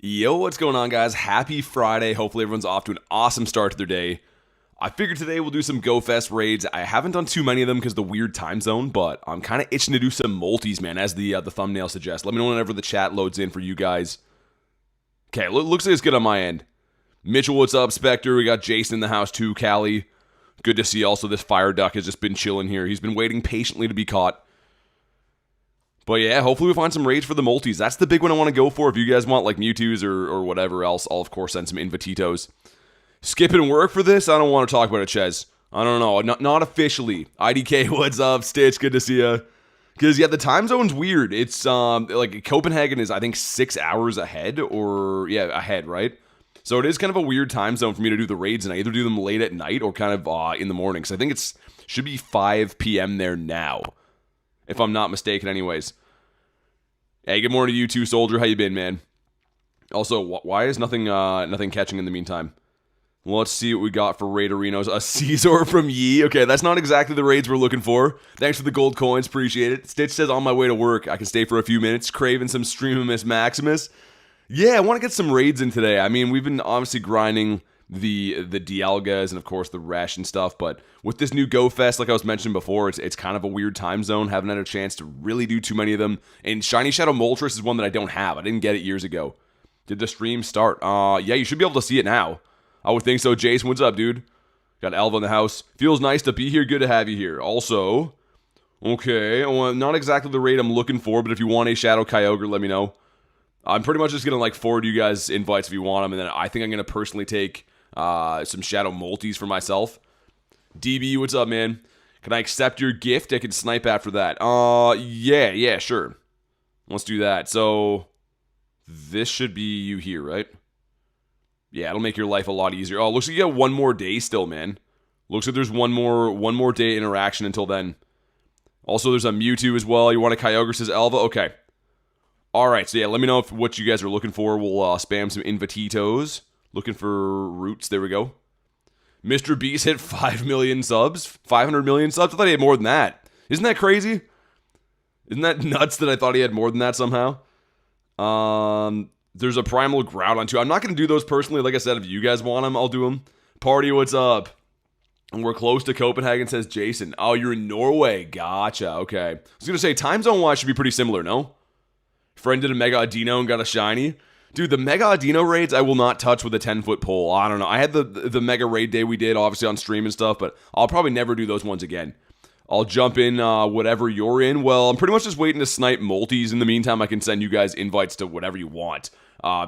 Yo, what's going on, guys? Happy Friday. Hopefully everyone's off to an awesome start to their day. I figured today we'll do some Go Fest raids. I haven't done too many of them because of the weird time zone, but I'm kind of itching to do some multis, man, as the thumbnail suggests. Let me know whenever the chat loads in for you guys. Okay, looks like it's good on my end. Mitchell, what's up? Spectre, we got Jason in the house too. Callie, good to see. Also, this fire duck has just been chilling here. He's been waiting patiently to be caught. But yeah, hopefully we find some raids for the multis. That's the big one I want to go for. If you guys want like Mewtwo's or whatever else, I'll of course send some Invititos. Skipping work for this? I don't want to talk about it, Ches. I don't know. Not officially. IDK, what's up? Stitch, good to see ya. Because yeah, the time zone's weird. It's like Copenhagen is I think 6 hours ahead ahead, right? So it is kind of a weird time zone for me to do the raids, and I either do them late at night or kind of in the morning. So I think it should be 5 p.m. there now, if I'm not mistaken anyways. Hey, good morning to you too, Soldier. How you been, man? Also, why is nothing catching in the meantime? Well, let's see what we got for Raid Arenos. A Caesar from Yee. Okay, that's not exactly the raids we're looking for. Thanks for the gold coins. Appreciate it. Stitch says, on my way to work. I can stay for a few minutes. Craving some Streamamus Maximus. Yeah, I want to get some raids in today. I mean, we've been obviously grinding the Dialgas and, of course, the Resh and stuff. But with this new Go Fest, like I was mentioning before, it's kind of a weird time zone. Haven't had a chance to really do too many of them. And Shiny Shadow Moltres is one that I don't have. I didn't get it years ago. Did the stream start? Yeah, you should be able to see it now. I would think so. Jason, what's up, dude? Got Alva in the house. Feels nice to be here. Good to have you here. Also, okay, well, not exactly the raid I'm looking for, but if you want a Shadow Kyogre, let me know. I'm pretty much just going to forward you guys invites if you want them, and then I think I'm going to personally take some Shadow Multis for myself. DB, what's up, man? Can I accept your gift? I can snipe after that. Yeah, sure. Let's do that. So, this should be you here, right? Yeah, it'll make your life a lot easier. Oh, looks like you got one more day still, man. Looks like there's one more day interaction until then. Also, there's a Mewtwo as well. You want a Kyogre, says Alva? Okay. Alright, so yeah, let me know what you guys are looking for. We'll spam some Invititos. Looking for roots. There we go. Mr. Beast hit 5 million subs. 500 million subs? I thought he had more than that. Isn't that crazy? Isn't that nuts that I thought he had more than that somehow? There's a Primal Groudon too. I'm not going to do those personally. Like I said, if you guys want them, I'll do them. Party, what's up? And we're close to Copenhagen, says Jason. Oh, you're in Norway. Gotcha. Okay. I was going to say, time zone-wise should be pretty similar, no? Friend did a Mega Adino and got a shiny. Dude, the Mega Adino raids I will not touch with a 10-foot pole. I don't know. I had the Mega Raid day we did, obviously on stream and stuff, but I'll probably never do those ones again. I'll jump in whatever you're in. Well, I'm pretty much just waiting to snipe multis. In the meantime, I can send you guys invites to whatever you want.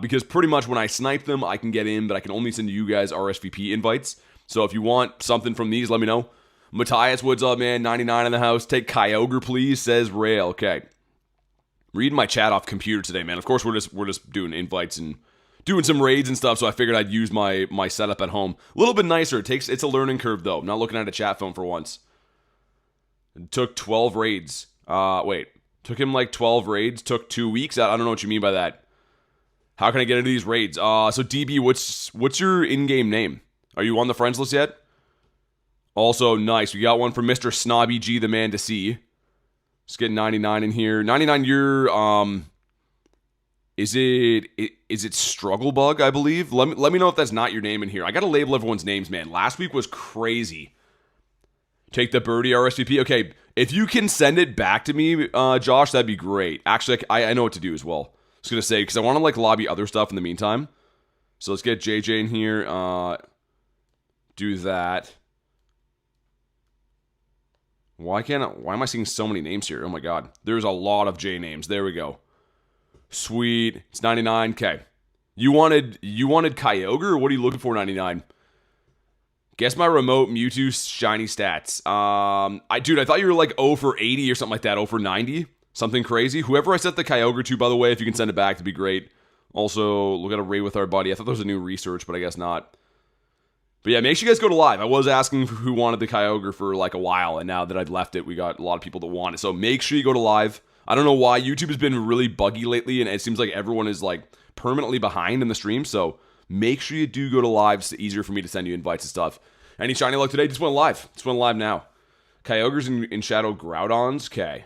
Because pretty much when I snipe them, I can get in, but I can only send you guys RSVP invites. So if you want something from these, let me know. Matthias, what's up, man? 99 in the house. Take Kyogre, please, says Rail. Okay. Reading my chat off computer today, man. Of course, we're just doing invites and doing some raids and stuff, so I figured I'd use my setup at home. A little bit nicer. It's a learning curve, though. I'm not looking at a chat phone for once. It took 12 raids. Took him like 12 raids. Took 2 weeks. I don't know what you mean by that. How can I get into these raids? So DB, what's your in-game name? Are you on the friends list yet? Also, nice. We got one from Mr. Snobby G, the man to see. Let's get 99 in here. 99, you're, is it Struggle Bug, I believe? Let me know if that's not your name in here. I gotta label everyone's names, man. Last week was crazy. Take the birdie RSVP. Okay, if you can send it back to me, Josh, that'd be great. Actually, I know what to do as well. I was going to say, because I want to lobby other stuff in the meantime. So let's get JJ in here. Do that. Why am I seeing so many names here? Oh my god. There's a lot of J names. There we go. Sweet. It's 99. Okay. You wanted Kyogre, or what are you looking for, 99? Guess my remote Mewtwo shiny stats. Dude, I thought you were like 0 for 80 or something like that. 0 for 90. Something crazy. Whoever I set the Kyogre to, by the way, if you can send it back, that'd be great. Also, look at a raid with our buddy. I thought there was a new research, but I guess not. But yeah, make sure you guys go to live. I was asking who wanted the Kyogre for like a while, and now that I'd left it, we got a lot of people that want it. So make sure you go to live. I don't know why. YouTube has been really buggy lately, and it seems like everyone is like permanently behind in the stream. So make sure you do go to live. It's easier for me to send you invites and stuff. Any shiny luck today? Just went live. Just went live now. Kyogre's in Shadow Groudons. Okay.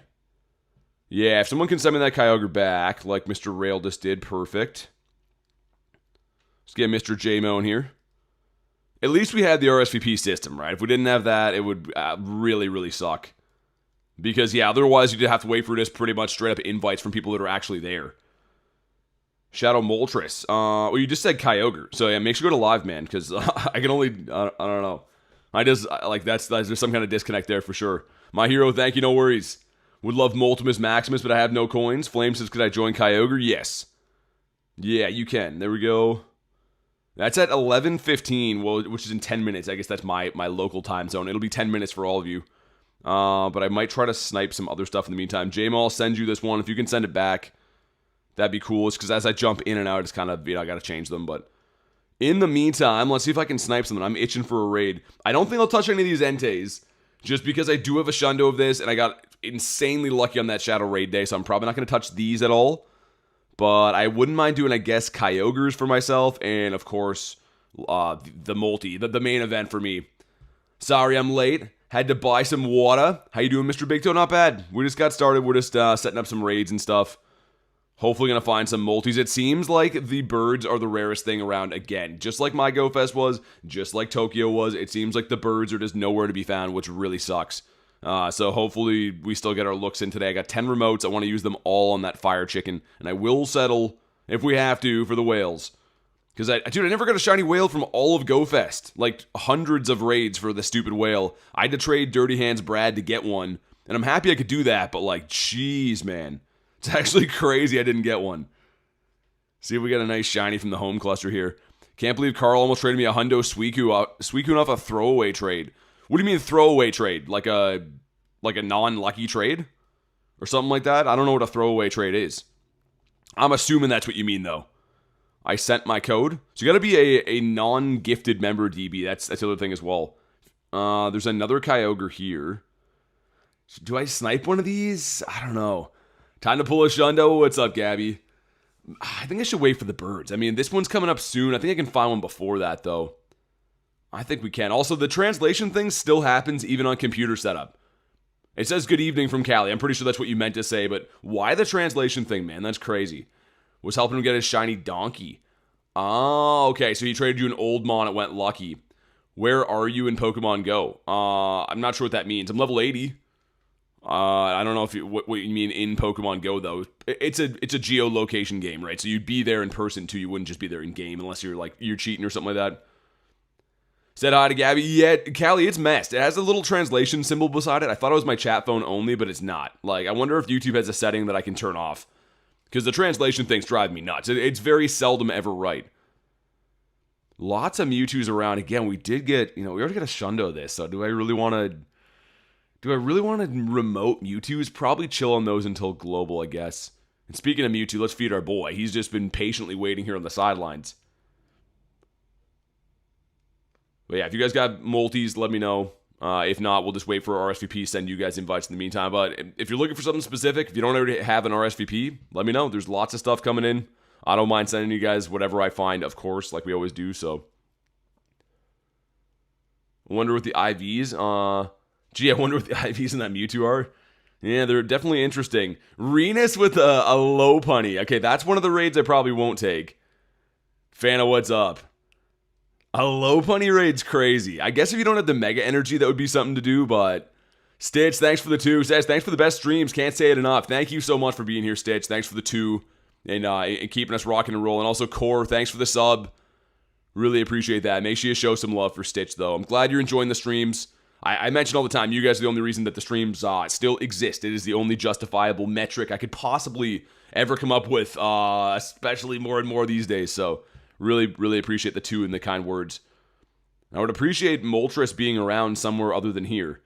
Yeah, if someone can send me that Kyogre back, like Mr. Rail just did, perfect. Let's get Mr. J-Mo in here. At least we had the RSVP system, right? If we didn't have that, it would really, really suck. Because, yeah, otherwise you'd have to wait for just pretty much straight up invites from people that are actually there. Shadow Moltres. Well, you just said Kyogre. So, yeah, make sure you go to live, man. Because I can only, I don't know. That's there's some kind of disconnect there for sure. My hero, thank you, no worries. Would love Multimus Maximus, but I have no coins. Flame says, could I join Kyogre? Yes. Yeah, you can. There we go. That's at 11:15, well, which is in 10 minutes. I guess that's my local time zone. It'll be 10 minutes for all of you. But I might try to snipe some other stuff in the meantime. J-Mal, I'll send you this one. If you can send it back, that'd be cool. It's because as I jump in and out, it's kind of, I got to change them. But in the meantime, let's see if I can snipe something. I'm itching for a raid. I don't think I'll touch any of these Enteis, just because I do have a Shundo of this, and I got insanely lucky on that Shadow Raid day, so I'm probably not going to touch these at all. But I wouldn't mind doing, I guess, Kyogres for myself, and of course, the multi, the main event for me. Sorry I'm late. Had to buy some water. How you doing, Mr. Big Toe? Not bad. We just got started. We're just setting up some raids and stuff. Hopefully going to find some multis. It seems like the birds are the rarest thing around again. Just like my Go Fest was, just like Tokyo was, it seems like the birds are just nowhere to be found, which really sucks. So hopefully we still get our looks in today. I got 10 remotes. I want to use them all on that fire chicken. And I will settle, if we have to, for the whales. Because, dude, I never got a shiny whale from all of Go Fest. Like, hundreds of raids for the stupid whale. I had to trade Dirty Hands Brad to get one. And I'm happy I could do that, but, like, jeez, man. It's actually crazy I didn't get one. See if we get a nice shiny from the home cluster here. Can't believe Carl almost traded me a Hundo Suicune off a throwaway trade. What do you mean throwaway trade? Like a non-lucky trade? Or something like that? I don't know what a throwaway trade is. I'm assuming that's what you mean, though. I sent my code. So you gotta be a non-gifted member DB. That's the other thing as well. There's another Kyogre here. Do I snipe one of these? I don't know. Time to pull a Shundo. What's up, Gabby? I think I should wait for the birds. I mean, this one's coming up soon. I think I can find one before that, though. I think we can. Also, the translation thing still happens even on computer setup. It says good evening from Cali. I'm pretty sure that's what you meant to say, but why the translation thing, man? That's crazy. Was helping him get his shiny donkey. Oh, okay. So he traded you an old mon. It went lucky. Where are you in Pokemon Go? I'm not sure what that means. I'm level 80. I don't know if what you mean in Pokemon Go, though. It's a geolocation game, right? So you'd be there in person, too. You wouldn't just be there in game unless you're cheating or something like that. Said hi to Gabby. Yeah, Callie, it's messed. It has a little translation symbol beside it. I thought it was my chat phone only, but it's not. Like, I wonder if YouTube has a setting that I can turn off. Because the translation things drive me nuts. It's very seldom ever right. Lots of Mewtwo's around. Again, we did get, we already got a Shundo this, so do I really want to remote Mewtwo's? Probably chill on those until global, I guess. And speaking of Mewtwo, let's feed our boy. He's just been patiently waiting here on the sidelines. But yeah, if you guys got multis, let me know. If not, we'll just wait for RSVP, send you guys invites in the meantime. But if you're looking for something specific, if you don't already have an RSVP, let me know. There's lots of stuff coming in. I don't mind sending you guys whatever I find, of course, like we always do. So, I wonder what the IVs, I wonder what the IVs in that Mewtwo are. Yeah, they're definitely interesting. Renus with a low punny. Okay, that's one of the raids I probably won't take. Fana, what's up? A low punny raid's crazy. I guess if you don't have the mega energy, that would be something to do, but Stitch, thanks for the 2. Says, thanks for the best streams. Can't say it enough. Thank you so much for being here, Stitch. Thanks for the 2 and keeping us rocking and rolling. Also, Core, thanks for the sub. Really appreciate that. Make sure you show some love for Stitch, though. I'm glad you're enjoying the streams. I mention all the time, you guys are the only reason that the streams still exist. It is the only justifiable metric I could possibly ever come up with, especially more and more these days, so really, really appreciate the 2 and the kind words. I would appreciate Moltres being around somewhere other than here.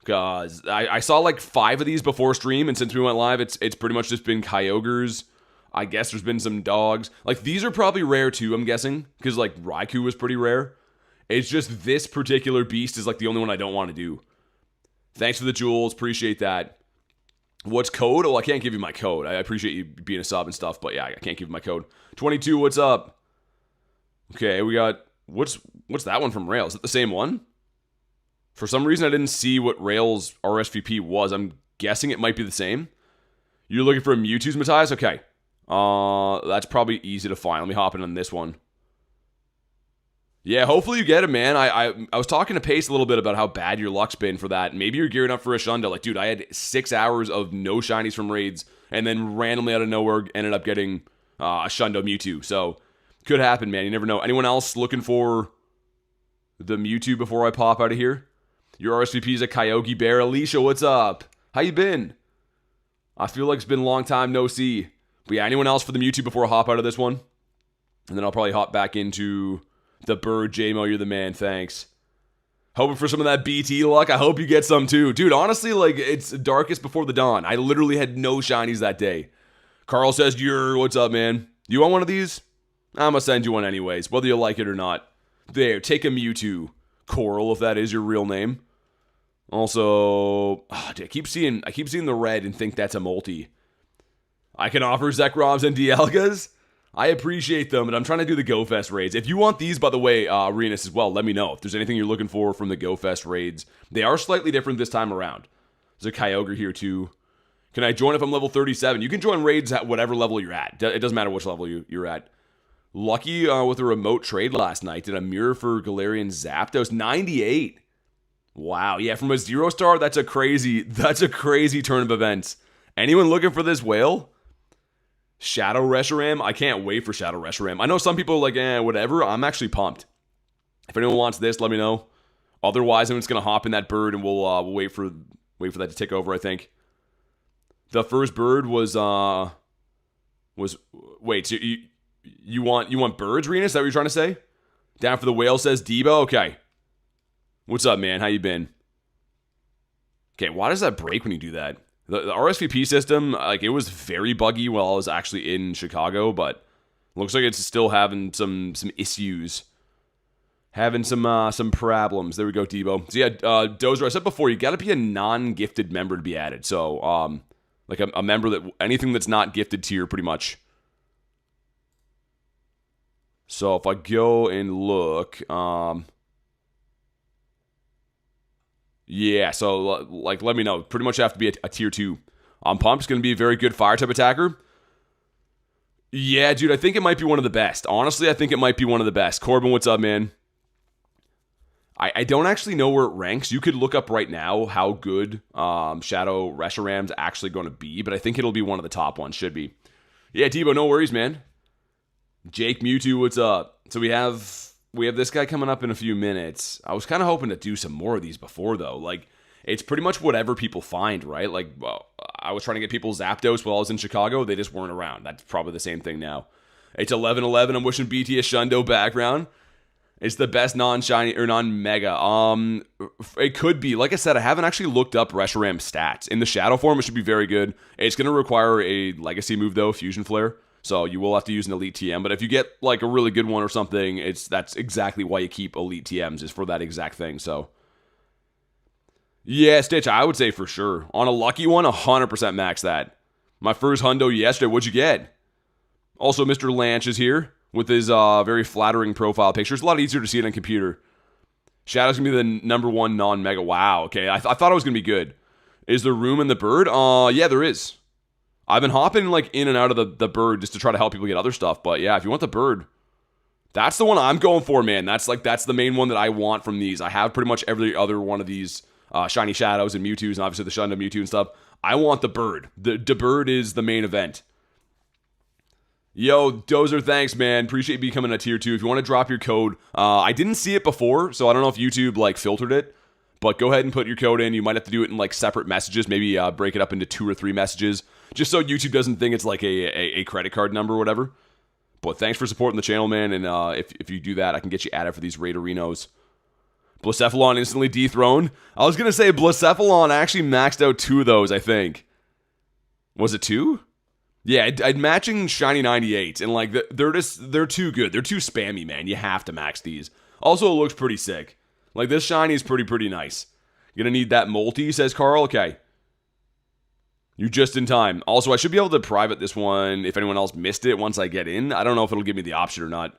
Because I saw like 5 of these before stream, and since we went live, it's pretty much just been Kyogres. I guess there's been some dogs. Like, these are probably rare too, I'm guessing. Because, like, Raikou was pretty rare. It's just this particular beast is, like, the only one I don't want to do. Thanks for the jewels. Appreciate that. What's code? Oh, I can't give you my code. I appreciate you being a sub and stuff, but yeah, I can't give you my code. 22, what's up? Okay, we got... What's that one from Rail? Is it the same one? For some reason, I didn't see what Rail's RSVP was. I'm guessing it might be the same. You're looking for a Mewtwo's, Matthias? Okay. That's probably easy to find. Let me hop in on this one. Yeah, hopefully you get it, man. I was talking to Pace a little bit about how bad your luck's been for that. Maybe you're gearing up for a Shundo. Like, dude, I had 6 hours of no shinies from raids, and then randomly out of nowhere ended up getting a Shundo Mewtwo. So, could happen, man. You never know. Anyone else looking for the Mewtwo before I pop out of here? Your RSVP is a Kyogre Bear. Alicia, what's up? How you been? I feel like it's been a long time no see. But yeah, anyone else for the Mewtwo before I hop out of this one? And then I'll probably hop back into the bird. JMO, you're the man. Thanks. Hoping for some of that BT luck. I hope you get some too. Dude, honestly, like, it's darkest before the dawn. I literally had no shinies that day. Carl says, what's up, man? You want one of these? I'm gonna send you one anyways, whether you like it or not. There, take a Mewtwo. Coral, if that is your real name. Also, dude, I keep seeing the red and think that's a multi. I can offer Zekrobs and Dialgas. I appreciate them, but I'm trying to do the Go Fest raids. If you want these, by the way, Arenas as well, let me know. If there's anything you're looking for from the Go Fest raids. They are slightly different this time around. There's a Kyogre here too. Can I join if I'm level 37? You can join raids at whatever level you're at. It doesn't matter which level you're at. Lucky with a remote trade last night. Did a mirror for Galarian Zapdos. 98. Wow, yeah, from a 0-star, that's a crazy turn of events. Anyone looking for this whale? Shadow Reshiram? I can't wait for Shadow Reshiram. I know some people are like, whatever. I'm actually pumped. If anyone wants this, let me know. Otherwise, I'm just gonna hop in that bird and we'll wait for that to take over, I think. The first bird was wait, so you want birds, Rena? Is that what you're trying to say? Down for the whale, says Debo. Okay. What's up, man? How you been? Okay, why does that break when you do that? The RSVP system, like, it was very buggy while I was actually in Chicago, but looks like it's still having some issues. Having some problems. There we go, Debo. So yeah, Dozer, I said before, you gotta be a non-gifted member to be added. So, like a member that, anything that's not gifted tier, pretty much. So if I go and look, yeah, so, like, let me know. Pretty much have to be a tier 2. I'm pumped. It's going to be a very good fire type attacker. Yeah, dude, I think it might be one of the best. Honestly, I think it might be one of the best. Corbin, what's up, man? I don't actually know where it ranks. You could look up right now how good Shadow Reshiram's actually going to be, but I think it'll be one of the top ones. Should be. Yeah, Debo, no worries, man. Jake Mewtwo, what's up? So we have this guy coming up in a few minutes. I was kind of hoping to do some more of these before, though. Like, it's pretty much whatever people find, right? Like, well, I was trying to get people Zapdos while I was in Chicago. They just weren't around. That's probably the same thing now. It's 11:11. I'm wishing BT a Shundo background. It's the best non-shiny or non-mega. It could be. Like I said, I haven't actually looked up Reshiram's stats. In the Shadow form, it should be very good. It's going to require a Legacy move, though, Fusion Flare. So you will have to use an Elite TM. But if you get like a really good one or something, that's exactly why you keep Elite TMs, is for that exact thing. So yeah, Stitch, I would say for sure. On a lucky one, 100% max that. My first Hundo yesterday, what'd you get? Also, Mr. Lanch is here with his very flattering profile picture. It's a lot easier to see it on computer. Shadow's going to be the number 1 non-mega. Wow, okay. I thought it was going to be good. Is there room in the bird? Yeah, there is. I've been hopping like in and out of the bird just to try to help people get other stuff. But yeah, if you want the bird, that's the one I'm going for, man. That's the main one that I want from these. I have pretty much every other one of these shiny Shadows and Mewtwo's, and obviously the Shundo Mewtwo and stuff. I want the bird. The bird is the main event. Yo, Dozer, thanks, man. Appreciate you becoming a tier 2. If you want to drop your code, I didn't see it before, so I don't know if YouTube like filtered it. But go ahead and put your code in. You might have to do it in like separate messages. Maybe break it up into 2 or 3 messages, just so YouTube doesn't think it's like a credit card number or whatever. But thanks for supporting the channel, man. And if you do that, I can get you added for these Raiderinos. Blacephalon instantly dethroned. I was gonna say Blacephalon actually maxed out 2 of those. I think. Was it 2? Yeah, I'd matching shiny 98, and like they're too good. They're too spammy, man. You have to max these. Also, it looks pretty sick. Like, this shiny is pretty nice. You're gonna need that multi, says Carl. Okay. You're just in time. Also, I should be able to private this one if anyone else missed it once I get in. I don't know if it'll give me the option or not.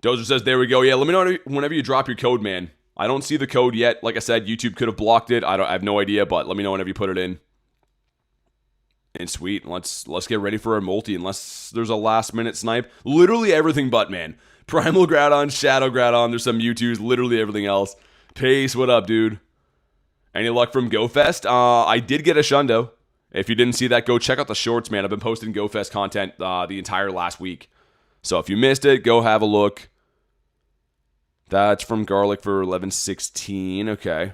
Dozer says, there we go. Yeah, let me know whenever you drop your code, man. I don't see the code yet. Like I said, YouTube could have blocked it. I have no idea, but let me know whenever you put it in. And sweet, let's get ready for our multi, unless there's a last minute snipe. Literally everything but, man. Primal Groudon, Shadow Groudon, there's some Mewtwo's, literally everything else. Pace, what up, dude? Any luck from Go Fest? I did get a Shundo. If you didn't see that, go check out the shorts, man. I've been posting Go Fest content the entire last week. So if you missed it, go have a look. That's from Garlic for 1116, okay.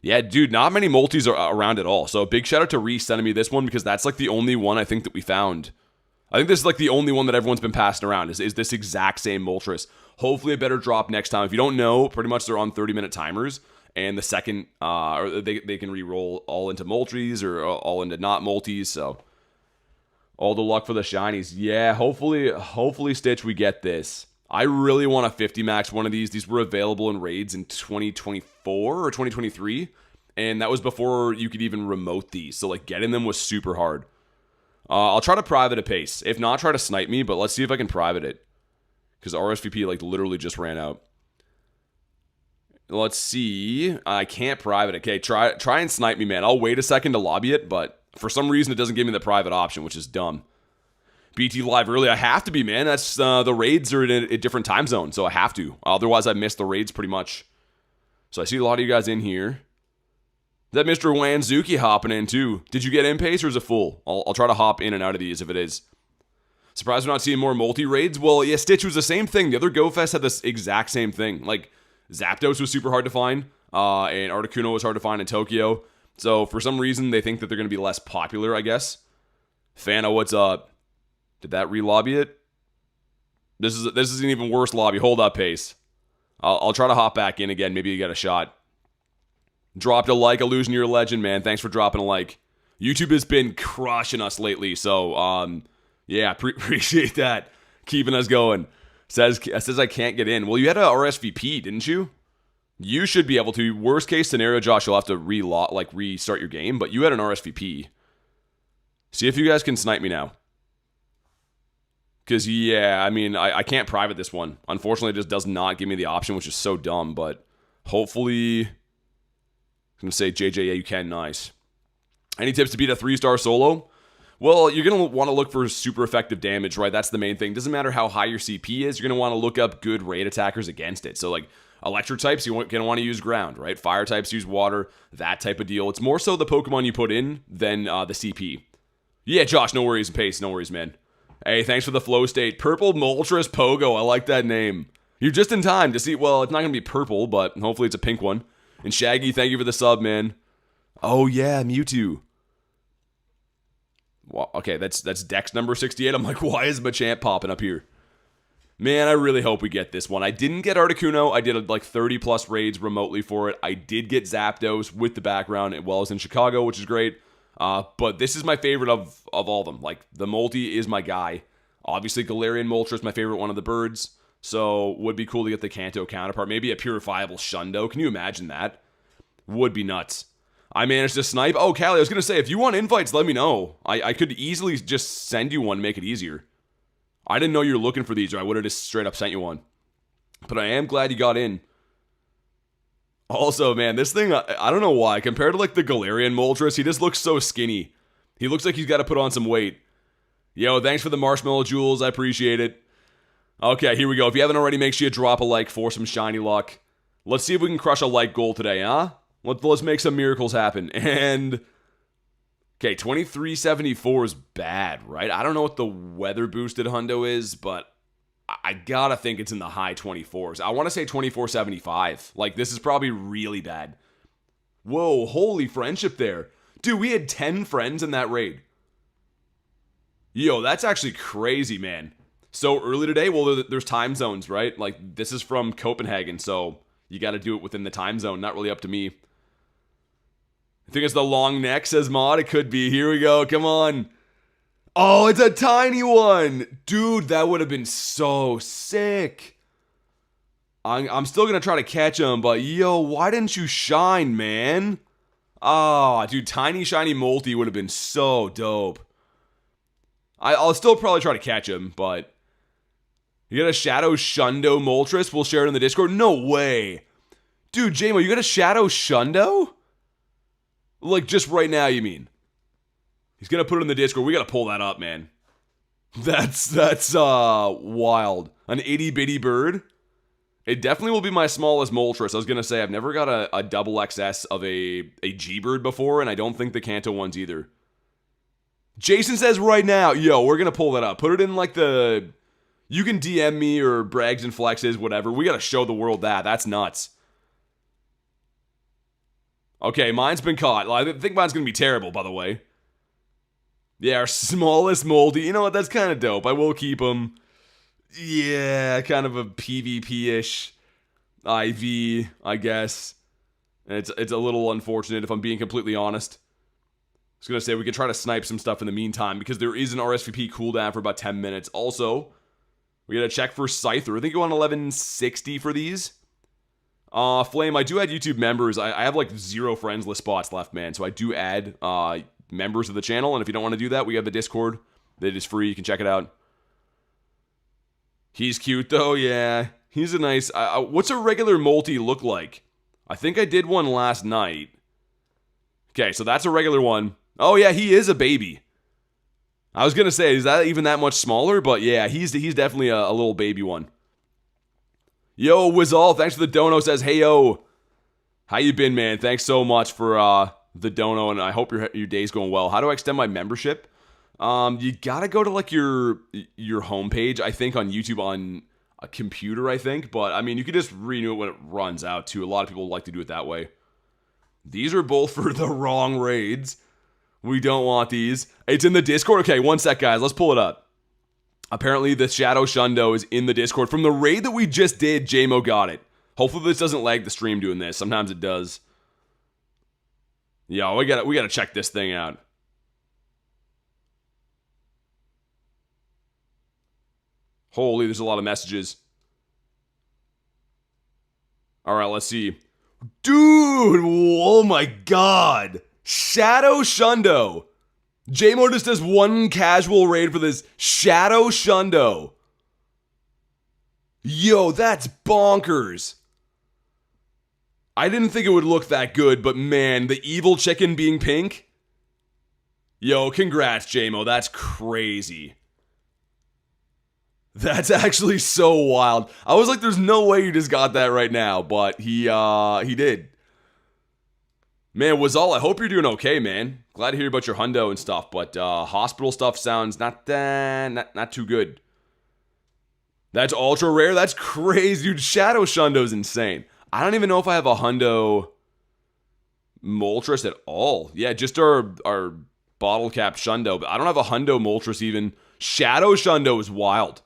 Yeah, dude, not many multis are around at all. So big shout out to Reese sending me this one because that's like the only one I think that we found. I think this is like the only one that everyone's been passing around is this exact same Moltres. Hopefully a better drop next time. If you don't know, pretty much they're on 30-minute timers. And the second, or they can re-roll all into Moltres or all into not multis. So all the luck for the shinies. Yeah, hopefully Stitch, we get this. I really want a 50 max one of these. These were available in raids in 2024 or 2023. And that was before you could even remote these. So like getting them was super hard. I'll try to private a pace. If not, try to snipe me. But let's see if I can private it. Because RSVP like literally just ran out. Let's see. I can't private it. Okay, try and snipe me, man. I'll wait a second to lobby it. But for some reason, it doesn't give me the private option, which is dumb. BT live early. I have to be, man. That's the raids are in a different time zone, so I have to. Otherwise, I miss the raids pretty much. So I see a lot of you guys in here. That Mr. Wanzuki hopping in too. Did you get in pace or is it full? I'll try to hop in and out of these if it is. Surprised we're not seeing more multi-raids? Well, yeah, Stitch was the same thing. The other Go Fest had this exact same thing. Like, Zapdos was super hard to find, and Articuno was hard to find in Tokyo. So for some reason, they think that they're going to be less popular, I guess. Fana, what's up? Did that re-lobby it? This is an even worse lobby. Hold up, pace. I'll try to hop back in again. Maybe you get a shot. Dropped a like. Illusion, you're a legend, man. Thanks for dropping a like. YouTube has been crushing us lately, so yeah, appreciate that. Keeping us going. Says I can't get in. Well, you had a RSVP, didn't you? You should be able to. Worst case scenario, Josh, you'll have to restart your game, but you had an RSVP. See if you guys can snipe me now. Because, yeah, I mean, I can't private this one. Unfortunately, it just does not give me the option, which is so dumb. But hopefully, I'm going to say, JJ, yeah, you can. Nice. Any tips to beat a 3-star solo? Well, you're going to want to look for super effective damage, right? That's the main thing. Doesn't matter how high your CP is. You're going to want to look up good raid attackers against it. So, like, electric types, you're going to want to use ground, right? Fire types use water, that type of deal. It's more so the Pokemon you put in than the CP. Yeah, Josh, no worries. Pace, no worries, man. Hey, thanks for the flow state. Purple Moltres Pogo. I like that name. You're just in time to see. Well, it's not going to be purple, but hopefully it's a pink one. And Shaggy, thank you for the sub, man. Oh, yeah, Mewtwo. Well, okay, that's Dex number 68. I'm like, why is Machamp popping up here? Man, I really hope we get this one. I didn't get Articuno. I did like 30-plus raids remotely for it. I did get Zapdos with the background as well as in Chicago, which is great. But this is my favorite of all of them. Like, the multi is my guy. Obviously, Galarian Moltres is my favorite one of the birds. So, would be cool to get the Kanto counterpart. Maybe a purifiable Shundo. Can you imagine that? Would be nuts. I managed to snipe. Oh, Callie, I was going to say, if you want invites, let me know. I could easily just send you one, make it easier. I didn't know you were looking for these, or I would have just straight up sent you one. But I am glad you got in. Also, man, this thing, I don't know why. Compared to, like, the Galarian Moltres, he just looks so skinny. He looks like he's got to put on some weight. Yo, thanks for the marshmallow jewels. I appreciate it. Okay, here we go. If you haven't already, make sure you drop a like for some shiny luck. Let's see if we can crush a like goal today, huh? Let's make some miracles happen. And, okay, 2374 is bad, right? I don't know what the weather-boosted hundo is, but I gotta think it's in the high 24s. I want to say 2475. Like, this is probably really bad. Whoa, holy friendship there. Dude, we had 10 friends in that raid. Yo, that's actually crazy, man. So early today, well, there's time zones, right? Like, this is from Copenhagen, so you gotta do it within the time zone. Not really up to me. I think it's the long neck, says Mod. It could be. Here we go. Come on. Oh, it's a tiny one. Dude, that would have been so sick. I'm still going to try to catch him, but yo, why didn't you shine, man? Oh, dude, tiny, shiny multi would have been so dope. I'll still probably try to catch him, but you got a Shadow Shundo Moltres? We'll share it in the Discord? No way. Dude, JMO, you got a Shadow Shundo? Like, just right now, you mean? He's gonna put it in the Discord. We gotta pull that up, man. That's wild. An itty bitty bird. It definitely will be my smallest Moltres. I was gonna say I've never got a double XS of a G bird before, and I don't think the Kanto ones either. Jason says right now, yo, we're gonna pull that up. Put it in like the. You can DM me or Brags and Flexes, whatever. We gotta show the world that. That's nuts. Okay, mine's been caught. I think mine's gonna be terrible, by the way. Yeah, our smallest moldy. You know what? That's kind of dope. I will keep him. Yeah, kind of a PvP-ish IV, I guess. And it's a little unfortunate if I'm being completely honest. I was going to say we could try to snipe some stuff in the meantime because there is an RSVP cooldown for about 10 minutes. Also, we got to check for Scyther. I think you want 1160 for these. Flame, I do add YouTube members. I have like 0 friends list spots left, man. So I do add members of the channel, and if you don't want to do that, we have the Discord. It is free. You can check it out. He's cute, though. Yeah, he's a nice... what's a regular multi look like? I think I did one last night. Okay, so that's a regular one. Oh, yeah, he is a baby. I was going to say, is that even that much smaller? But yeah, he's definitely a little baby one. Yo, Wizall, thanks for the dono. Says, hey, yo. How you been, man? Thanks so much for... the dono, and I hope your day's going well. How do I extend my membership? You gotta go to like your homepage, I think, on YouTube on a computer, I think. But I mean, you could just renew it when it runs out too. A lot of people like to do it that way. These are both for the wrong raids. We don't want these. It's in the Discord. Okay, one sec, guys. Let's pull it up. Apparently, the Shadow Shundo is in the Discord from the raid that we just did. JMO got it. Hopefully, this doesn't lag the stream doing this. Sometimes it does. Yo, we gotta check this thing out. Holy, there's a lot of messages. Alright, let's see. Dude, oh my god. Shadow Shundo. JMO just does one casual raid for this Shadow Shundo. Yo, that's bonkers. I didn't think it would look that good, but man, the evil chicken being pink? Yo, congrats, JMO. That's crazy. That's actually so wild. I was like, there's no way you just got that right now, but he did. Man, Wazal, I hope you're doing okay, man. Glad to hear about your hundo and stuff, but hospital stuff sounds not too good. That's ultra rare? That's crazy, dude. Shadow Shundo's insane. I don't even know if I have a hundo Moltres at all. Yeah, just our bottle cap Shundo, but I don't have a hundo Moltres even. Shadow Shundo is wild.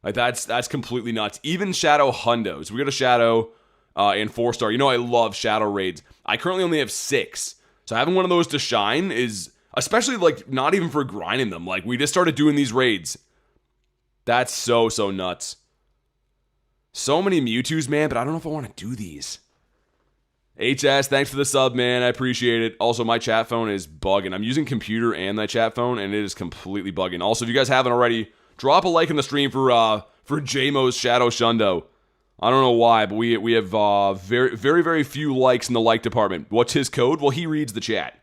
Like that's completely nuts. Even Shadow Hundos. We got a Shadow and 4-star. You know I love Shadow raids. I currently only have 6. So having one of those to shine is, especially like not even for grinding them. Like we just started doing these raids. That's so nuts. So many Mewtwo's, man, but I don't know if I want to do these. HS, thanks for the sub, man. I appreciate it. Also, my chat phone is bugging. I'm using computer and my chat phone, and it is completely bugging. Also, if you guys haven't already, drop a like in the stream for JMO's Shadow Shundo. I don't know why, but we have very few likes in the like department. What's his code? Well, he reads the chat,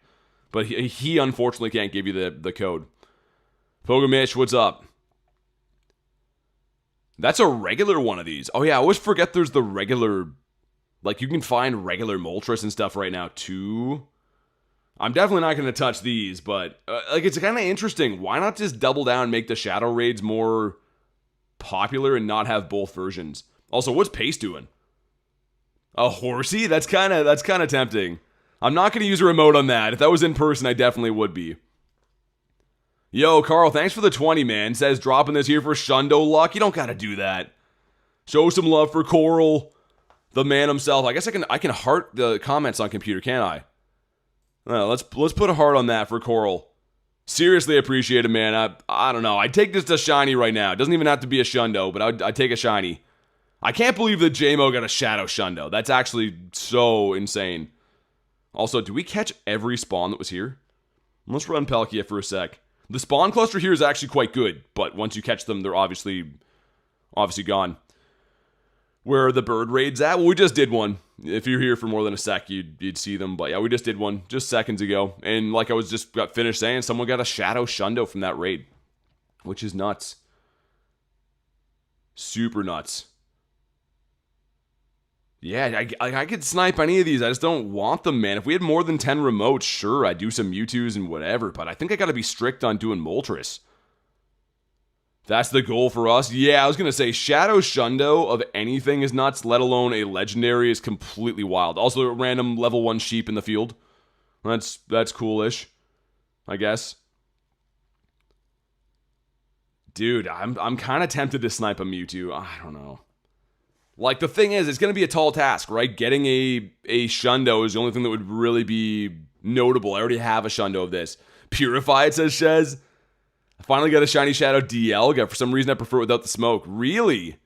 but he unfortunately can't give you the code. Pogamish, what's up? That's a regular one of these. Oh yeah, I always forget there's the regular, like you can find regular Moltres and stuff right now too. I'm definitely not going to touch these, but like it's kind of interesting. Why not just double down and make the Shadow Raids more popular and not have both versions? Also, what's Pace doing? A horsey? That's kind of tempting. I'm not going to use a remote on that. If that was in person, I definitely would be. Yo, Carl, thanks for the 20, man. Says dropping this here for Shundo luck. You don't got to do that. Show some love for Coral, the man himself. I guess I can heart the comments on computer, can't I? Let's put a heart on that for Coral. Seriously appreciate it, man. I don't know. I'd take this to shiny right now. It doesn't even have to be a Shundo, but I'd take a shiny. I can't believe that JMO got a Shadow Shundo. That's actually so insane. Also, do we catch every spawn that was here? Let's run Palkia for a sec. The spawn cluster here is actually quite good, but once you catch them, they're obviously gone. where the bird raids at. Well, we just did one. If you're here for more than a sec, you'd see them. But yeah, we just did one just seconds ago. And like I was just got finished saying, someone got a Shadow Shundo from that raid, which is nuts. Super nuts. Yeah, I could snipe any of these. I just don't want them, man. If we had more than 10 remotes, sure, I'd do some Mewtwo's and whatever. But I think I got to be strict on doing Moltres. That's the goal for us. Yeah, I was going to say Shadow Shundo of anything is nuts, let alone a legendary is completely wild. Also, a random level 1 sheep in the field. That's coolish, I guess. Dude, I'm kind of tempted to snipe a Mewtwo. I don't know. Like, the thing is, it's going to be a tall task, right? Getting a Shundo is the only thing that would really be notable. I already have a Shundo of this. Purified, says Shez. I finally got a shiny Shadow Dialga. For some reason, I prefer it without the smoke. Really?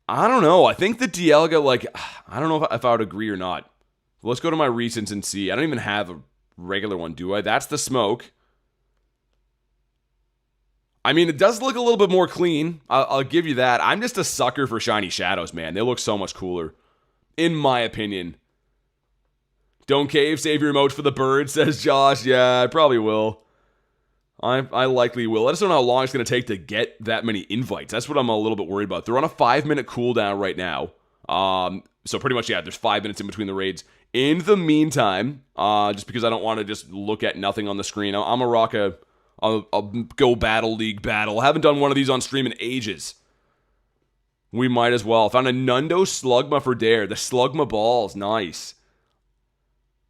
I don't know. I think the Dialga, like, I don't know if I would agree or not. Let's go to my recents and see. I don't even have a regular one, do I? That's the smoke. I mean, it does look a little bit more clean. I'll give you that. I'm just a sucker for shiny shadows, man. They look so much cooler, in my opinion. Don't cave, save your emotes for the bird, says Josh. Yeah, I probably will. I likely will. I just don't know how long it's going to take to get that many invites. That's what I'm a little bit worried about. They're on a 5-minute cooldown right now. So pretty much, yeah, there's 5 minutes in between the raids. In the meantime, just because I don't want to just look at nothing on the screen, I'm a rock a Go Battle League battle. I haven't done one of these on stream in ages. We might as well. Found a Hundo Slugma for Dare. The Slugma balls. Nice.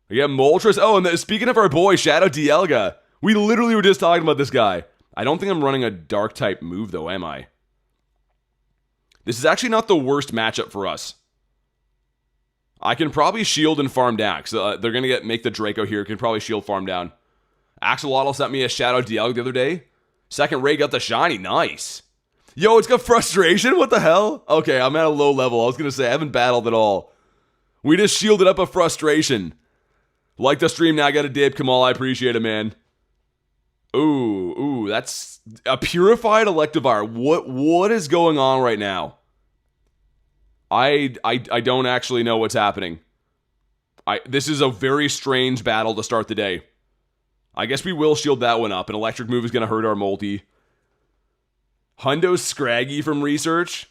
We got Moltres. Oh, and speaking of our boy, Shadow Dialga. We literally were just talking about this guy. I don't think I'm running a dark type move though, am I? This is actually not the worst matchup for us. I can probably shield and farm down. Because they're going to make the Draco here. Can probably shield farm down. Axolotl sent me a Shadow Dialga the other day. Second raid got the shiny. Nice. Yo, it's got frustration? What the hell? Okay, I'm at a low level. I was going to say, I haven't battled at all. We just shielded up a frustration. Like the stream, now I got a dip. Kamal, I appreciate it, man. Ooh, that's a purified Electivire. What is going on right now? I don't actually know what's happening. This is a very strange battle to start the day. I guess we will shield that one up. An electric move is going to hurt our multi. Hundo Scraggy from research.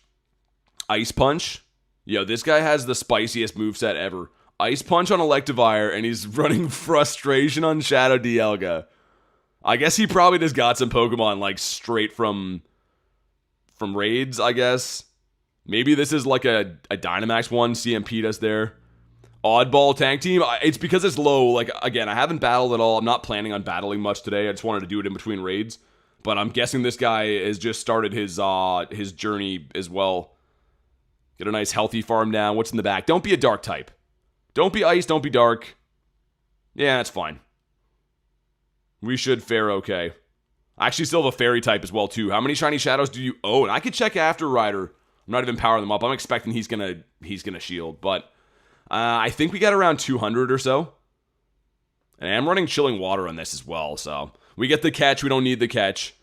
Ice Punch. Yo, this guy has the spiciest moveset ever. Ice Punch on Electivire, and he's running Frustration on Shadow Dialga. I guess he probably just got some Pokemon, like, straight from raids, I guess. Maybe this is like a Dynamax one CMP does there. Oddball tank team. It's because it's low. Like, again, I haven't battled at all. I'm not planning on battling much today. I just wanted to do it in between raids. But I'm guessing this guy has just started his journey as well. Get a nice healthy farm down. What's in the back? Don't be a dark type. Don't be ice. Don't be dark. Yeah, that's fine. We should fare okay. I actually still have a fairy type as well, too. How many shiny shadows do you own? I could check after Ryder. I'm not even powering them up. I'm expecting he's gonna shield, but I think we got around 200 or so. And I'm running Chilling Water on this as well, so we get the catch. We don't need the catch.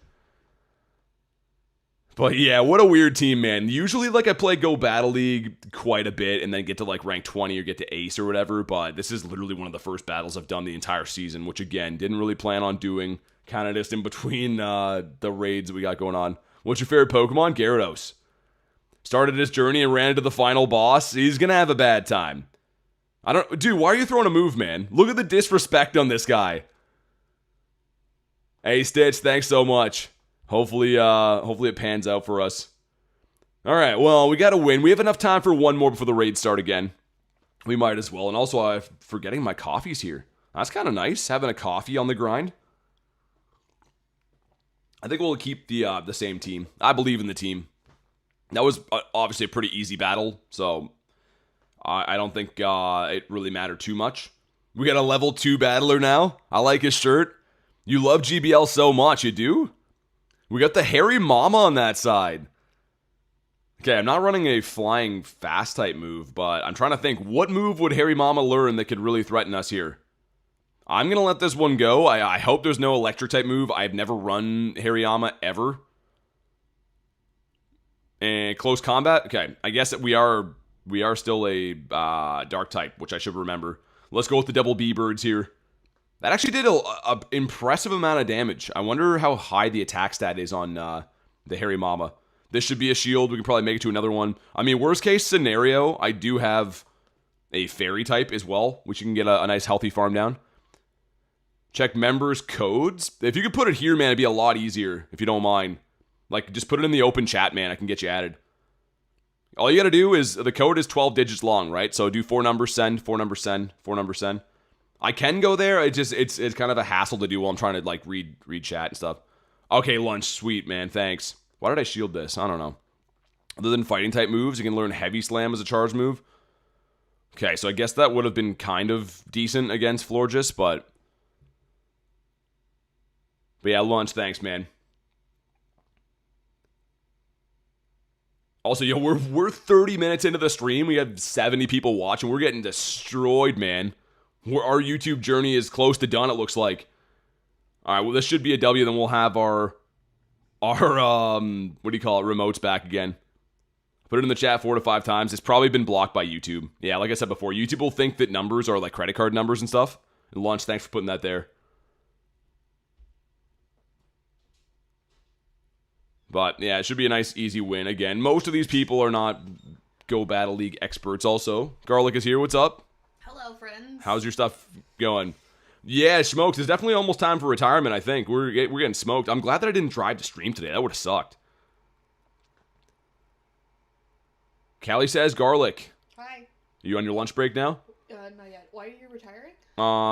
But yeah, what a weird team, man. Usually, like, I play Go Battle League quite a bit and then get to, like, rank 20 or get to Ace or whatever, but this is literally one of the first battles I've done the entire season, which, again, didn't really plan on doing. Kind of just in between the raids that we got going on. What's your favorite Pokemon? Gyarados. Started his journey and ran into the final boss. He's gonna have a bad time. Dude, why are you throwing a move, man? Look at the disrespect on this guy. Hey, Stitch, thanks so much. Hopefully it pans out for us. All right, well, we got to win. We have enough time for one more before the raid start again. We might as well. And also, I'm forgetting my coffee's here. That's kind of nice, having a coffee on the grind. I think we'll keep the same team. I believe in the team. That was obviously a pretty easy battle, so I don't think it really mattered too much. We got a level 2 battler now. I like his shirt. You love GBL so much, you do? We got the hairy mama on that side. Okay, I'm not running a flying fast type move, but I'm trying to think, what move would hairy mama learn that could really threaten us here? I'm going to let this one go. I hope there's no electric type move. I've never run Hariyama ever. And close combat. Okay, I guess that we are still a dark type, which I should remember. Let's go with the double B birds here. That actually did a impressive amount of damage. I wonder how high the attack stat is on the Hairy Mama. This should be a shield. We can probably make it to another one. I mean, worst case scenario, I do have a fairy type as well, which you can get a nice healthy farm down. Check members' codes. If you could put it here, man, it'd be a lot easier, if you don't mind. Like, just put it in the open chat, man. I can get you added. All you gotta do is, the code is 12 digits long, right? So do 4 numbers send, 4 numbers send, 4 numbers send. I can go there. It's kind of a hassle to do while I'm trying to, like, read chat and stuff. Okay, lunch. Sweet, man. Thanks. Why did I shield this? I don't know. Other than fighting type moves, you can learn Heavy Slam as a charge move. Okay, so I guess that would have been kind of decent against Florges, but yeah, lunch, thanks, man. Also, yo, we're 30 minutes into the stream. We have 70 people watching. We're getting destroyed, man. Our YouTube journey is close to done, it looks like. All right, well, this should be a W. Then we'll have our what do you call it, remotes back again. Put it in the chat 4 to 5 times. It's probably been blocked by YouTube. Yeah, like I said before, YouTube will think that numbers are like credit card numbers and stuff. And Lunch, thanks for putting that there. But yeah, it should be a nice, easy win. Again, most of these people are not Go Battle League experts also. Garlic is here. What's up? Hello, friends. How's your stuff going? Yeah, Smokes. It's definitely almost time for retirement, I think. We're getting smoked. I'm glad that I didn't drive to stream today. That would have sucked. Callie says, Garlic. Hi. Are you on your lunch break now? Not yet. Why are you retiring?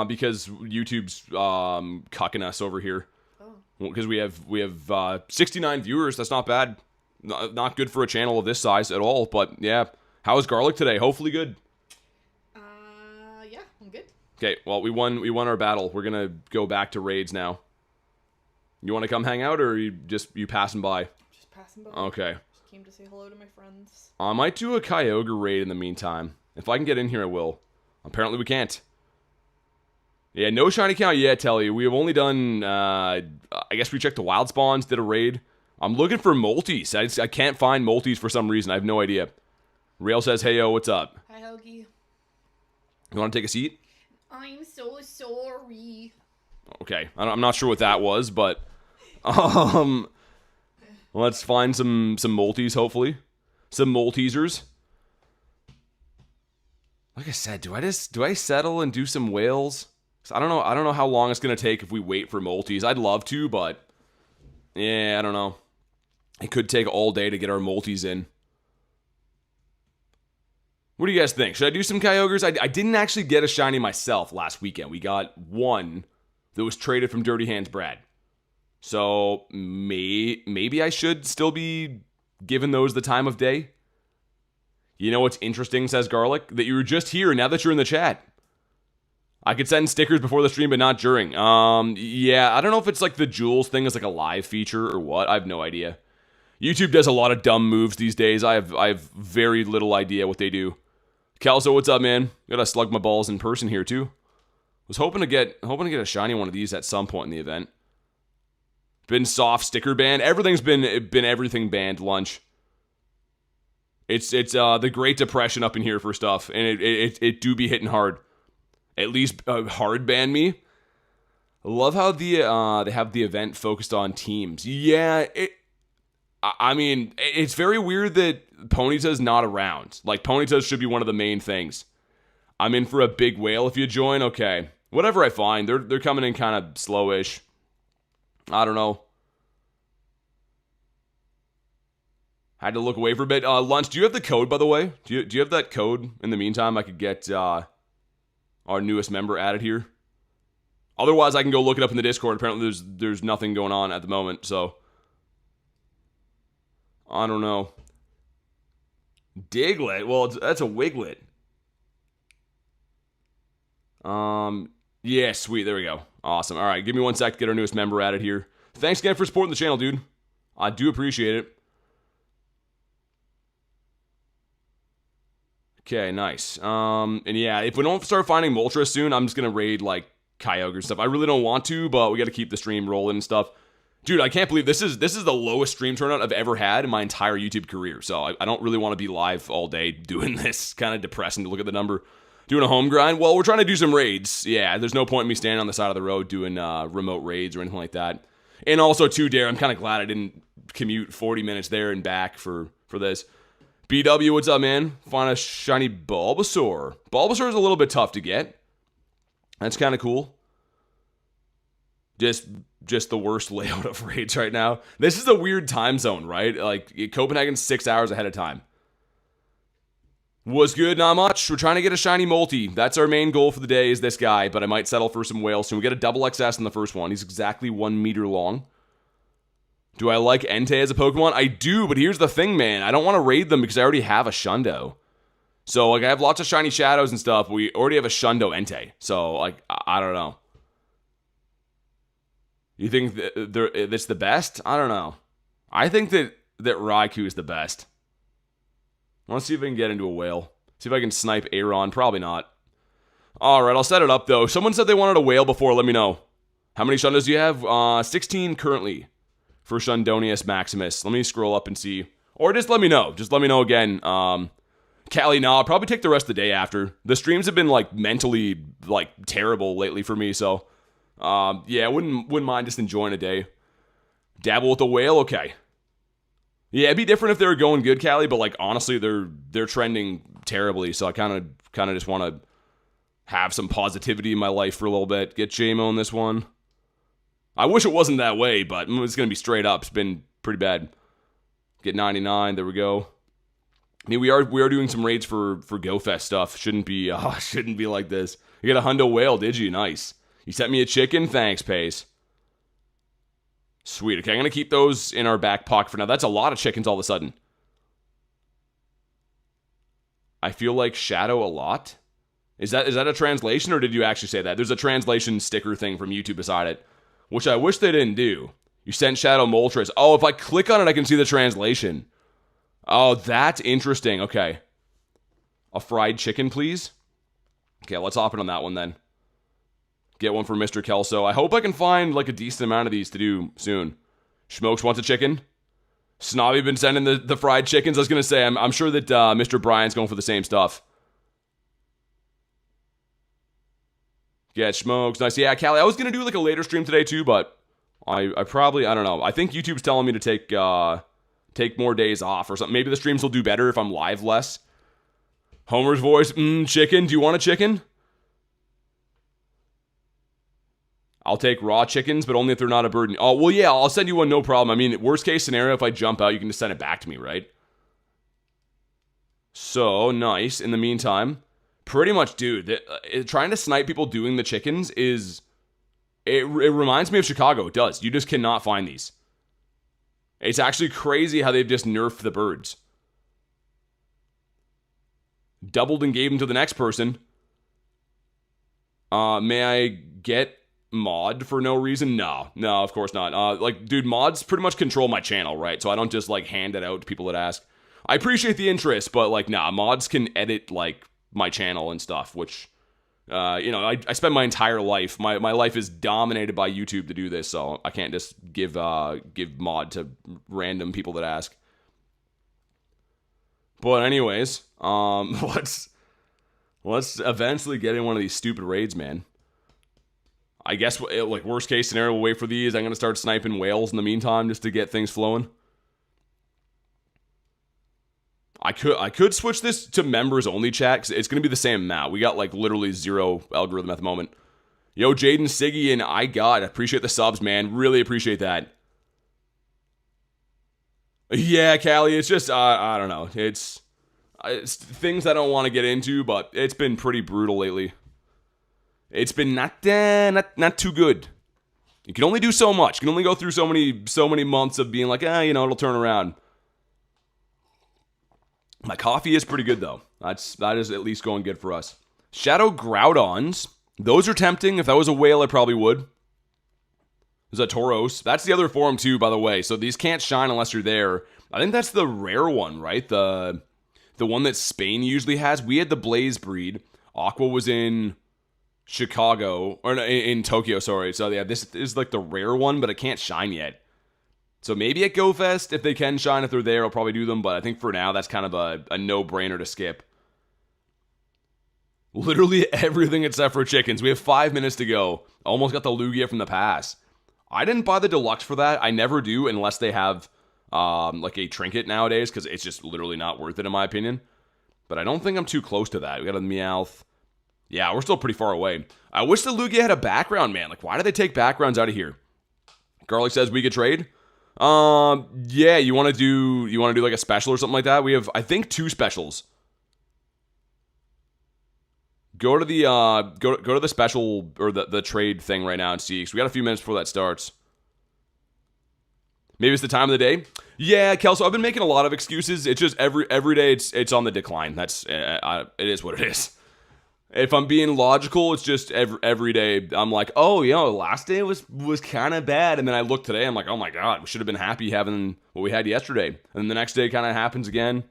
Because YouTube's cucking us over here. Oh. Because we have 69 viewers. That's not bad. Not good for a channel of this size at all. But yeah, how is Garlic today? Hopefully good. Yeah, I'm good. Okay, well we won our battle. We're gonna go back to raids now. You want to come hang out, or you passing by? Just passing by. Okay. Just came to say hello to my friends. I might do a Kyogre raid in the meantime. If I can get in here, I will. Apparently we can't. Yeah, no shiny count yet, Telly. We have only done, I guess we checked the wild spawns, did a raid. I'm looking for multis. I can't find multis for some reason. I have no idea. Rail says, hey, yo, what's up? Hi, Hoagie. You want to take a seat? I'm so sorry. Okay, I'm not sure what that was, but let's find some multis, hopefully. Some multisers. Like I said, do I settle and do some whales? I don't know how long it's gonna take if we wait for multis. I'd love to, but yeah, I don't know. It could take all day to get our multis in. What do you guys think? Should I do some Kyogres? I didn't actually get a shiny myself last weekend. We got one that was traded from Dirty Hands Brad. So maybe I should still be giving those the time of day. You know what's interesting, says Garlic? That you were just here now that you're in the chat. I could send stickers before the stream, but not during. Yeah, I don't know if it's like the Jewels thing is like a live feature or what. I have no idea. YouTube does a lot of dumb moves these days. I have very little idea what they do. Kelso, what's up, man? Gotta slug my balls in person here too. Was hoping to get a shiny one of these at some point in the event. Been soft sticker banned. Everything's been everything banned. Lunch. It's the Great Depression up in here for stuff, and it do be hitting hard. At least hard ban me. I love how they have the event focused on teams. Yeah, I mean, it's very weird that Ponyta's not around. Like, Ponyta should be one of the main things. I'm in for a big whale if you join. Okay, whatever I find, they're coming in kind of slowish. I don't know. Had to look away for a bit. Lunch, do you have the code, by the way? Do you have that code? In the meantime, I could get our newest member added here. Otherwise, I can go look it up in the Discord. Apparently, there's nothing going on at the moment, so I don't know. Diglett? Well, that's a Wiglet. Yeah, sweet. There we go. Awesome. All right, give me 1 sec to get our newest member added here. Thanks again for supporting the channel, dude. I do appreciate it. Okay, nice. And yeah, if we don't start finding Moltres soon, I'm just gonna raid like Kyogre stuff. I really don't want to, but we got to keep the stream rolling and stuff. Dude, I can't believe this is the lowest stream turnout I've ever had in my entire YouTube career. So I don't really want to be live all day doing this. Kind of depressing to look at the number. Doing a home grind? Well, we're trying to do some raids. Yeah, there's no point in me standing on the side of the road doing remote raids or anything like that. And also, too, Dare, I'm kind of glad I didn't commute 40 minutes there and back for this. BW, what's up, man? Find a shiny Bulbasaur. Bulbasaur is a little bit tough to get. That's kind of cool. Just the worst layout of raids right now. This is a weird time zone, right? Like, Copenhagen's 6 hours ahead of time. Was good, not much. We're trying to get a shiny multi. That's our main goal for the day, is this guy, but I might settle for some whales soon. We get a double XS in the first one. He's exactly 1 meter long. Do I like Entei as a Pokemon? I do, but here's the thing, man. I don't want to raid them because I already have a Shundo. So, like, I have lots of shiny Shadows and stuff, but we already have a Shundo Entei. So, like, I don't know. You think that's the best? I don't know. I think that Raikou is the best. I want to see if I can get into a whale. See if I can snipe Aeron. Probably not. Alright, I'll set it up, though. Someone said they wanted a whale before. Let me know. How many Shundos do you have? 16 currently for Shundonius Maximus. Let me scroll up and see. Or just let me know. Just let me know again. Callie, no, I'll probably take the rest of the day after. The streams have been, like, mentally, like, terrible lately for me, so... yeah, I wouldn't mind just enjoying a day. Dabble with the whale? Okay. Yeah, it'd be different if they were going good, Callie, but, like, honestly, they're trending terribly, so I kind of just want to have some positivity in my life for a little bit. Get JMO in this one. I wish it wasn't that way, but it's going to be straight up. It's been pretty bad. Get 99. There we go. I mean, we are doing some raids for Go Fest stuff. Shouldn't be like this. You got a Hundo whale, did you? Nice. You sent me a chicken? Thanks, Pace. Sweet. Okay, I'm going to keep those in our back pocket for now. That's a lot of chickens all of a sudden. I feel like Shadow a lot. Is that a translation, or did you actually say that? There's a translation sticker thing from YouTube beside it, which I wish they didn't do. You sent Shadow Moltres. Oh, if I click on it, I can see the translation. Oh, that's interesting. Okay. A fried chicken, please. Okay, let's hop in on that one then. Get one for Mr. Kelso. I hope I can find, like, a decent amount of these to do soon. Schmokes wants a chicken. Snobby been sending the fried chickens. I was going to say, I'm sure that Mr. Brian's going for the same stuff. Get Schmokes. Nice. Yeah, Callie, I was going to do, like, a later stream today, too, but I probably, I don't know. I think YouTube's telling me to take more days off or something. Maybe the streams will do better if I'm live less. Homer's voice. Chicken. Do you want a chicken? I'll take raw chickens, but only if they're not a burden. Oh, well, yeah, I'll send you one, no problem. I mean, worst case scenario, if I jump out, you can just send it back to me, right? So, nice. In the meantime, pretty much, dude, trying to snipe people doing the chickens is... It reminds me of Chicago. It does. You just cannot find these. It's actually crazy how they've just nerfed the birds. Doubled and gave them to the next person. May I get... mod for no reason? No, of course not. Like, dude, mods pretty much control my channel, right? So I don't just, like, hand it out to people that ask. I appreciate the interest, but, like, nah, mods can edit, like, my channel and stuff, which, you know, I spend my entire life, my life is dominated by YouTube to do this, so I can't just give mod to random people that ask. But anyways, let's eventually get in one of these stupid raids, man. I guess, like, worst case scenario, we'll wait for these. I'm going to start sniping whales in the meantime just to get things flowing. I could switch this to members only chat because it's going to be the same amount. We got, like, literally 0 algorithm at the moment. Yo, Jaden, Siggy, and I appreciate the subs, man. Really appreciate that. Yeah, Callie, it's just, I don't know. It's things I don't want to get into, but it's been pretty brutal lately. It's been not too good. You can only do so much. You can only go through so many months of being like, you know, it'll turn around. My coffee is pretty good though. That is at least going good for us. Shadow Groudons. Those are tempting. If that was a whale, I probably would. There's a Tauros. That's the other form too, by the way. So these can't shine unless you're there. I think that's the rare one, right? The one that Spain usually has. We had the Blaze breed. Aqua was in Chicago, or in Tokyo, sorry. So yeah, this is like the rare one, but it can't shine yet. So maybe at Go Fest, if they can shine, if they're there, I'll probably do them. But I think for now, that's kind of a no-brainer to skip. Literally everything except for chickens. We have 5 minutes to go. Almost got the Lugia from the pass. I didn't buy the deluxe for that. I never do unless they have like a trinket nowadays, because it's just literally not worth it in my opinion. But I don't think I'm too close to that. We got a Meowth. Yeah, we're still pretty far away. I wish the Lugia had a background, man. Like, why do they take backgrounds out of here? Garlic says we could trade. Yeah, you want to do like a special or something like that? We have, I think, 2 specials. Go to the go to the special or the trade thing right now and see. So we got a few minutes before that starts. Maybe it's the time of the day. Yeah, Kelso, I've been making a lot of excuses. It's just every day it's on the decline. That's it is what it is. If I'm being logical, it's just every day I'm like, oh, last day was kind of bad, and then I look today, I'm like, oh my god, we should have been happy having what we had yesterday, and then the next day kind of happens again.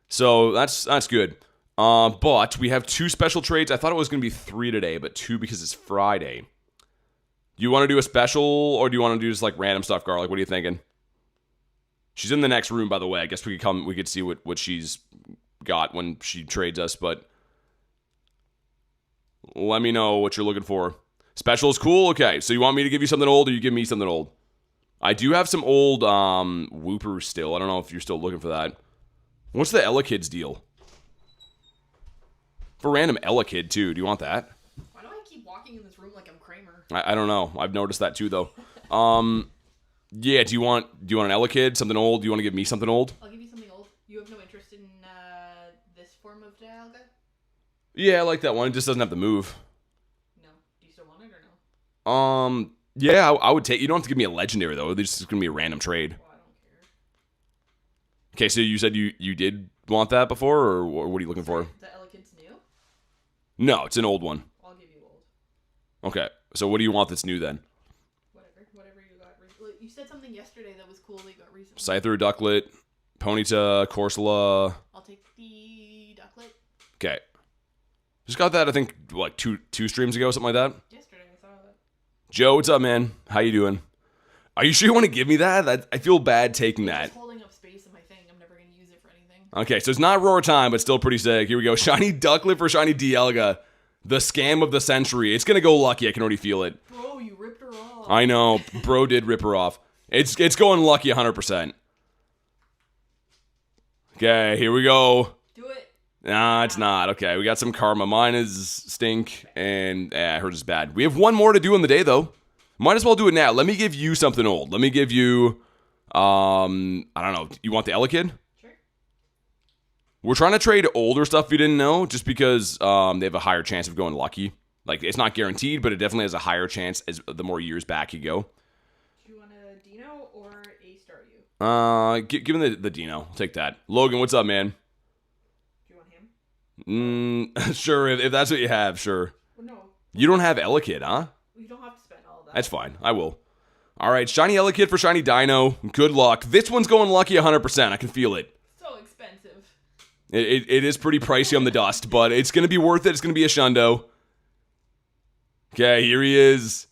So that's good. But we have 2 special trades. I thought it was going to be 3 today, but 2 because it's Friday. Do you want to do a special, or do you want to do just like random stuff, Garlic? What are you thinking? She's in the next room, by the way. I guess we could see what she's got when she trades us, but let me know what you're looking for. Special is cool? Okay, so you want me to give you something old, or you give me something old? I do have some old Whoopers still. I don't know if you're still looking for that. What's the Elekid's deal? For random Elekid, too. Do you want that? Why do I keep walking in this room like I'm Kramer? I don't know. I've noticed that, too, though. Yeah, do you want an Elekid? Something old? Do you want to give me something old? I'll give you something old. You have no interest in this form of Dialga? Yeah, I like that one. It just doesn't have the move. No. Do you still want it or no? Yeah, I would take... You don't have to give me a legendary, though. It's just going to be a random trade. Well, I don't care. Okay, so you said you did want that before, or what are you looking for? The Elekid's new? No, it's an old one. I'll give you old. Okay, so what do you want that's new, then? Whatever you got. You said something yesterday that was cool that you got recently. Scyther, Ducklet, Ponyta, Corsola. I'll take the Ducklet. Okay. Just got that, I think, like two streams ago, something like that. Yesterday, I saw that. Joe, what's up, man? How you doing? Are you sure you want to give me that? I feel bad taking that. It's holding up space in my thing. I'm never going to use it for anything. Okay, so it's not Roar time, but still pretty sick. Here we go. Shiny Ducklet for Shiny Dialga. The scam of the century. It's going to go lucky. I can already feel it. Bro, you ripped her off. I know. Bro did rip her off. It's going lucky 100%. Okay, here we go. Do it. Nah, it's not. Okay, we got some karma. Mine is stink, and hers is bad. We have one more to do in the day, though. Might as well do it now. Let me give you something old. Let me give you, I don't know. You want the Elekid? Sure. We're trying to trade older stuff you didn't know, just because they have a higher chance of going lucky. Like, it's not guaranteed, but it definitely has a higher chance as the more years back you go. Do you want a Dino or a Staryu? Give me the Dino. I'll take that. Logan, what's up, man? Do you want him? Sure, if that's what you have, sure. Well, no. You don't have Elekid, huh? You don't have to spend all that. That's fine. I will. All right, Shiny Elekid for Shiny Dino. Good luck. This one's going lucky 100%. I can feel it. So expensive. It is pretty pricey on the dust, but it's going to be worth it. It's going to be a Shundo. Okay, here he is.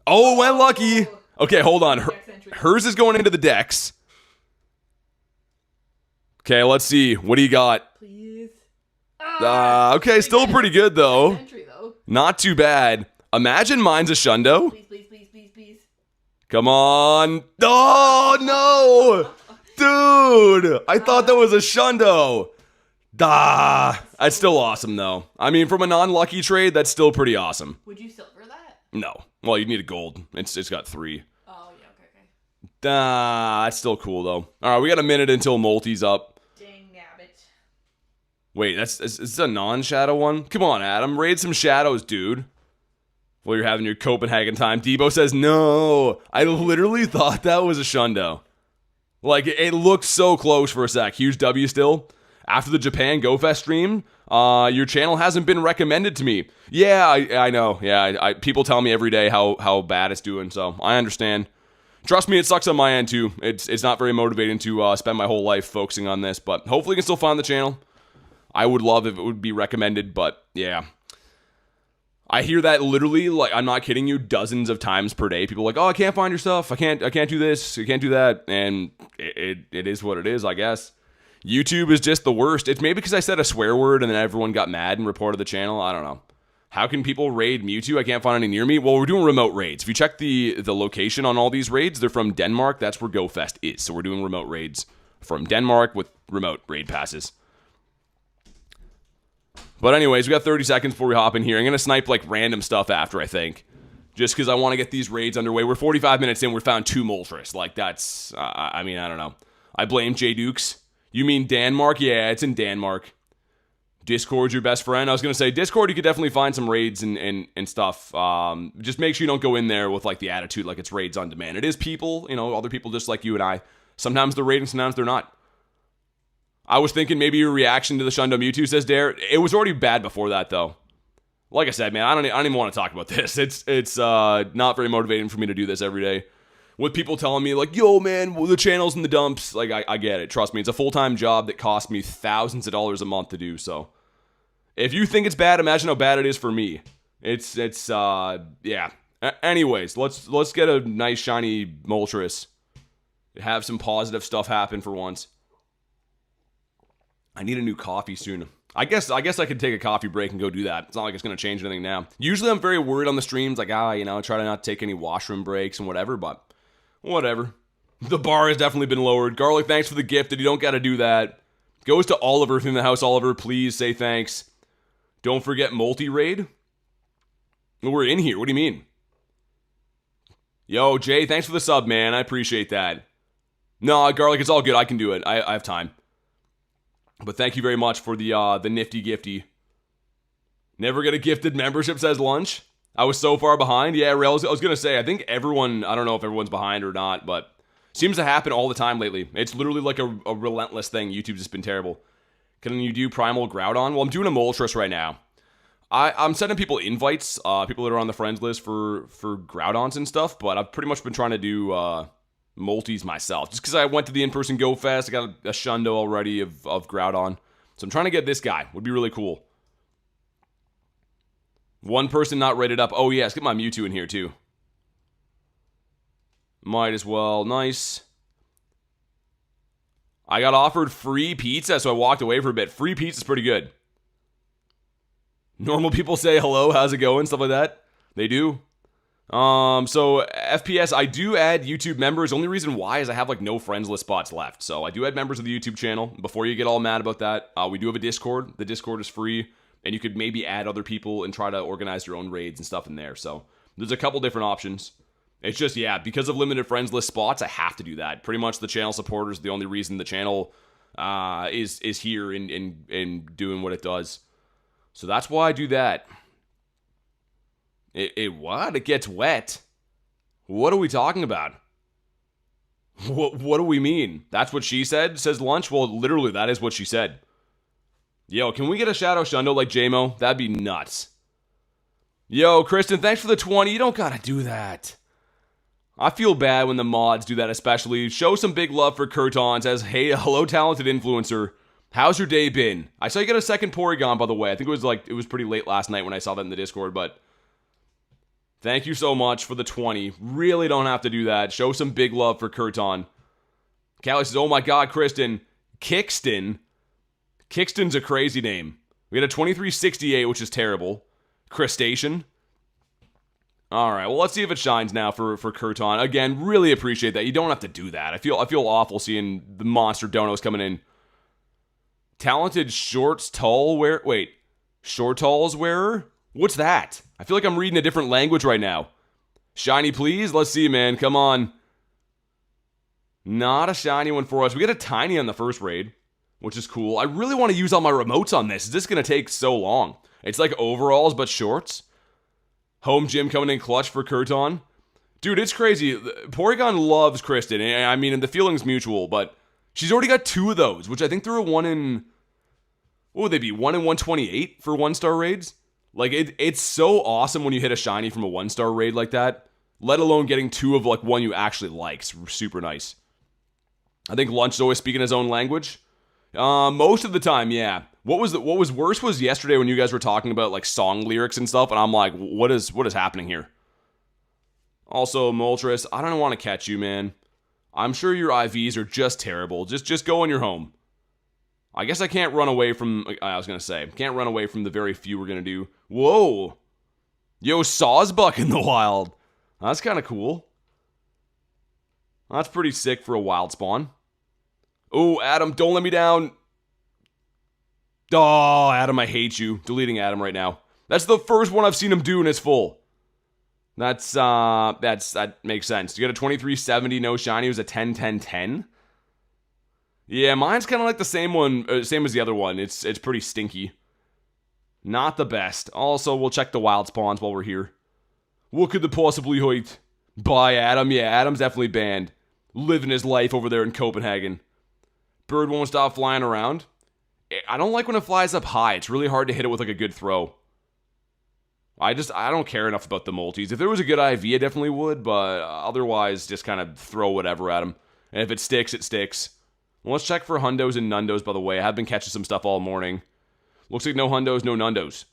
Oh, it went lucky. Okay, hold on. Hers is going into the Dex. Okay, let's see. What do you got? Please. Okay, still pretty good, though. Entry, though. Not too bad. Imagine mine's a Shundo. Please. Come on. Oh, no. Dude, I thought that was a Shundo. That's still awesome, though. I mean, from a non-lucky trade, that's still pretty awesome. Would you silver that? No. Well, you need a gold. It's got 3. Oh, yeah, okay. That's still cool, though. All right, we got a minute until Moltres up. Dang nabbit. Wait, is a non-shadow one? Come on, Adam. Raid some shadows, dude. While you're having your Copenhagen time. Debo says, no. I literally thought that was a Shundo. Like, it looked so close for a sec. Huge W still. After the Japan Go Fest stream, your channel hasn't been recommended to me. Yeah, I know. Yeah, people tell me every day how bad it's doing, so I understand. Trust me, it sucks on my end, too. It's not very motivating to spend my whole life focusing on this, but hopefully you can still find the channel. I would love if it would be recommended, but yeah. I hear that literally, like, I'm not kidding you, dozens of times per day. People are like, oh, I can't find your stuff. I can't do this. I can't do that. And it is what it is, I guess. YouTube is just the worst. It's maybe because I said a swear word and then everyone got mad and reported the channel. I don't know. How can people raid Mewtwo? I can't find any near me. Well, we're doing remote raids. If you check the location on all these raids, they're from Denmark. That's where GO Fest is. So we're doing remote raids from Denmark with remote raid passes. But anyways, we got 30 seconds before we hop in here. I'm going to snipe like random stuff after, I think. Just because I want to get these raids underway. We're 45 minutes in. We found 2 Moltres. Like, that's... I mean, I don't know. I blame J Dukes. You mean Denmark? Yeah, it's in Denmark. Discord's your best friend. I was going to say, Discord, you could definitely find some raids and stuff. Just make sure you don't go in there with, like, the attitude like it's raids on demand. It is people, you know, other people just like you and I. Sometimes they're raiding, sometimes they're not. I was thinking maybe your reaction to the Shundo Mewtwo, says Dare. It was already bad before that, though. Like I said, man, I don't even want to talk about this. It's not very motivating for me to do this every day. With people telling me, like, yo, man, well, the channel's in the dumps. Like, I get it. Trust me, it's a full-time job that costs me thousands of dollars a month to do, so. If you think it's bad, imagine how bad it is for me. It's yeah. Anyways, let's get a nice, shiny Moltres. Have some positive stuff happen for once. I need a new coffee soon. I guess I could take a coffee break and go do that. It's not like it's going to change anything now. Usually I'm very worried on the streams, like, you know, try to not take any washroom breaks and whatever, but whatever. The bar has definitely been lowered. Garlic, thanks for the gift. You don't got to do that. Goes to Oliver from the house. Oliver, please say thanks. Don't forget multi-raid. We're in here. What do you mean? Yo, Jay, thanks for the sub, man. I appreciate that. No, Garlic, it's all good. I can do it. I have time. But thank you very much for the nifty gifty. Never get a gifted membership, says Lunch. I was so far behind. Yeah, Rails, I was going to say, I think everyone, I don't know if everyone's behind or not, but seems to happen all the time lately. It's literally like a relentless thing. YouTube's just been terrible. Can you do Primal Groudon? Well, I'm doing a Moltres right now. I'm sending people invites, people that are on the friends list for Groudons and stuff, but I've pretty much been trying to do multis myself. Just because I went to the in-person GO Fest, I got a Shundo already of Groudon. So I'm trying to get this guy. Would be really cool. One person not rated up. Oh yeah, let's get my Mewtwo in here too. Might as well. Nice. I got offered free pizza, so I walked away for a bit. Free pizza's pretty good. Normal people say hello, how's it going, stuff like that. They do. So FPS, I do add YouTube members. Only reason why is I have like no friends list spots left. So I do add members of the YouTube channel. Before you get all mad about that, we do have a Discord. The Discord is free, and you could maybe add other people and try to organize your own raids and stuff in there. So there's a couple different options. It's just, yeah, because of limited friends list spots, I have to do that. Pretty much the channel supporters, the only reason the channel is here and doing what it does. So that's why I do that. It what? It gets wet? What are we talking about? What do we mean? That's what she said, says Lunch? Well, literally, that is what she said. Yo, can we get a Shadow Shundo like JMO? That'd be nuts. Yo, Kristen, thanks for the 20. You don't gotta do that. I feel bad when the mods do that, especially. Show some big love for Kurton. Says, hey, hello, talented influencer. How's your day been? I saw you get a second Porygon, by the way. I think it was pretty late last night when I saw that in the Discord, but thank you so much for the 20. Really don't have to do that. Show some big love for Kurton. Callie says, oh my god, Kristen. Kickston. Kickston's a crazy name. We got a 2368, which is terrible. Crustacean. Alright, well, let's see if it shines now for Kurton. Again, really appreciate that. You don't have to do that. I feel awful seeing the monster donos coming in. Talented shorts tall wearer. Wait, short talls wearer? What's that? I feel like I'm reading a different language right now. Shiny, please? Let's see, man. Come on. Not a shiny one for us. We got a tiny on the first raid, which is cool. I really want to use all my remotes on this. Is this going to take so long? It's like overalls, but shorts. Home gym coming in clutch for Kurton. Dude, it's crazy. Porygon loves Kristen. I mean, the feeling's mutual, but she's already got 2 of those, which I think they're a 1 in... What would they be? 1 in 128 for 1-star raids? Like, it's so awesome when you hit a shiny from a 1-star raid like that. Let alone getting 2 of, like, one you actually like. It's super nice. I think Lunch is always speaking his own language. Most of the time, yeah. What was worse was yesterday when you guys were talking about like song lyrics and stuff, and I'm like, what is happening here? Also, Moltres, I don't want to catch you, man. I'm sure your IVs are just terrible. Just go on your home. I guess I can't run away from... I was going to say, can't run away from the very few we're going to do. Whoa! Yo, Sawsbuck in the wild. That's kind of cool. That's pretty sick for a wild spawn. Oh, Adam, don't let me down. Oh, Adam, I hate you. Deleting Adam right now. That's the first one I've seen him do and it's full. That makes sense. You got a 2370 no shiny. It was a 10-10-10. Yeah, mine's kind of like the same one, same as the other one. It's pretty stinky. Not the best. Also, we'll check the wild spawns while we're here. What could the possibly hurt? Bye, Adam. Yeah, Adam's definitely banned. Living his life over there in Copenhagen. Bird won't stop flying around. I don't like when it flies up high. It's really hard to hit it with like a good throw. I don't care enough about the multis. If there was a good IV, I definitely would, but otherwise, just kind of throw whatever at him. And if it sticks, it sticks. Well, let's check for Hundos and Nundos, by the way. I have been catching some stuff all morning. Looks like no Hundos, no Nundos.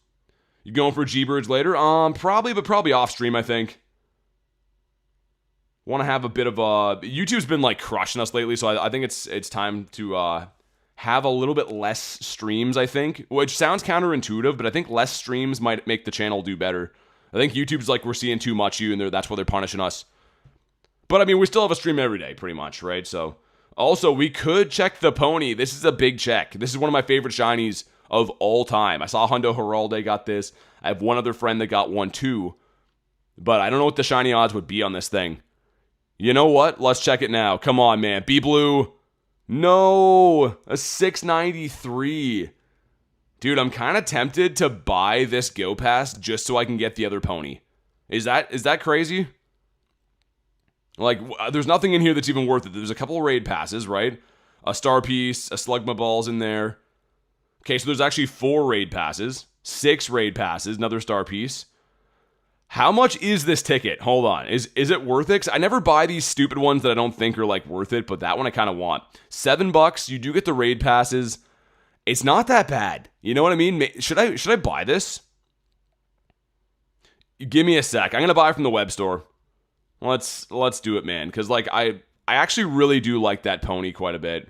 You going for G-Birds later? Probably, but probably off stream, I think. Want to have a bit of a... YouTube's been, like, crushing us lately, so I think it's time to have a little bit less streams, I think. Which sounds counterintuitive, but I think less streams might make the channel do better. I think YouTube's like, we're seeing too much of you, and that's why they're punishing us. But, I mean, we still have a stream every day, pretty much, right? So, also, we could check the pony. This is a big check. This is one of my favorite shinies of all time. I saw Hundo Heralde got this. I have one other friend that got one, too. But I don't know what the shiny odds would be on this thing. You know what? Let's check it now. Come on, man. Be blue. No, a 693. Dude, I'm kind of tempted to buy this Go Pass just so I can get the other pony. Is that crazy? Like, there's nothing in here that's even worth it. There's a couple of raid passes, right? A star piece, a Slugma Ball's in there. Okay, so there's actually 4 raid passes, 6 raid passes, another star piece. How much is this ticket? Hold on. Is it worth it? 'Cause I never buy these stupid ones that I don't think are like worth it, but that one I kind of want. $7. You do get the raid passes. It's not that bad. You know what I mean? Should I buy this? Give me a sec. I'm gonna buy from the web store. Let's do it, man. Because like I actually really do like that pony quite a bit.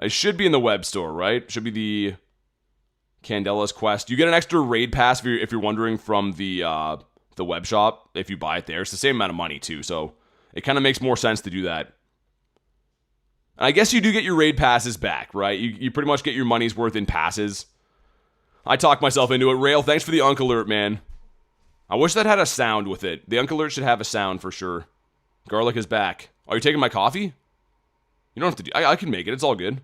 It should be in the web store, right? Should be the Candela's Quest. You get an extra raid pass if you're wondering from the web shop if you buy it there. It's the same amount of money too, so it kind of makes more sense to do that. And I guess you do get your raid passes back, right? You pretty much get your money's worth in passes. I talked myself into it. Rail, thanks for the Unk Alert, man. I wish that had a sound with it. The Unk Alert should have a sound for sure. Garlic is back. Are you taking my coffee? You don't have to do... I can make it. It's all good.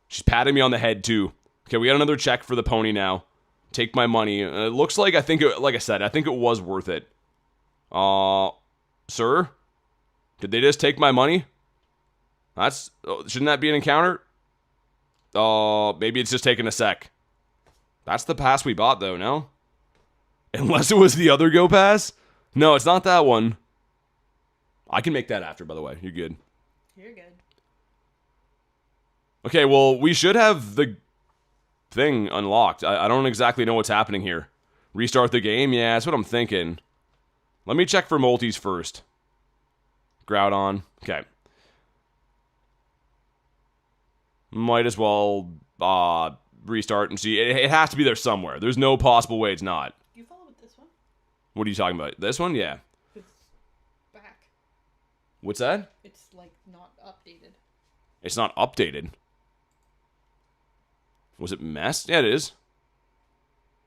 She's patting me on the head too. Okay, we got another check for the pony now. Take my money. It looks like, like I said, I think it was worth it. Sir? Did they just take my money? Shouldn't that be an encounter? Maybe it's just taking a sec. That's the pass we bought, though, no? Unless it was the other Go Pass? No, it's not that one. I can make that after, by the way. You're good. You're good. Okay, well, we should have the thing unlocked. I don't exactly know what's happening here. Restart the game? Yeah, that's what I'm thinking. Let me check for multis first. Groudon. Okay. Might as well restart and see. It has to be there somewhere. There's no possible way it's not. You follow with this one? What are you talking about? This one? Yeah. It's back. What's that? It's like not updated. It's not updated. Was it messed? Yeah, it is.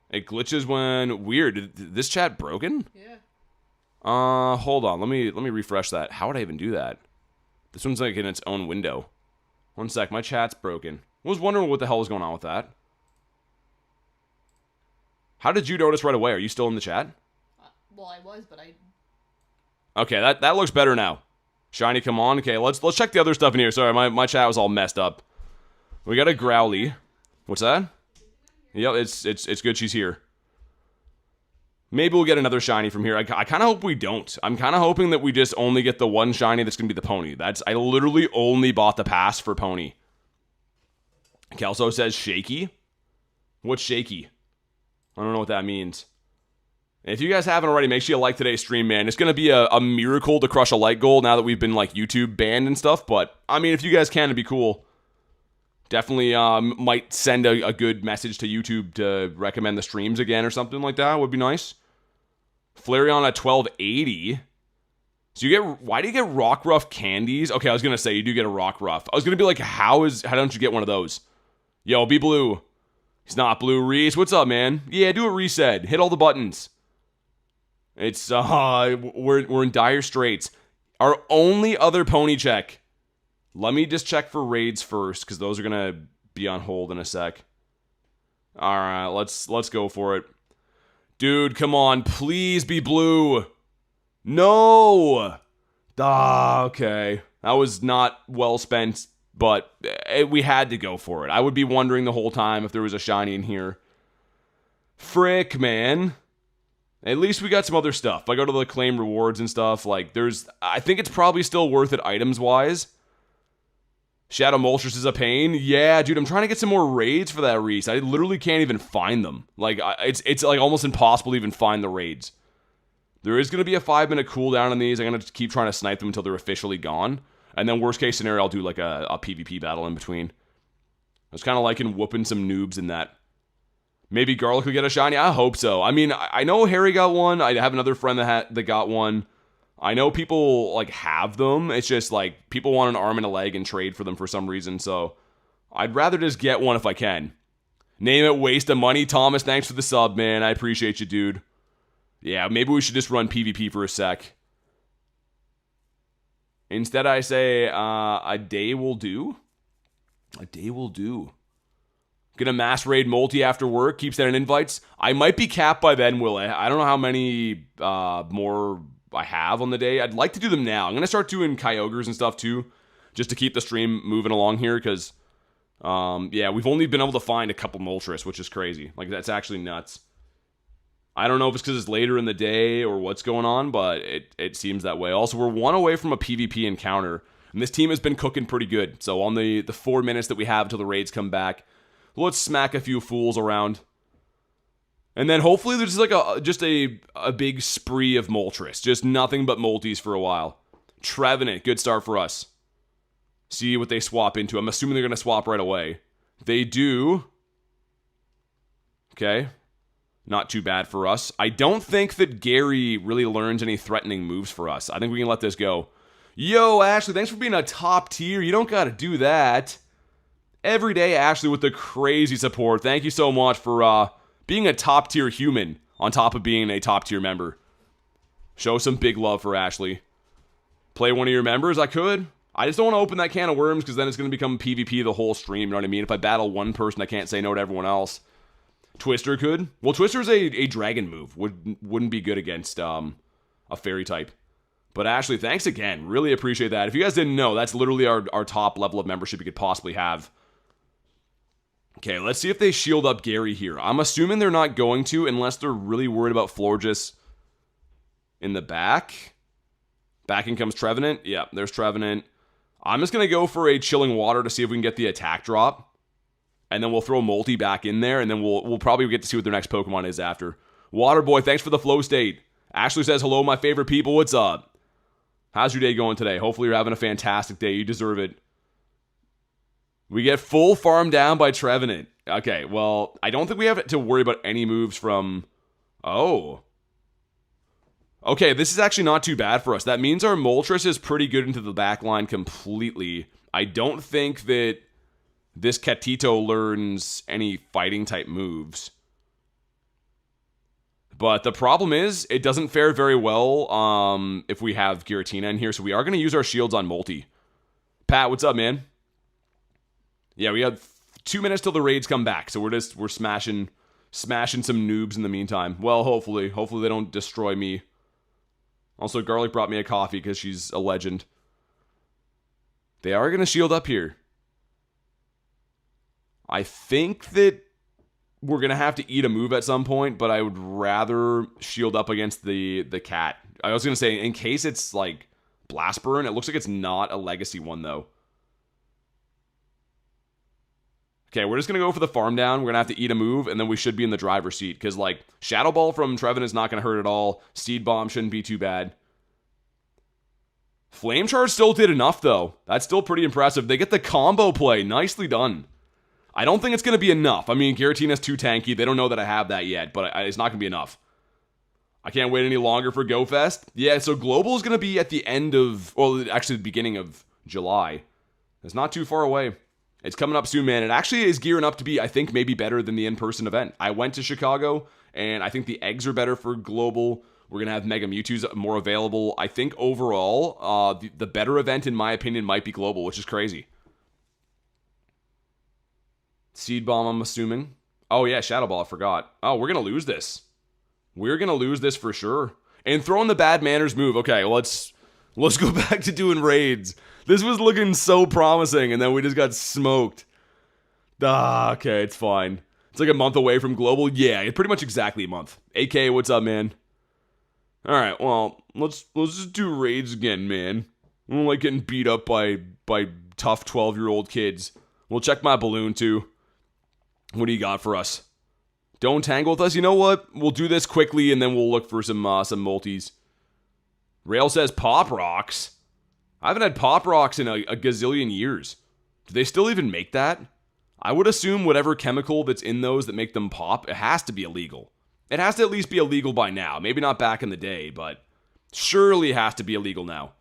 It glitches when... Weird. Is this chat broken? Yeah. Hold on. Let me refresh that. How would I even do that? This one's like in its own window. One sec. My chat's broken. I was wondering what the hell was going on with that. How did you notice right away? Are you still in the chat? Well, I was, but I... Okay, that looks better now. Shiny, come on. Okay, let's check the other stuff in here. Sorry, my chat was all messed up. We got a Growly. What's that? Yep, it's good she's here. Maybe we'll get another shiny from here. I kind of hope we don't. I'm kind of hoping that we just only get the one shiny that's going to be the pony. I literally only bought the pass for pony. Kelso says shaky. What's shaky? I don't know what that means. If you guys haven't already, make sure you like today's stream, man. It's going to be a miracle to crush a like goal now that we've been, like, YouTube banned and stuff. But, I mean, if you guys can, it'd be cool. Definitely might send a good message to YouTube to recommend the streams again or something like that. Would be nice. Flareon at 1280. So you get, why do you get Rockruff candies? Okay, I was going to say you do get a Rockruff. I was going to be like, how don't you get one of those? Yo, be blue. He's not blue. Reese, what's up, man? Yeah, do a reset. Hit all the buttons. It's, we're in dire straits. Our only other pony check. Let me just check for raids first, because those are going to be on hold in a sec. Alright, let's go for it. Dude, come on. Please be blue. No! Okay. That was not well spent, but we had to go for it. I would be wondering the whole time if there was a shiny in here. Frick, man. At least we got some other stuff. If I go to the claim rewards and stuff, like, I think it's probably still worth it items-wise. Shadow Moltres is a pain. Yeah, dude, I'm trying to get some more raids for that Reese. I literally can't even find them. Like, it's like almost impossible to even find the raids. There is going to be a 5-minute cooldown on these. I'm going to keep trying to snipe them until they're officially gone. And then worst case scenario, I'll do like a PvP battle in between. I was kind of liking whooping some noobs in that. Maybe Garlic will get a shiny? I hope so. I mean, I know Harry got one. I have another friend that got one. I know people, like, have them. It's just, like, people want an arm and a leg and trade for them for some reason. So, I'd rather just get one if I can. Name it waste of money. Thomas, thanks for the sub, man. I appreciate you, dude. Yeah, maybe we should just run PvP for a sec. Instead, I say, a day will do. A day will do. Gonna mass raid multi after work. Keep sending invites. I might be capped by then, Will. I don't know how many more I have on the day. I'd like to do them now. I'm gonna start doing Kyogres and stuff too, just to keep the stream moving along here. Because, yeah, we've only been able to find a couple Moltres, which is crazy. Like, that's actually nuts. I don't know if it's because it's later in the day or what's going on, but it seems that way. Also, we're one away from a PvP encounter, and this team has been cooking pretty good. So on the 4 minutes that we have until the raids come back, let's smack a few fools around. And then hopefully there's like a big spree of Moltres. Just nothing but multis for a while. Trevenant, good start for us. See what they swap into. I'm assuming they're going to swap right away. They do. Okay. Not too bad for us. I don't think that Gary really learns any threatening moves for us. I think we can let this go. Yo, Ashley, thanks for being a top tier. You don't got to do that. Every day, Ashley, with the crazy support. Thank you so much for being a top-tier human on top of being a top-tier member. Show some big love for Ashley. Play one of your members? I could. I just don't want to open that can of worms because then it's going to become PvP the whole stream, you know what I mean? If I battle one person, I can't say no to everyone else. Twister could. Well, Twister's a dragon move. Wouldn't be good against a fairy type. But Ashley, thanks again. Really appreciate that. If you guys didn't know, that's literally our top level of membership you could possibly have. Okay, let's see if they shield up Gary here. I'm assuming they're not going to unless they're really worried about Florges in the back. Back in comes Trevenant. Yeah, there's Trevenant. I'm just going to go for a Chilling Water to see if we can get the attack drop. And then we'll throw Molty back in there, and then we'll probably get to see what their next Pokemon is after. Waterboy, thanks for the flow state. Ashley says, hello, my favorite people. What's up? How's your day going today? Hopefully you're having a fantastic day. You deserve it. We get full farm down by Trevenant. Okay, well, I don't think we have to worry about any moves from... Oh. Okay, this is actually not too bad for us. That means our Moltres is pretty good into the back line completely. I don't think that this Catito learns any fighting type moves. But the problem is, it doesn't fare very well if we have Giratina in here, so we are going to use our shields on Molty. Pat, what's up, man? Yeah, we have 2 minutes till the raids come back, so we're smashing some noobs in the meantime. Well, hopefully they don't destroy me. Also, Garlic brought me a coffee because she's a legend. They are going to shield up here. I think that we're going to have to eat a move at some point, but I would rather shield up against the cat. I was going to say, in case it's like Blast Burn, it looks like it's not a legacy one, though. Okay, we're just going to go for the farm down. We're going to have to eat a move, and then we should be in the driver's seat. Because, like, Shadow Ball from Trevin is not going to hurt at all. Seed Bomb shouldn't be too bad. Flame Charge still did enough, though. That's still pretty impressive. They get the combo play. Nicely done. I don't think it's going to be enough. I mean, Giratina's too tanky. They don't know that I have that yet, but it's not going to be enough. I can't wait any longer for Go Fest. Yeah, so Global is going to be at the end of, well, actually the beginning of July. It's not too far away. It's coming up soon, man. It actually is gearing up to be, I think, maybe better than the in-person event. I went to Chicago, and I think the eggs are better for Global. We're going to have Mega Mewtwo's more available. I think overall, the better event, in my opinion, might be Global, which is crazy. Seed Bomb, I'm assuming. Oh, yeah, Shadow Ball, I forgot. Oh, we're going to lose this. We're going to lose this for sure. And throwing the bad manners move. Okay, let's go back to doing raids. This was looking so promising, and then we just got smoked. Okay, it's fine. It's like a month away from Global. Yeah, pretty much exactly a month. AK, what's up, man? Alright, well, let's just do raids again, man. I don't like getting beat up by tough 12-year-old kids. We'll check my balloon, too. What do you got for us? Don't tangle with us. You know what? We'll do this quickly, and then we'll look for some multis. Rail says Pop Rocks. I haven't had Pop Rocks in a gazillion years. Do they still even make that? I would assume whatever chemical that's in those that make them pop, it has to be illegal. It has to at least be illegal by now. Maybe not back in the day, but surely it has to be illegal now.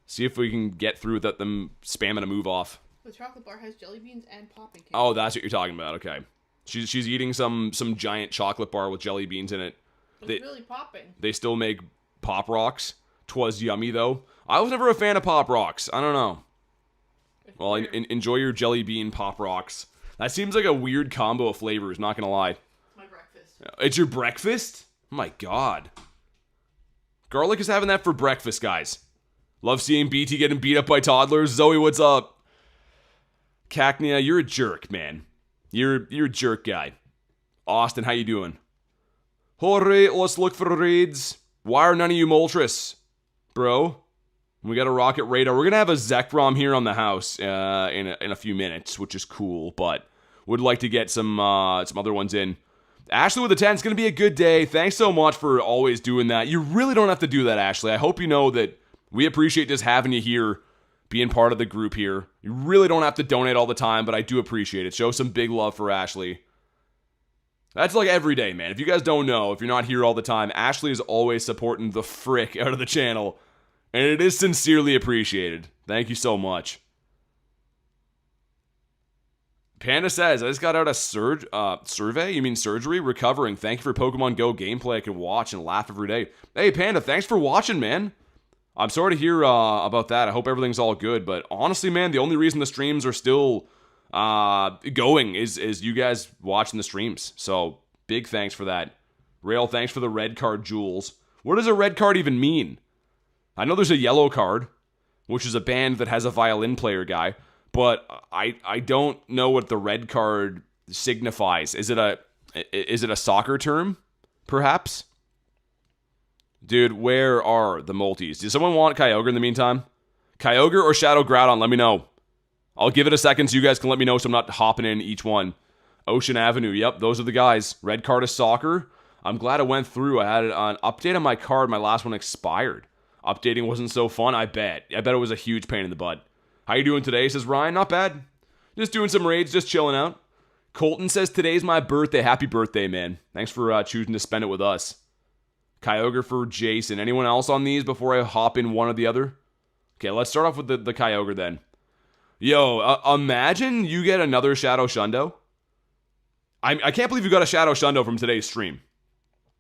See if we can get through without them spamming a move off. The chocolate bar has jelly beans and popping cake. Oh, that's what you're talking about. Okay. She's eating some giant chocolate bar with jelly beans in it. It's really popping. They still make Pop Rocks. 'Twas yummy, though. I was never a fan of Pop Rocks. I don't know. Well, enjoy your jelly bean Pop Rocks. That seems like a weird combo of flavors, not gonna lie. It's my breakfast. It's your breakfast? Oh my god. Garlic is having that for breakfast, guys. Love seeing BT getting beat up by toddlers. Zoe, what's up? Cacnea, you're a jerk, man. You're a jerk guy. Austin, how you doing? Alright, let's look for raids. Why are none of you Moltres? Bro, we got a Rocket Radar. We're going to have a Zekrom here on the house in a few minutes, which is cool, but would like to get some other ones in. Ashley with the 10, it's going to be a good day. Thanks so much for always doing that. You really don't have to do that, Ashley. I hope you know that we appreciate just having you here, being part of the group here. You really don't have to donate all the time, but I do appreciate it. Show some big love for Ashley. That's like every day, man. If you guys don't know, if you're not here all the time, Ashley is always supporting the frick out of the channel. And it is sincerely appreciated. Thank you so much. Panda says, I just got out a survey? You mean surgery? Recovering. Thank you for Pokemon GO gameplay I can watch and laugh every day. Hey, Panda, thanks for watching, man. I'm sorry to hear about that. I hope everything's all good. But honestly, man, the only reason the streams are still going is you guys watching the streams. So big thanks for that. Rail, thanks for the red card, Jules. What does a red card even mean? I know there's a yellow card, which is a band that has a violin player guy, but I don't know what the red card signifies. Is it a soccer term, perhaps? Dude, where are the multis? Does someone want Kyogre in the meantime? Kyogre or Shadow Groudon? Let me know. I'll give it a second so you guys can let me know so I'm not hopping in each one. Ocean Avenue. Yep, those are the guys. Red card is soccer. I'm glad I went through. I had an update on my card. My last one expired. Updating wasn't so fun, I bet. I bet it was a huge pain in the butt. How you doing today, says Ryan? Not bad. Just doing some raids, just chilling out. Colton says, today's my birthday. Happy birthday, man. Thanks for choosing to spend it with us. Kyogre for Jason. Anyone else on these before I hop in one or the other? Okay, let's start off with the Kyogre then. Yo, imagine you get another Shadow Shundo. I can't believe you got a Shadow Shundo from today's stream.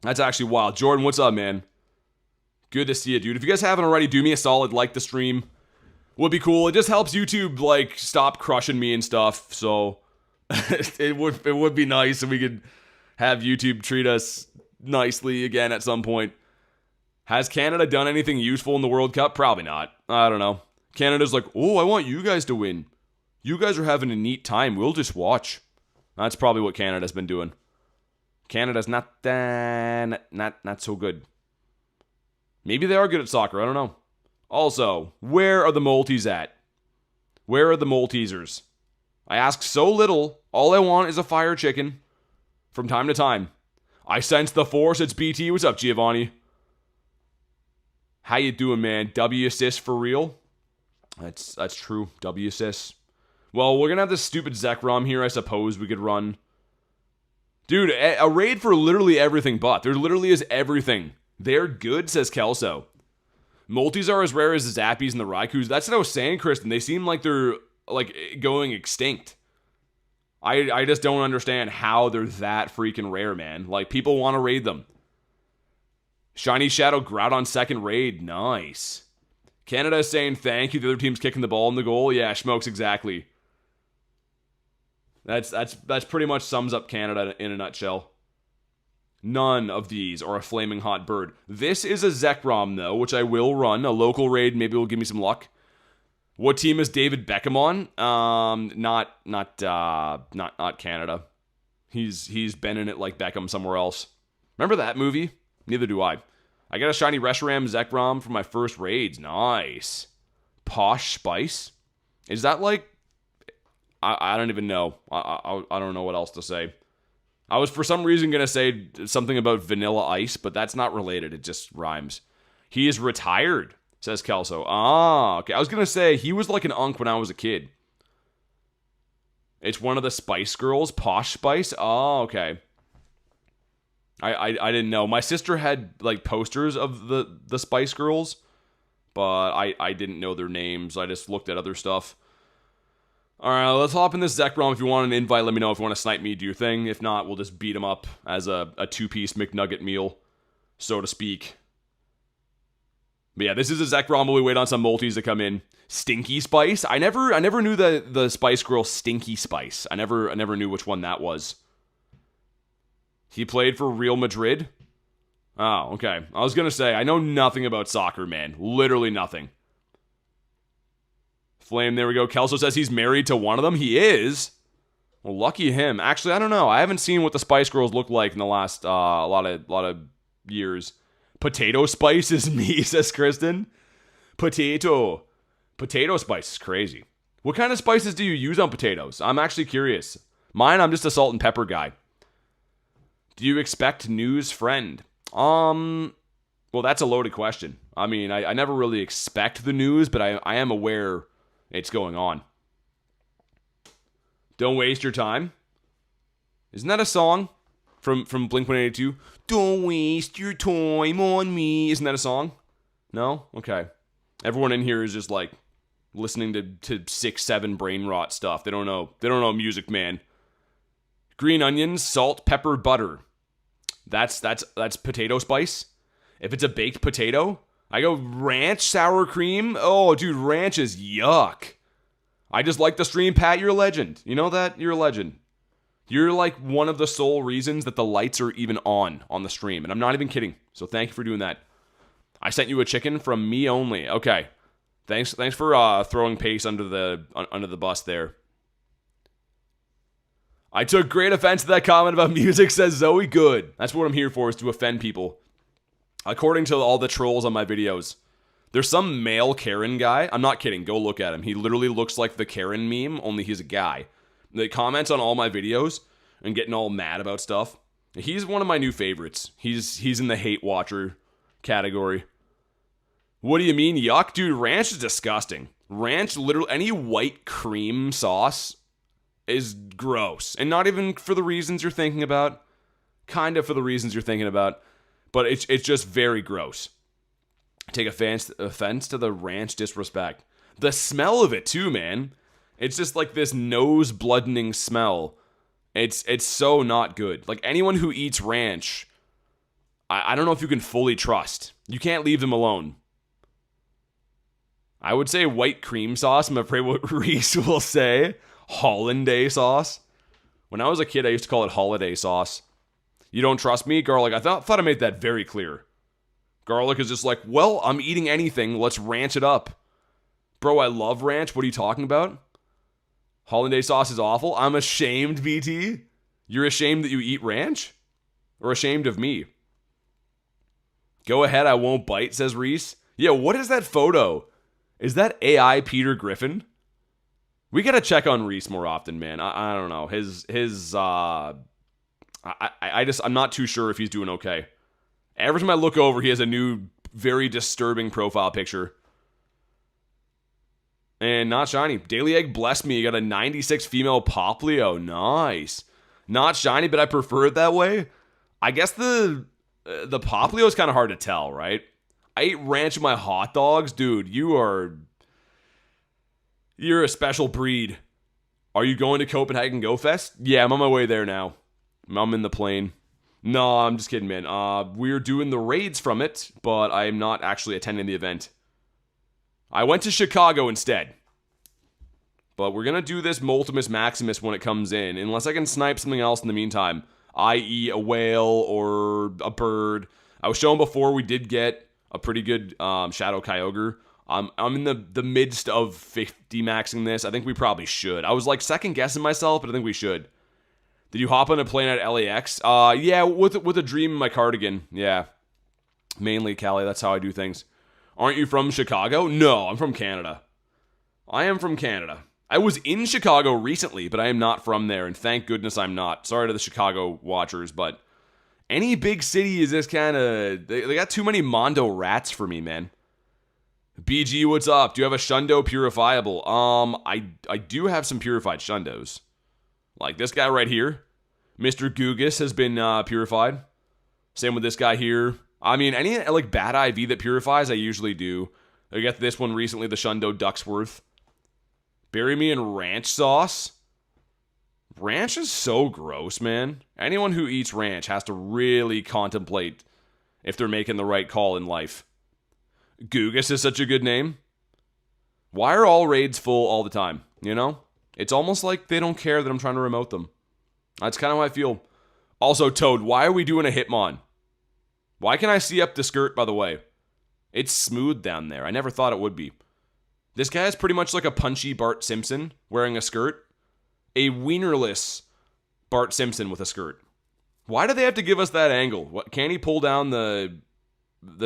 That's actually wild. Jordan, what's up, man? Good to see you, dude. If you guys haven't already, do me a solid, like the stream. Would be cool. It just helps YouTube, like, stop crushing me and stuff. So, it would be nice if we could have YouTube treat us nicely again at some point. Has Canada done anything useful in the World Cup? Probably not. I don't know. Canada's like, oh, I want you guys to win. You guys are having a neat time. We'll just watch. That's probably what Canada's been doing. Canada's not so good. Maybe they are good at soccer. I don't know. Also, where are the multis at? Where are the Molteasers? I ask so little. All I want is a fire chicken. From time to time. I sense the force. It's BT. What's up, Giovanni? How you doing, man? W-sis for real? That's true. W-sis. Well, we're gonna have this stupid Zekrom here, I suppose we could run. Dude, a raid for literally everything but. There literally is everything. They're good, says Kelso. Multis are as rare as the Zappies and the Raikus. That's what I was saying, Kristen. They seem like they're like going extinct. I just don't understand how they're that freaking rare, man. Like, people want to raid them. Shiny Shadow Groudon second raid. Nice. Canada is saying thank you. The other team's kicking the ball in the goal. Yeah, Schmokes, exactly. That's pretty much sums up Canada in a nutshell. None of these are a flaming hot bird. This is a Zekrom, though, which I will run. A local raid maybe will give me some luck. What team is David Beckham on? Not Canada. He's been in it like Beckham somewhere else. Remember that movie? Neither do I. I got a shiny Reshiram Zekrom for my first raids. Nice. Posh Spice? Is that like... I don't even know. I don't know what else to say. I was for some reason going to say something about Vanilla Ice, but that's not related. It just rhymes. He is retired, says Kelso. Ah, okay. I was going to say he was like an unk when I was a kid. It's one of the Spice Girls, Posh Spice. Oh, okay. I didn't know. My sister had like posters of the Spice Girls, but I didn't know their names. I just looked at other stuff. All right, let's hop in this Zekrom. If you want an invite, let me know. If you want to snipe me, do your thing. If not, we'll just beat him up as a two-piece McNugget meal, so to speak. But yeah, this is a Zekrom, but we wait on some multis to come in. Stinky Spice? I never knew the Spice Girl Stinky Spice. I never knew which one that was. He played for Real Madrid? Oh, okay. I was going to say, I know nothing about soccer, man. Literally nothing. Flame, there we go. Kelso says he's married to one of them. He is. Well, lucky him. Actually, I don't know. I haven't seen what the Spice Girls look like in the last lot of years. Potato Spice is me, says Kristen. Potato Spice is crazy. What kind of spices do you use on potatoes? I'm actually curious. Mine, I'm just a salt and pepper guy. Do you expect news, friend? Well, that's a loaded question. I mean, I never really expect the news, but I am aware it's going on. Don't waste your time. Isn't that a song from Blink-182? Don't waste your time on me. Isn't that a song? No? Okay. Everyone in here is just like listening to 6-7 brain rot stuff. They don't know music, man. Green onions, salt, pepper, butter. That's potato spice. If it's a baked potato, I go ranch, sour cream. Oh, dude, ranch is yuck. I just like the stream, Pat. You're a legend. You know that? You're a legend. You're like one of the sole reasons that the lights are even on the stream. And I'm not even kidding. So thank you for doing that. I sent you a chicken from me only. Okay. Thanks for throwing pace under the bus there. I took great offense to that comment about music, says Zoe. Good. That's what I'm here for, is to offend people. According to all the trolls on my videos. There's some male Karen guy. I'm not kidding. Go look at him. He literally looks like the Karen meme, only he's a guy. That comments on all my videos and getting all mad about stuff. He's one of my new favorites. He's in the hate watcher category. What do you mean, yuck? Dude, ranch is disgusting. Ranch, literally, any white cream sauce is gross. And not even for the reasons you're thinking about. Kind of for the reasons you're thinking about. But it's just very gross. Take offense to the ranch disrespect. The smell of it too, man. It's just like this nose-bloodening smell. It's so not good. Like, anyone who eats ranch, I don't know if you can fully trust. You can't leave them alone. I would say white cream sauce. I'm afraid what Reese will say. Hollandaise sauce. When I was a kid, I used to call it holiday sauce. You don't trust me? Garlic. I thought I made that very clear. Garlic is just like, well, I'm eating anything. Let's ranch it up. Bro, I love ranch. What are you talking about? Hollandaise sauce is awful. I'm ashamed, BT. You're ashamed that you eat ranch? Or ashamed of me? Go ahead, I won't bite, says Reese. Yeah, what is that photo? Is that AI Peter Griffin? We gotta check on Reese more often, man. I don't know. I'm not too sure if he's doing okay. Every time I look over, he has a new, very disturbing profile picture. And not shiny. Daily Egg blessed me. You got a 96 female Poplio. Nice. Not shiny, but I prefer it that way. I guess the Poplio is kind of hard to tell, right? I ate ranch in my hot dogs. Dude, you're a special breed. Are you going to Copenhagen GO Fest? Yeah, I'm on my way there now. I'm in the plane. No, I'm just kidding, man. We're doing the raids from it, but I'm not actually attending the event. I went to Chicago instead. But we're going to do this Moltres Maximus when it comes in, unless I can snipe something else in the meantime, i.e. a whale or a bird. I was showing before we did get a pretty good Shadow Kyogre. I'm in the midst of 50 maxing this. I think we probably should. I was like second guessing myself, but I think we should. Did you hop on a plane at LAX? Yeah, with a dream in my cardigan. Yeah. Mainly Cali, that's how I do things. Aren't you from Chicago? No, I'm from Canada. I am from Canada. I was in Chicago recently, but I am not from there, and thank goodness I'm not. Sorry to the Chicago watchers, but any big city is just kind of... They got too many Mondo rats for me, man. BG, what's up? Do you have a Shundo purifiable? I do have some purified Shundos. Like this guy right here. Mr. Gugus has been purified. Same with this guy here. I mean, any like bad IV that purifies, I usually do. I got this one recently, the Shundo Ducksworth. Bury me in ranch sauce. Ranch is so gross, man. Anyone who eats ranch has to really contemplate if they're making the right call in life. Gugus is such a good name. Why are all raids full all the time? You know? It's almost like they don't care that I'm trying to remote them. That's kind of how I feel. Also, Toad, why are we doing a Hitmon? Why can I see up the skirt, by the way? It's smooth down there. I never thought it would be. This guy is pretty much like a punchy Bart Simpson wearing a skirt. A wienerless Bart Simpson with a skirt. Why do they have to give us that angle? What, can't he pull down the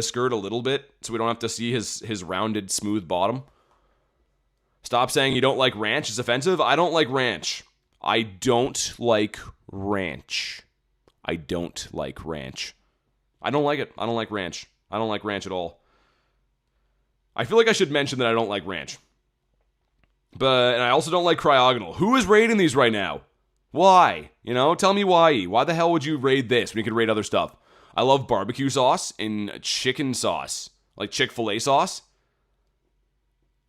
skirt a little bit so we don't have to see his rounded, smooth bottom? Stop saying you don't like ranch. It's offensive. I don't like ranch. I don't like ranch. I don't like ranch. I don't like it. I don't like ranch. I don't like ranch at all. I feel like I should mention that I don't like ranch. And I also don't like Cryogonal. Who is raiding these right now? Why? You know, tell me why. Why the hell would you raid this when you could raid other stuff? I love barbecue sauce and chicken sauce. Like Chick-fil-A sauce.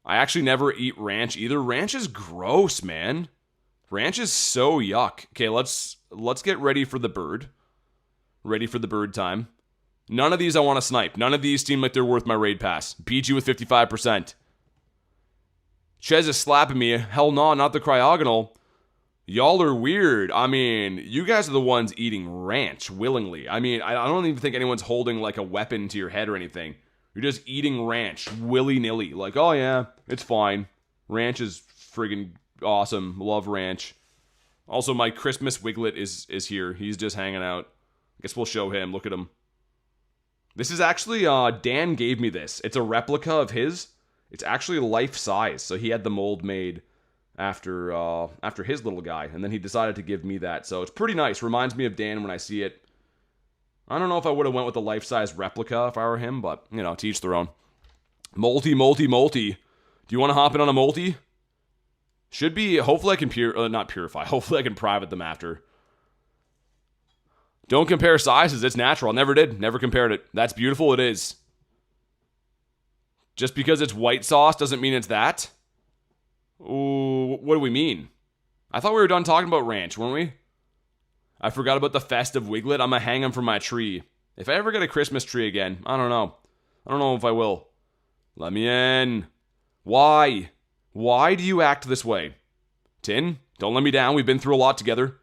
I actually never eat ranch either. Ranch is gross, man. Ranch is so yuck. Okay, let's get ready for the bird. Ready for the bird time. None of these I want to snipe. None of these seem like they're worth my raid pass. BG with 55%. Chez is slapping me. Hell no, not the Cryogonal. Y'all are weird. I mean, you guys are the ones eating ranch willingly. I mean, I don't even think anyone's holding like a weapon to your head or anything. You're just eating ranch willy-nilly. Like, oh yeah, it's fine. Ranch is friggin' awesome. Love ranch. Also, my Christmas Wiglet is here. He's just hanging out. I guess we'll show him. Look at him. This is actually, Dan gave me this. It's a replica of his. It's actually life size. So he had the mold made after his little guy. And then he decided to give me that. So it's pretty nice. Reminds me of Dan when I see it. I don't know if I would have went with a life-size replica if I were him, but, you know, to each their own. Multi. Do you want to hop in on a multi? Should be, hopefully I can not purify. Hopefully I can private them after. Don't compare sizes. It's natural. Never did. Never compared it. That's beautiful. It is. Just because it's white sauce doesn't mean it's that. Ooh, what do we mean? I thought we were done talking about ranch, weren't we? I forgot about the festive Wiglet. I'm gonna hang him from my tree. If I ever get a Christmas tree again, I don't know. I don't know if I will. Let me in. Why? Why do you act this way? Tin, don't let me down. We've been through a lot together.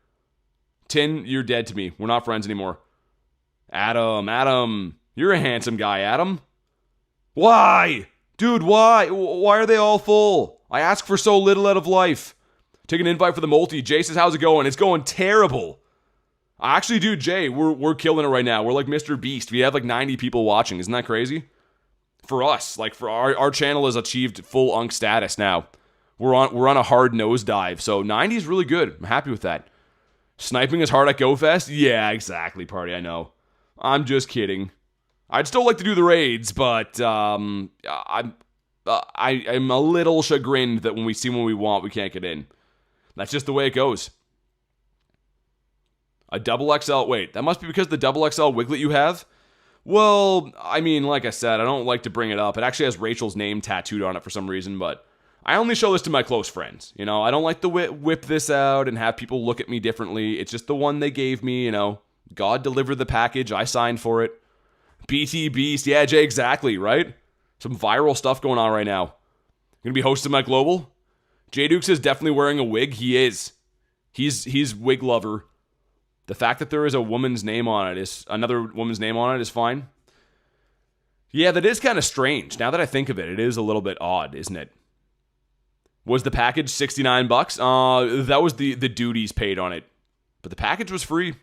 Tin, you're dead to me. We're not friends anymore. Adam. You're a handsome guy, Adam. Why? Dude, why? Why are they all full? I ask for so little out of life. Take an invite for the multi. Jay says, how's it going? It's going terrible. Actually, dude, Jay, we're killing it right now. We're like Mr. Beast. We have like 90 people watching. Isn't that crazy? For us, like for our channel has achieved full Unk status now. We're on a hard nosedive. So 90 is really good. I'm happy with that. Sniping is hard at Go Fest? Yeah, exactly, party. I know. I'm just kidding. I'd still like to do the raids, but I'm a little chagrined that when we see what we want, we can't get in. That's just the way it goes. A double XL. Wait, that must be because the double XL Wiglet you have? Well, I mean, like I said, I don't like to bring it up. It actually has Rachel's name tattooed on it for some reason, but I only show this to my close friends. You know, I don't like to whip this out and have people look at me differently. It's just the one they gave me, you know. God delivered the package. I signed for it. BT Beast. Yeah, Jay, exactly, right? Some viral stuff going on right now. Gonna be hosting my global? J Dukes is definitely wearing a wig. He is. He's wig lover. The fact that there is a woman's name on it is another woman's name on it is fine. Yeah, that is kind of strange. Now that I think of it, it is a little bit odd, isn't it? Was the package $69? That was the duties paid on it. But the package was free.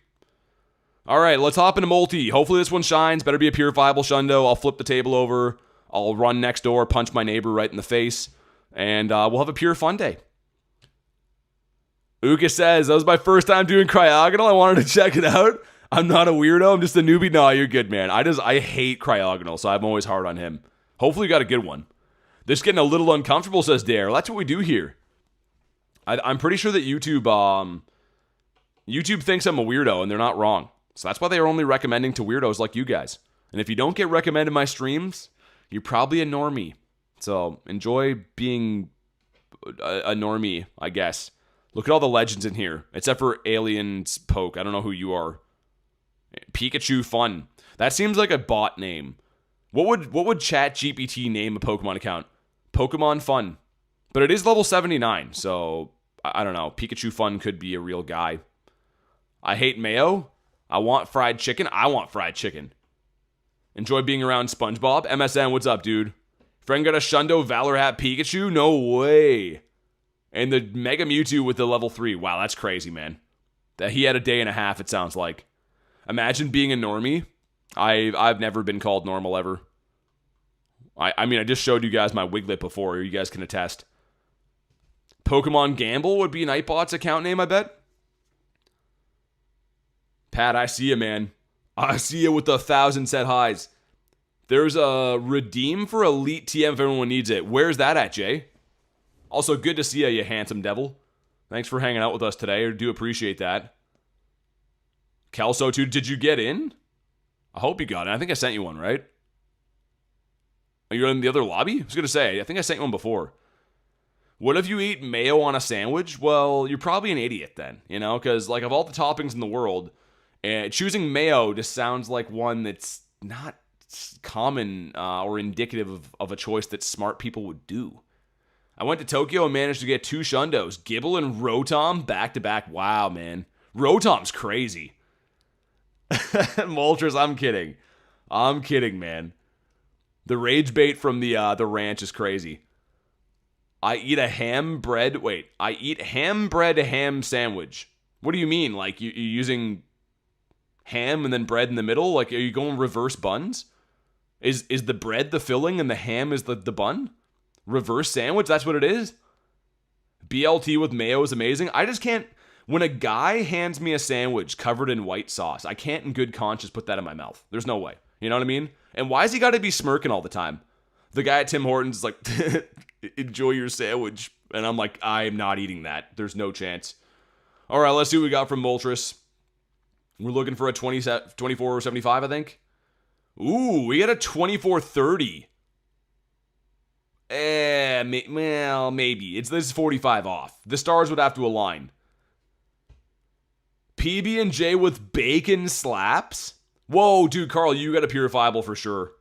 Alright, let's hop into multi. Hopefully this one shines. Better be a purifiable Shundo. I'll flip the table over. I'll run next door, punch my neighbor right in the face. And we'll have a pure fun day. Uka says, that was my first time doing Cryogonal. I wanted to check it out. I'm not a weirdo. I'm just a newbie. No, you're good, man. I hate Cryogonal, so I'm always hard on him. Hopefully you got a good one. This is getting a little uncomfortable, says Dare. Well, that's what we do here. I'm pretty sure that YouTube thinks I'm a weirdo, and they're not wrong. So that's why they are only recommending to weirdos like you guys. And if you don't get recommended my streams, you're probably a normie. So enjoy being a normie, I guess. Look at all the legends in here, except for Aliens Poke. I don't know who you are. Pikachu Fun. That seems like a bot name. What would ChatGPT name a Pokemon account? Pokemon Fun. But it is level 79, so I don't know. Pikachu Fun could be a real guy. I hate mayo. I want fried chicken. I want fried chicken. Enjoy being around SpongeBob. MSN, what's up, dude? Friend got a Shundo Valor Hat Pikachu? No way. And the Mega Mewtwo with the level 3. Wow, that's crazy, man. That he had a day and a half, it sounds like. Imagine being a normie. I've never been called normal ever. I mean, I just showed you guys my Wiglet before. You guys can attest. Pokemon Gamble would be Nightbot's account name, I bet. Pat, I see you, man. I see you with the 1,000 set highs. There's a redeem for Elite TM if everyone needs it. Where's that at, Jay? Also, good to see you handsome devil. Thanks for hanging out with us today. I do appreciate that. Kelso, too, did you get in? I hope you got in. I think I sent you one, right? Are you in the other lobby? I was going to say, I think I sent you one before. What if you eat mayo on a sandwich? Well, you're probably an idiot then, you know? Because, like, of all the toppings in the world, choosing mayo just sounds like one that's not common or indicative of a choice that smart people would do. I went to Tokyo and managed to get 2 Shundos. Gibble and Rotom back-to-back. Wow, man. Rotom's crazy. Moltres, I'm kidding. I'm kidding, man. The rage bait from the ranch is crazy. I eat ham bread ham sandwich. What do you mean? Like, you using ham and then bread in the middle? Like, are you going reverse buns? Is the bread the filling and the ham is the bun? Reverse sandwich, that's what it is? BLT with mayo is amazing. I just can't... When a guy hands me a sandwich covered in white sauce, I can't in good conscience put that in my mouth. There's no way. You know what I mean? And why has he got to be smirking all the time? The guy at Tim Hortons is like, enjoy your sandwich. And I'm like, I'm not eating that. There's no chance. All right, let's see what we got from Moltres. We're looking for a 2475, I think. Ooh, we got a 2430. Well, maybe. This is 45 off. The stars would have to align. PB&J with bacon slaps? Whoa, dude, Carl, you got a purifiable for sure.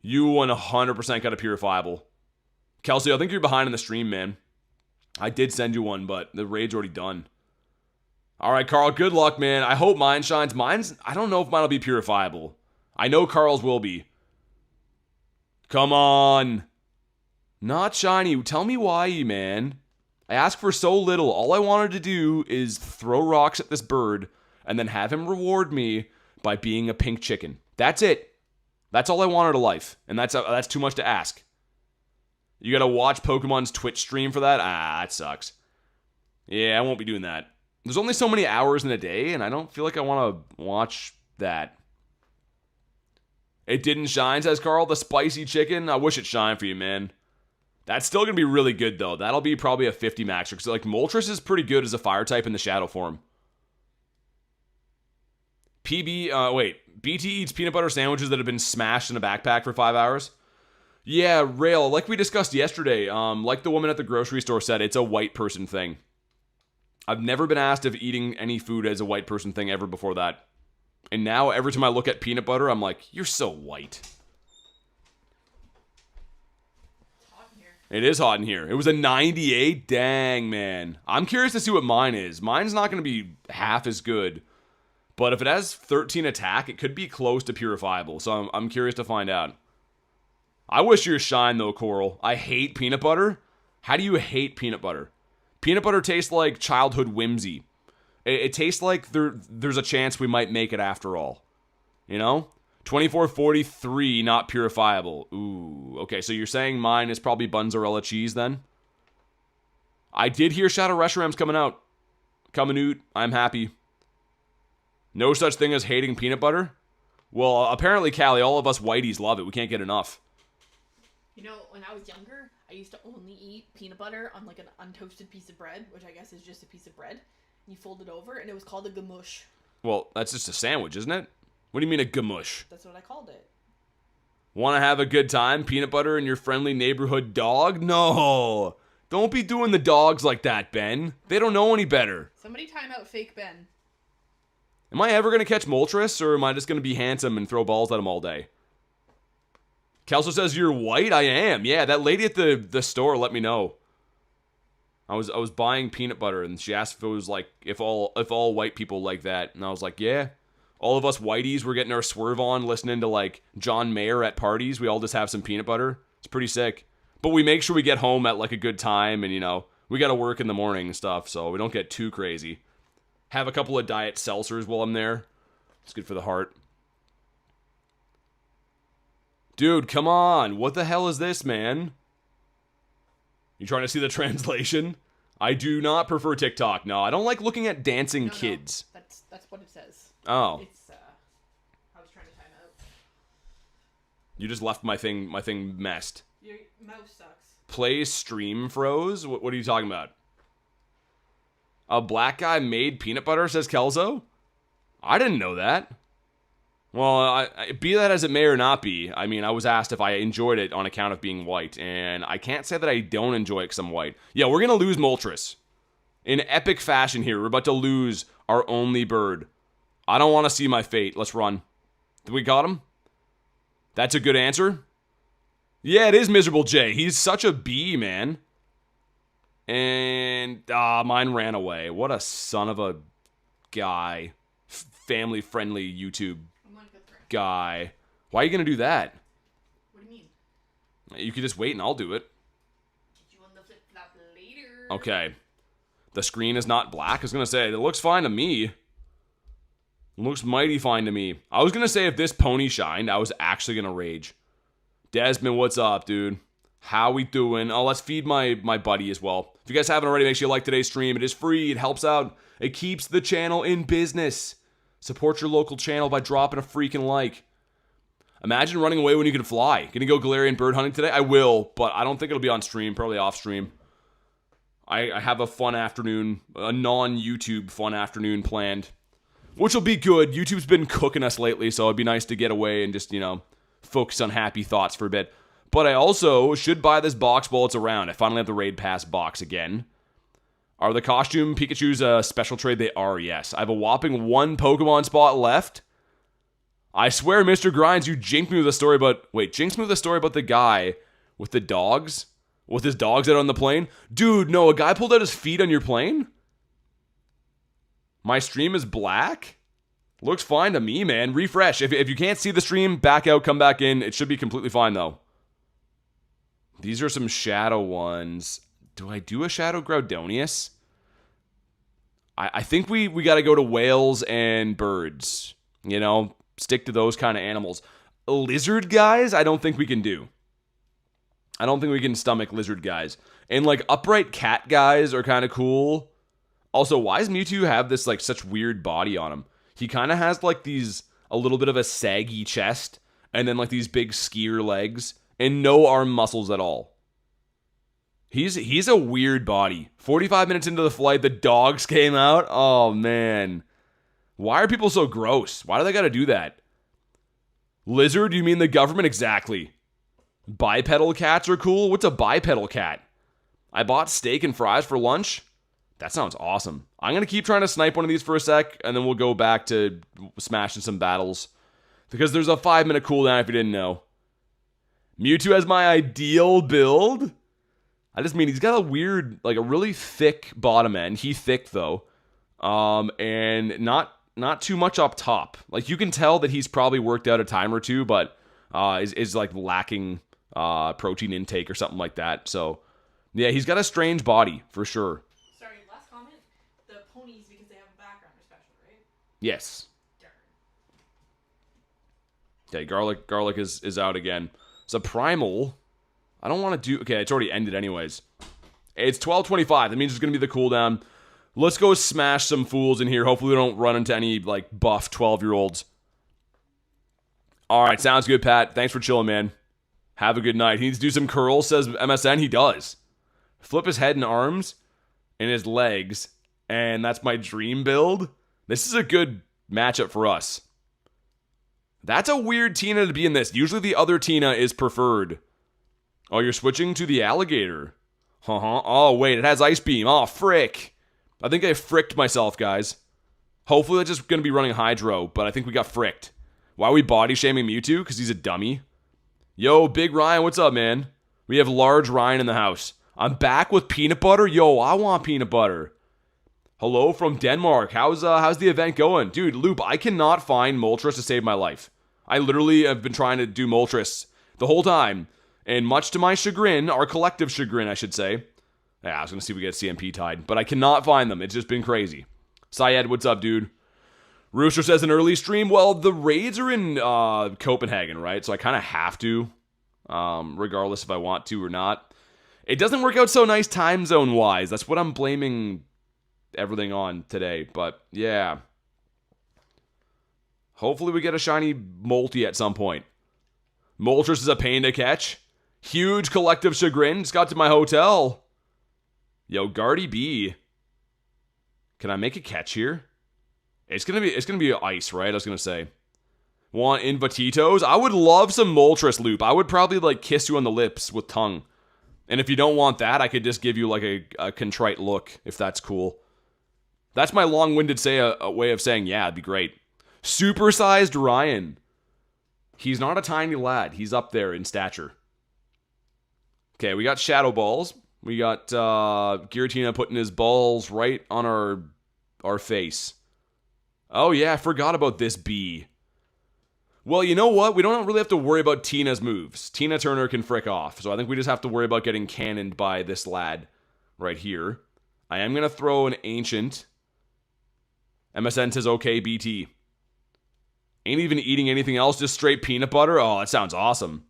You 100% got a purifiable. Kelsey, I think you're behind in the stream, man. I did send you one, but the raid's already done. All right, Carl, good luck, man. I hope mine shines. I don't know if mine will be purifiable. I know Carl's will be. Come on. Not shiny. Tell me why, man. I asked for so little. All I wanted to do is throw rocks at this bird and then have him reward me by being a pink chicken. That's it. That's all I wanted in life. And that's too much to ask. You gotta watch Pokemon's Twitch stream for that? Ah, that sucks. Yeah, I won't be doing that. There's only so many hours in a day, and I don't feel like I want to watch that. It didn't shine, says Carl. The spicy chicken? I wish it shined for you, man. That's still going to be really good, though. That'll be probably a 50 maxer. Because, like, Moltres is pretty good as a fire type in the shadow form. BT eats peanut butter sandwiches that have been smashed in a backpack for 5 hours. Yeah, Rail, like we discussed yesterday, like the woman at the grocery store said, it's a white person thing. I've never been asked if eating any food as a white person thing ever before that. And now, every time I look at peanut butter, I'm like, you're so white. It's hot in here. It is hot in here. It was a 98? Dang, man. I'm curious to see what mine is. Mine's not going to be half as good. But if it has 13 attack, it could be close to purifiable. So I'm curious to find out. I wish yours shine, though, Coral. I hate peanut butter. How do you hate peanut butter? Peanut butter tastes like childhood whimsy. It tastes like there's a chance we might make it after all. You know? 2443, not purifiable. Ooh, okay, so you're saying mine is probably Bunzarella cheese, then? I did hear Shadow Reshiram's coming out. Coming out. I'm happy. No such thing as hating peanut butter? Well, apparently, Callie, all of us whiteys love it. We can't get enough. You know, when I was younger, I used to only eat peanut butter on like an untoasted piece of bread, which I guess is just a piece of bread. You fold it over, and it was called a gamush. Well, that's just a sandwich, isn't it? What do you mean a gamush? That's what I called it. Want to have a good time? Peanut butter and your friendly neighborhood dog? No! Don't be doing the dogs like that, Ben. They don't know any better. Somebody time out fake Ben. Am I ever going to catch Moltres, or am I just going to be handsome and throw balls at him all day? Kelso says you're white? I am. Yeah, that lady at the store let me know. I was buying peanut butter, and she asked if it was like, if all white people like that. And I was like, yeah. All of us whiteys, we're getting our swerve on, listening to, like, John Mayer at parties. We all just have some peanut butter. It's pretty sick. But we make sure we get home at, like, a good time, and, you know, we got to work in the morning and stuff, so we don't get too crazy. Have a couple of diet seltzers while I'm there. It's good for the heart. Dude, come on. What the hell is this, man? You trying to see the translation? I do not prefer TikTok. No, I don't like looking at dancing kids. No, that's what it says. Oh. It's, I was trying to time out. You just left my thing messed. Your mouse sucks. Play stream froze? What are you talking about? A black guy made peanut butter, says Kelso? I didn't know that. Well, be that as it may or not be, I mean, I was asked if I enjoyed it on account of being white, and I can't say that I don't enjoy it because I'm white. Yeah, we're going to lose Moltres. In epic fashion here, we're about to lose our only bird. I don't want to see my fate. Let's run. We got him? That's a good answer? Yeah, it is Miserable J. He's such a bee, man. And, mine ran away. What a son of a guy. Family-friendly YouTube guy. Why are you going to do that? What do you mean? You could just wait and I'll do it. Get you on the flip-flop later. Okay. The screen is not black. I was going to say, it looks fine to me. It looks mighty fine to me. I was going to say if this pony shined, I was actually going to rage. Desmond, what's up, dude? How we doing? Oh, let's feed my buddy as well. If you guys haven't already, make sure you like today's stream. It is free. It helps out. It keeps the channel in business. Support your local channel by dropping a freaking like. Imagine running away when you can fly. Gonna go Galarian bird hunting today? I will, but I don't think it'll be on stream. Probably off stream. I have a fun afternoon, a non-YouTube fun afternoon planned, which will be good. YouTube's been cooking us lately, so it'd be nice to get away and just, you know, focus on happy thoughts for a bit. But I also should buy this box while it's around. I finally have the Raid Pass box again. Are the costume Pikachu's a special trade? They are, yes. I have a whopping 1 Pokemon spot left. I swear, Mr. Grindz, you jinxed me with a story about... Wait, jinxed me with a story about the guy with the dogs? With his dogs out on the plane? Dude, no, a guy pulled out his feet on your plane? My stream is black? Looks fine to me, man. Refresh. If you can't see the stream, back out, come back in. It should be completely fine, though. These are some shadow ones. Do I do a Shadow Groudonius? I think we got to go to whales and birds. You know, stick to those kind of animals. Lizard guys, I don't think we can do. I don't think we can stomach lizard guys. And like upright cat guys are kind of cool. Also, why does Mewtwo have this like such weird body on him? He kind of has like these, a little bit of a saggy chest, and then like these big skier legs, and no arm muscles at all. He's a weird body. 45 minutes into the flight, the dogs came out. Oh, man. Why are people so gross? Why do they gotta do that? Lizard, you mean the government? Exactly. Bipedal cats are cool? What's a bipedal cat? I bought steak and fries for lunch? That sounds awesome. I'm gonna keep trying to snipe one of these for a sec, and then we'll go back to smashing some battles. Because there's a 5-minute cooldown if you didn't know. Mewtwo has my ideal build? I just mean he's got a weird, like a really thick bottom end. He's thick though, and not too much up top. Like you can tell that he's probably worked out a time or two, but is like lacking protein intake or something like that. So yeah, he's got a strange body for sure. Sorry, last comment. The ponies, because they have a background, are special, right? Yes. Darn. Okay, garlic is out again. So primal. I don't want to do... Okay, it's already ended anyways. It's 12:25. That means it's going to be the cooldown. Let's go smash some fools in here. Hopefully we don't run into any, like, buff 12-year-olds. Alright, sounds good, Pat. Thanks for chilling, man. Have a good night. He needs to do some curls, says MSN. He does. Flip his head and arms and his legs. And that's my dream build. This is a good matchup for us. That's a weird Tina to be in this. Usually the other Tina is preferred. Oh, you're switching to the alligator. Oh, wait, it has Ice Beam. Oh, frick. I think I fricked myself, guys. Hopefully that's just going to be running Hydro, but I think we got fricked. Why are we body shaming Mewtwo? Because he's a dummy. Yo, Big Ryan, what's up, man? We have Large Ryan in the house. I'm back with peanut butter. Yo, I want peanut butter. Hello from Denmark. How's the event going? Dude, Loop, I cannot find Moltres to save my life. I literally have been trying to do Moltres the whole time. And much to my chagrin, our collective chagrin, I should say. Yeah, I was going to see if we get CMP tied. But I cannot find them. It's just been crazy. Syed, what's up, dude? Rooster says an early stream. Well, the raids are in Copenhagen, right? So I kind of have to. Regardless if I want to or not. It doesn't work out so nice time zone-wise. That's what I'm blaming everything on today. But, yeah. Hopefully we get a shiny multi at some point. Moltres is a pain to catch. Huge collective chagrin. Just got to my hotel. Yo, Guardy B. Can I make a catch here? It's gonna be ice, right? I was gonna say. Want Invatitos? I would love some Moltres, Loop. I would probably like kiss you on the lips with tongue. And if you don't want that, I could just give you like a contrite look, if that's cool. That's my long-winded a way of saying, yeah, it'd be great. Supersized Ryan. He's not a tiny lad. He's up there in stature. Okay, we got Shadow Balls. We got Giratina putting his balls right on our face. Oh yeah, I forgot about this bee. Well, you know what? We don't really have to worry about Tina's moves. Tina Turner can frick off. So I think we just have to worry about getting cannoned by this lad right here. I am going to throw an Ancient. MSN says, okay, BT. Ain't even eating anything else, just straight peanut butter? Oh, that sounds awesome.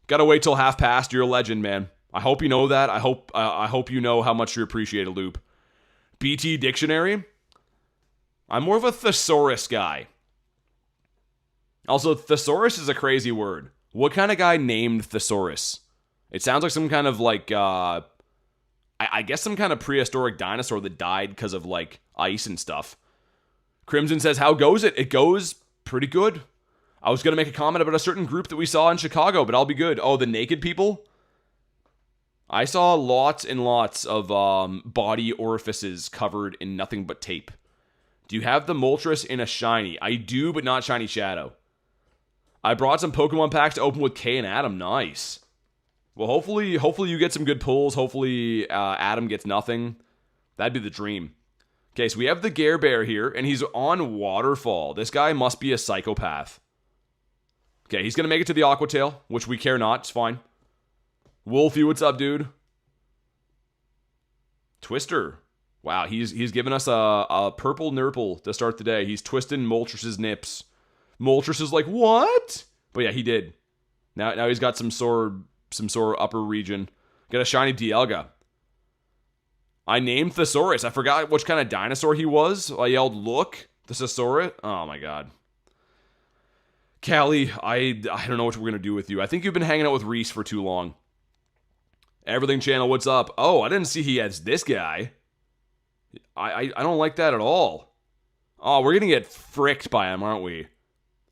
Gotta wait till half past. You're a legend, man. I hope you know that. I hope you know how much you appreciate a Loop. BT Dictionary? I'm more of a thesaurus guy. Also, thesaurus is a crazy word. What kind of guy named thesaurus? It sounds like some kind of like, I guess some kind of prehistoric dinosaur that died because of like ice and stuff. Crimson says, how goes it? It goes pretty good. I was going to make a comment about a certain group that we saw in Chicago, but I'll be good. Oh, the naked people? I saw lots and lots of body orifices covered in nothing but tape. Do you have the Moltres in a shiny? I do, but not shiny Shadow. I brought some Pokemon packs to open with Kay and Adam. Nice. Well, hopefully you get some good pulls. Hopefully Adam gets nothing. That'd be the dream. Okay, so we have the Gare Bear here, and he's on Waterfall. This guy must be a psychopath. Okay, he's going to make it to the Aqua Tail, which we care not. It's fine. Wolfie, what's up, dude? Twister. Wow, he's given us a purple Nurple to start the day. He's twisting Moltres' nips. Moltres is like, what? But yeah, he did. Now he's got some sore some sort of upper region. Got a shiny Dialga. I named Thesaurus. I forgot which kind of dinosaur he was. I yelled, look, the Thesaurus. Oh my god. Callie, I don't know what we're going to do with you. I think you've been hanging out with Reese for too long. Everything Channel, what's up? Oh, I didn't see he has this guy. I don't like that at all. Oh, we're going to get fricked by him, aren't we?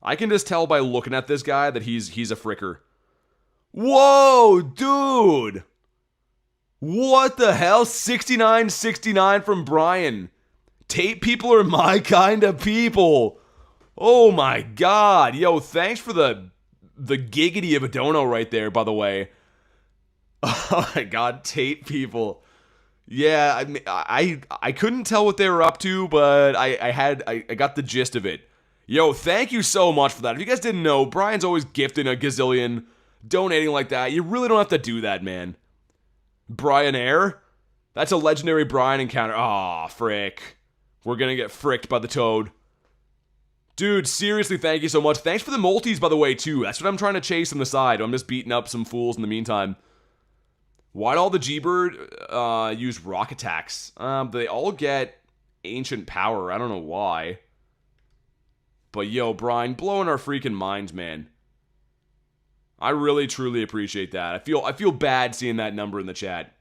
I can just tell by looking at this guy that he's a fricker. Whoa, dude! What the hell? 69-69 from Brian. Tape people are my kind of people. Oh my god. Yo, thanks for the giggity of a dono right there, by the way. Oh my god, tape people. Yeah, I couldn't tell what they were up to, but I got the gist of it. Yo, thank you so much for that. If you guys didn't know, Brian's always gifting a gazillion, donating like that. You really don't have to do that, man. Brian Air? That's a legendary Brian encounter. Aw, frick. We're gonna get fricked by the toad. Dude, seriously, thank you so much. Thanks for the multis, by the way, too. That's what I'm trying to chase on the side. I'm just beating up some fools in the meantime. Why'd all the G-Bird use rock attacks? They all get ancient power. I don't know why. But yo, Brian, blowing our freaking minds, man. I really, truly appreciate that. I feel bad seeing that number in the chat.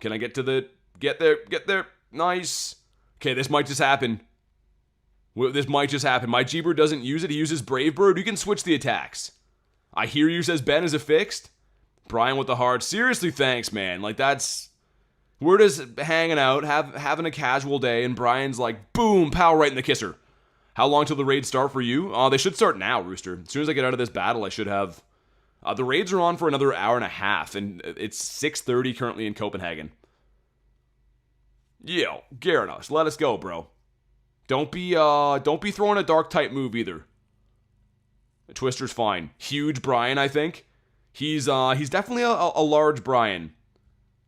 Can I get to the... Get there. Nice. Okay, this might just happen. This might just happen. My G-Bird doesn't use it. He uses Brave Bird. You can switch the attacks. I hear you, says Ben. Is it fixed? Brian with the heart. Seriously, thanks, man. Like, that's... We're just hanging out, having a casual day, and Brian's like, boom, pow, right in the kisser. How long till the raids start for you? They should start now, Rooster. As soon as I get out of this battle, I should have... the raids are on for another hour and a half, and it's 6:30 currently in Copenhagen. Yo, Gyarados, let us go, bro. Don't be throwing a dark type move either. Twister's fine. Huge Brian, I think. He's definitely a large Brian.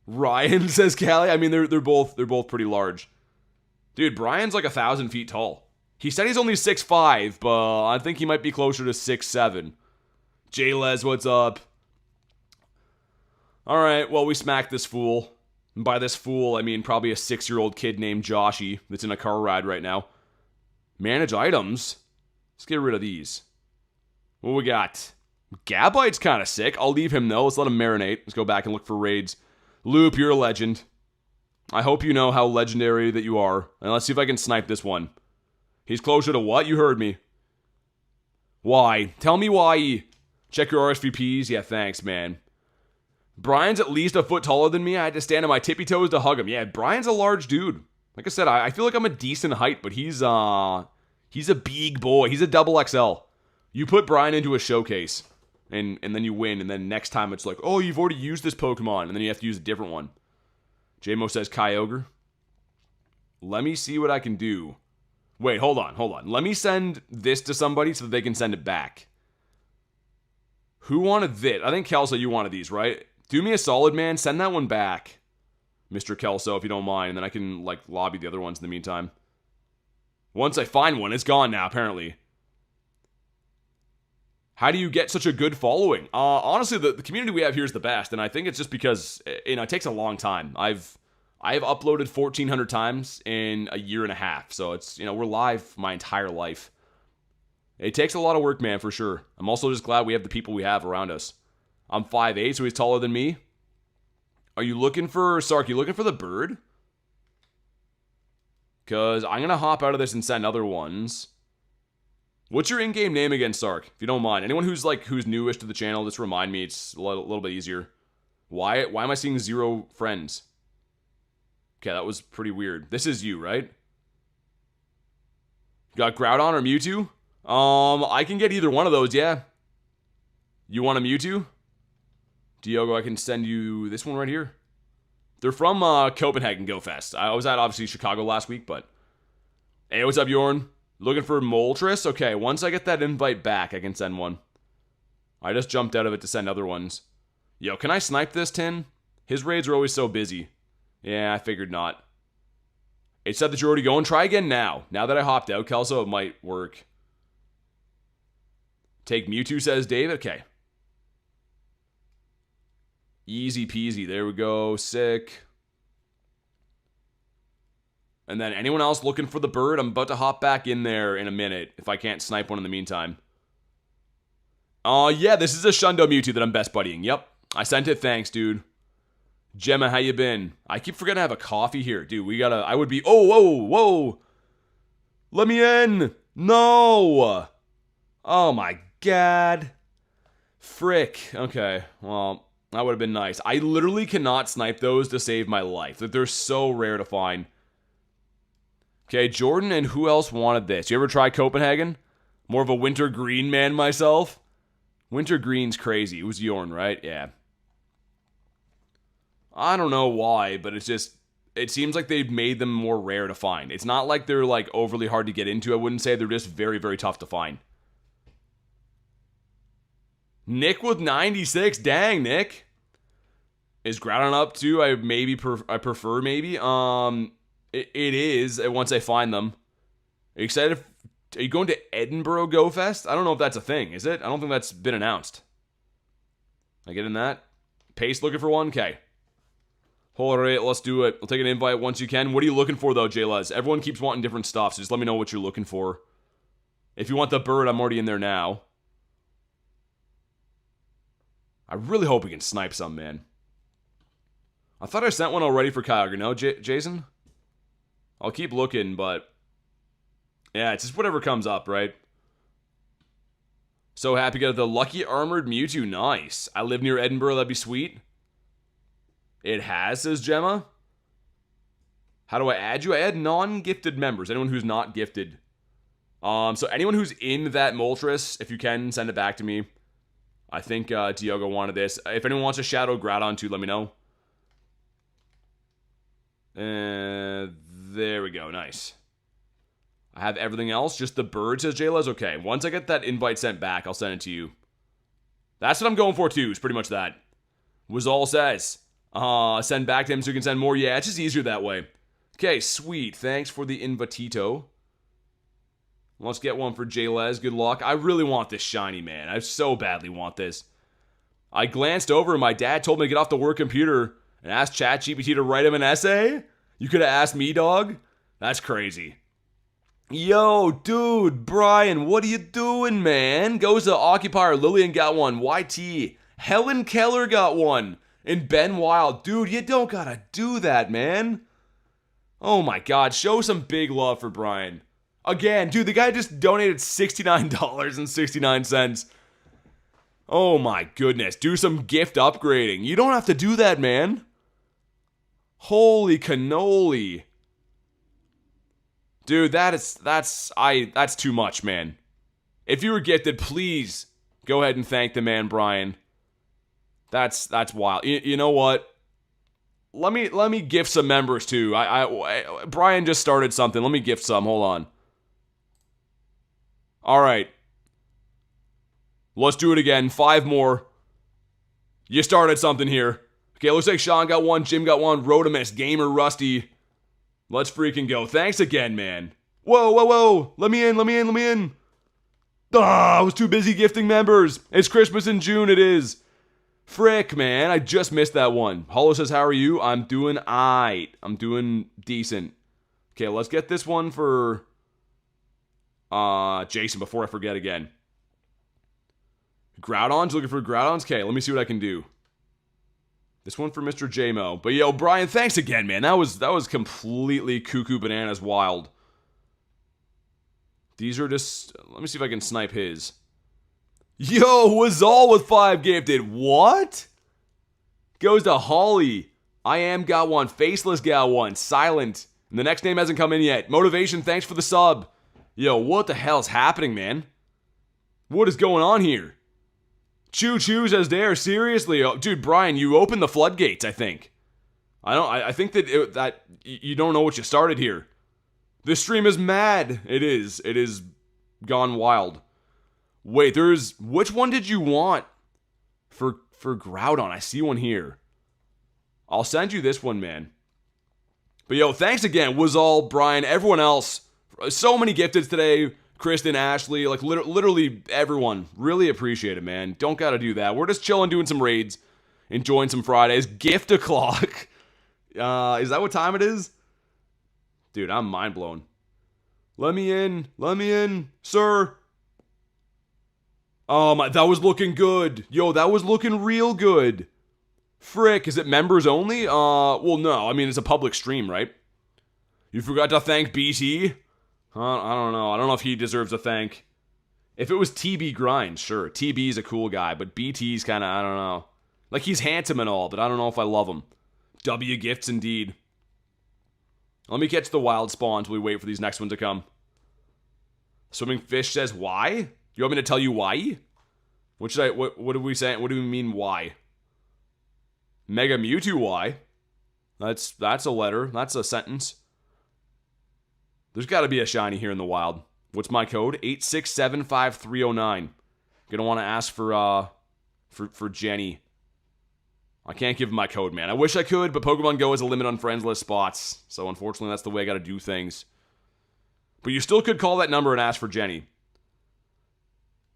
Ryan, says Callie. I mean, they're both pretty large. Dude, Brian's like 1,000 feet tall. He said he's only 6'5", but I think he might be closer to 6'7". J-Les, what's up? Alright, well, we smacked this fool. And by this fool, I mean probably a 6-year-old kid named Joshy that's in a car ride right now. Manage items? Let's get rid of these. What we got? Gabite's kind of sick. I'll leave him, though. Let's let him marinate. Let's go back and look for raids. Loop, you're a legend. I hope you know how legendary that you are. And let's see if I can snipe this one. He's closer to what? You heard me. Why? Tell me why. Check your RSVPs. Yeah, thanks, man. Brian's at least a foot taller than me. I had to stand on my tippy toes to hug him. Yeah, Brian's a large dude. Like I said, I feel like I'm a decent height, but he's a big boy. He's a double XL. You put Brian into a showcase, and then you win, and then next time it's like, oh, you've already used this Pokemon, and then you have to use a different one. JMO says Kyogre. Let me see what I can do. Wait, hold on. Let me send this to somebody so that they can send it back. Who wanted this? I think Kelso, you wanted these, right? Do me a solid, man. Send that one back, Mr. Kelso, if you don't mind, and then I can, like, lobby the other ones in the meantime. Once I find one, it's gone now, apparently. How do you get such a good following? Honestly, the community we have here is the best, and I think it's just because, it takes a long time. I've uploaded 1,400 times in a year and a half, so it's, we're live my entire life. It takes a lot of work, man, for sure. I'm also just glad we have the people we have around us. I'm 5'8", so he's taller than me. Are you looking for, Sark, you looking for the bird? Because I'm going to hop out of this and send other ones. What's your in-game name again, Sark? If you don't mind. Anyone who's newish to the channel, just remind me. It's a little bit easier. Why am I seeing 0 friends? Okay, that was pretty weird. This is you, right? Got Groudon or Mewtwo? I can get either one of those, yeah. You want a Mewtwo? Diogo, I can send you this one right here. They're from Copenhagen GO Fest. I was at, obviously, Chicago last week, but... Hey, what's up, Jorn? Looking for Moltres? Okay, once I get that invite back, I can send one. I just jumped out of it to send other ones. Yo, can I snipe this, Tin? His raids are always so busy. Yeah, I figured not. It said that you're already going. Try again now. Now that I hopped out, Kelso, it might work. Take Mewtwo, says Dave. Okay. Easy peasy. There we go. Sick. And then anyone else looking for the bird? I'm about to hop back in there in a minute if I can't snipe one in the meantime. Yeah, this is a Shundo Mewtwo that I'm best buddying. Yep. I sent it. Thanks, dude. Gemma, how you been? I keep forgetting to have a coffee here. Dude, we gotta... I would be... Oh, whoa, whoa. Let me in. No. Oh, my God. Frick. Okay, well, that would have been nice. I literally cannot snipe those to save my life. They're so rare to find. Okay, Jordan, and who else wanted this? You ever try Copenhagen? More of a winter green man myself. Winter green's crazy. It was Yorn, right? Yeah. I don't know why, but it's just... It seems like they've made them more rare to find. It's not like they're, like, overly hard to get into. I wouldn't say. They're just very, very tough to find. Nick with 96. Dang, Nick. Is Groudon up too? I prefer maybe. It is once I find them. Are you excited? Are you going to Edinburgh Go Fest? I don't know if that's a thing. Is it? I don't think that's been announced. I get in that? Pace looking for one? Okay. Alright, let's do it. I'll take an invite once you can. What are you looking for though, JLez? Everyone keeps wanting different stuff, so just let me know what you're looking for. If you want the bird, I'm already in there now. I really hope we can snipe some, man. I thought I sent one already for Kyogre. No, Jason? I'll keep looking, but... Yeah, it's just whatever comes up, right? So happy to get the Lucky Armored Mewtwo. Nice. I live near Edinburgh. That'd be sweet. It has, says Gemma. How do I add you? I add non-gifted members. Anyone who's not gifted. So anyone who's in that Moltres, if you can, send it back to me. I think Diogo wanted this. If anyone wants a Shadow Groudon too, let me know. There we go. Nice. I have everything else. Just the bird, says Jaylez. Okay. Once I get that invite sent back, I'll send it to you. That's what I'm going for too. It's pretty much that. Was all says. Send back to him so you can send more. Yeah, it's just easier that way. Okay, sweet. Thanks for the invitito. Let's get one for Jaylez. Good luck. I really want this shiny, man. I so badly want this. I glanced over and my dad told me to get off the work computer and ask ChatGPT to write him an essay? You could have asked me, dog? That's crazy. Yo, dude, Brian, what are you doing, man? Goes to Occupier. Lillian got one. YT. Helen Keller got one. And Ben Wild. Dude, you don't gotta do that, man. Oh my god, show some big love for Brian. Again, dude, the guy just donated $69.69. Oh my goodness, do some gift upgrading. You don't have to do that, man. Holy cannoli. Dude, that's too much, man. If you were gifted, please go ahead and thank the man, Brian. That's wild. You know what? Let me gift some members too. Brian just started something. Let me gift some. Hold on. All right. Let's do it again. 5 more. You started something here. Okay, looks like Sean got one, Jim got one, Rodimus, Gamer Rusty. Let's freaking go. Thanks again, man. Whoa, whoa, whoa. Let me in. I was too busy gifting members. It's Christmas in June, it is. Frick, man. I just missed that one. Hollow says, how are you? I'm doing aight. I'm doing decent. Okay, let's get this one for Jason before I forget again. Groudons? Looking for Groudons? Okay, let me see what I can do. This one for Mr. JMO. But yo, Brian, thanks again, man. That was completely cuckoo bananas wild. These are just... Let me see if I can snipe his. Yo, Wazal with 5 gifted. What? Goes to Holly. I Am got one. Faceless got one. Silent. And the next name hasn't come in yet. Motivation, thanks for the sub. Yo, what the hell's happening, man? What is going on here? Choo Choo says there. Seriously, dude, Brian, you opened the floodgates. I think. I think that you don't know what you started here. This stream is mad. It is. It is gone wild. Wait, which one did you want for Groudon? I see one here. I'll send you this one, man. But yo, thanks again, Wazal, Brian, everyone else. So many gifteds today. Kristen, Ashley, like literally everyone. Really appreciate it, man. Don't gotta do that. We're just chilling, doing some raids. Enjoying some Fridays. Gift o'clock. Is that what time it is? Dude, I'm mind blown. Let me in, sir. Oh my, that was looking good. Yo, that was looking real good. Frick, is it members only? Well, no. I mean, it's a public stream, right? You forgot to thank BT? I don't know. I don't know if he deserves a thank. If it was TB Grindz, sure. TB's a cool guy, but BT's kind of, I don't know. Like, he's handsome and all, but I don't know if I love him. W gifts indeed. Let me catch the wild spawns while we wait for these next ones to come. Swimming Fish says why? You want me to tell you why? What do we say? What do we mean why? Mega Mewtwo why? That's a letter. That's a sentence. There's got to be a shiny here in the wild. What's my code? 8675309. Gonna want to ask for Jenny. I can't give him my code, man. I wish I could, but Pokemon Go has a limit on friends list spots. So unfortunately, that's the way I gotta do things. But you still could call that number and ask for Jenny.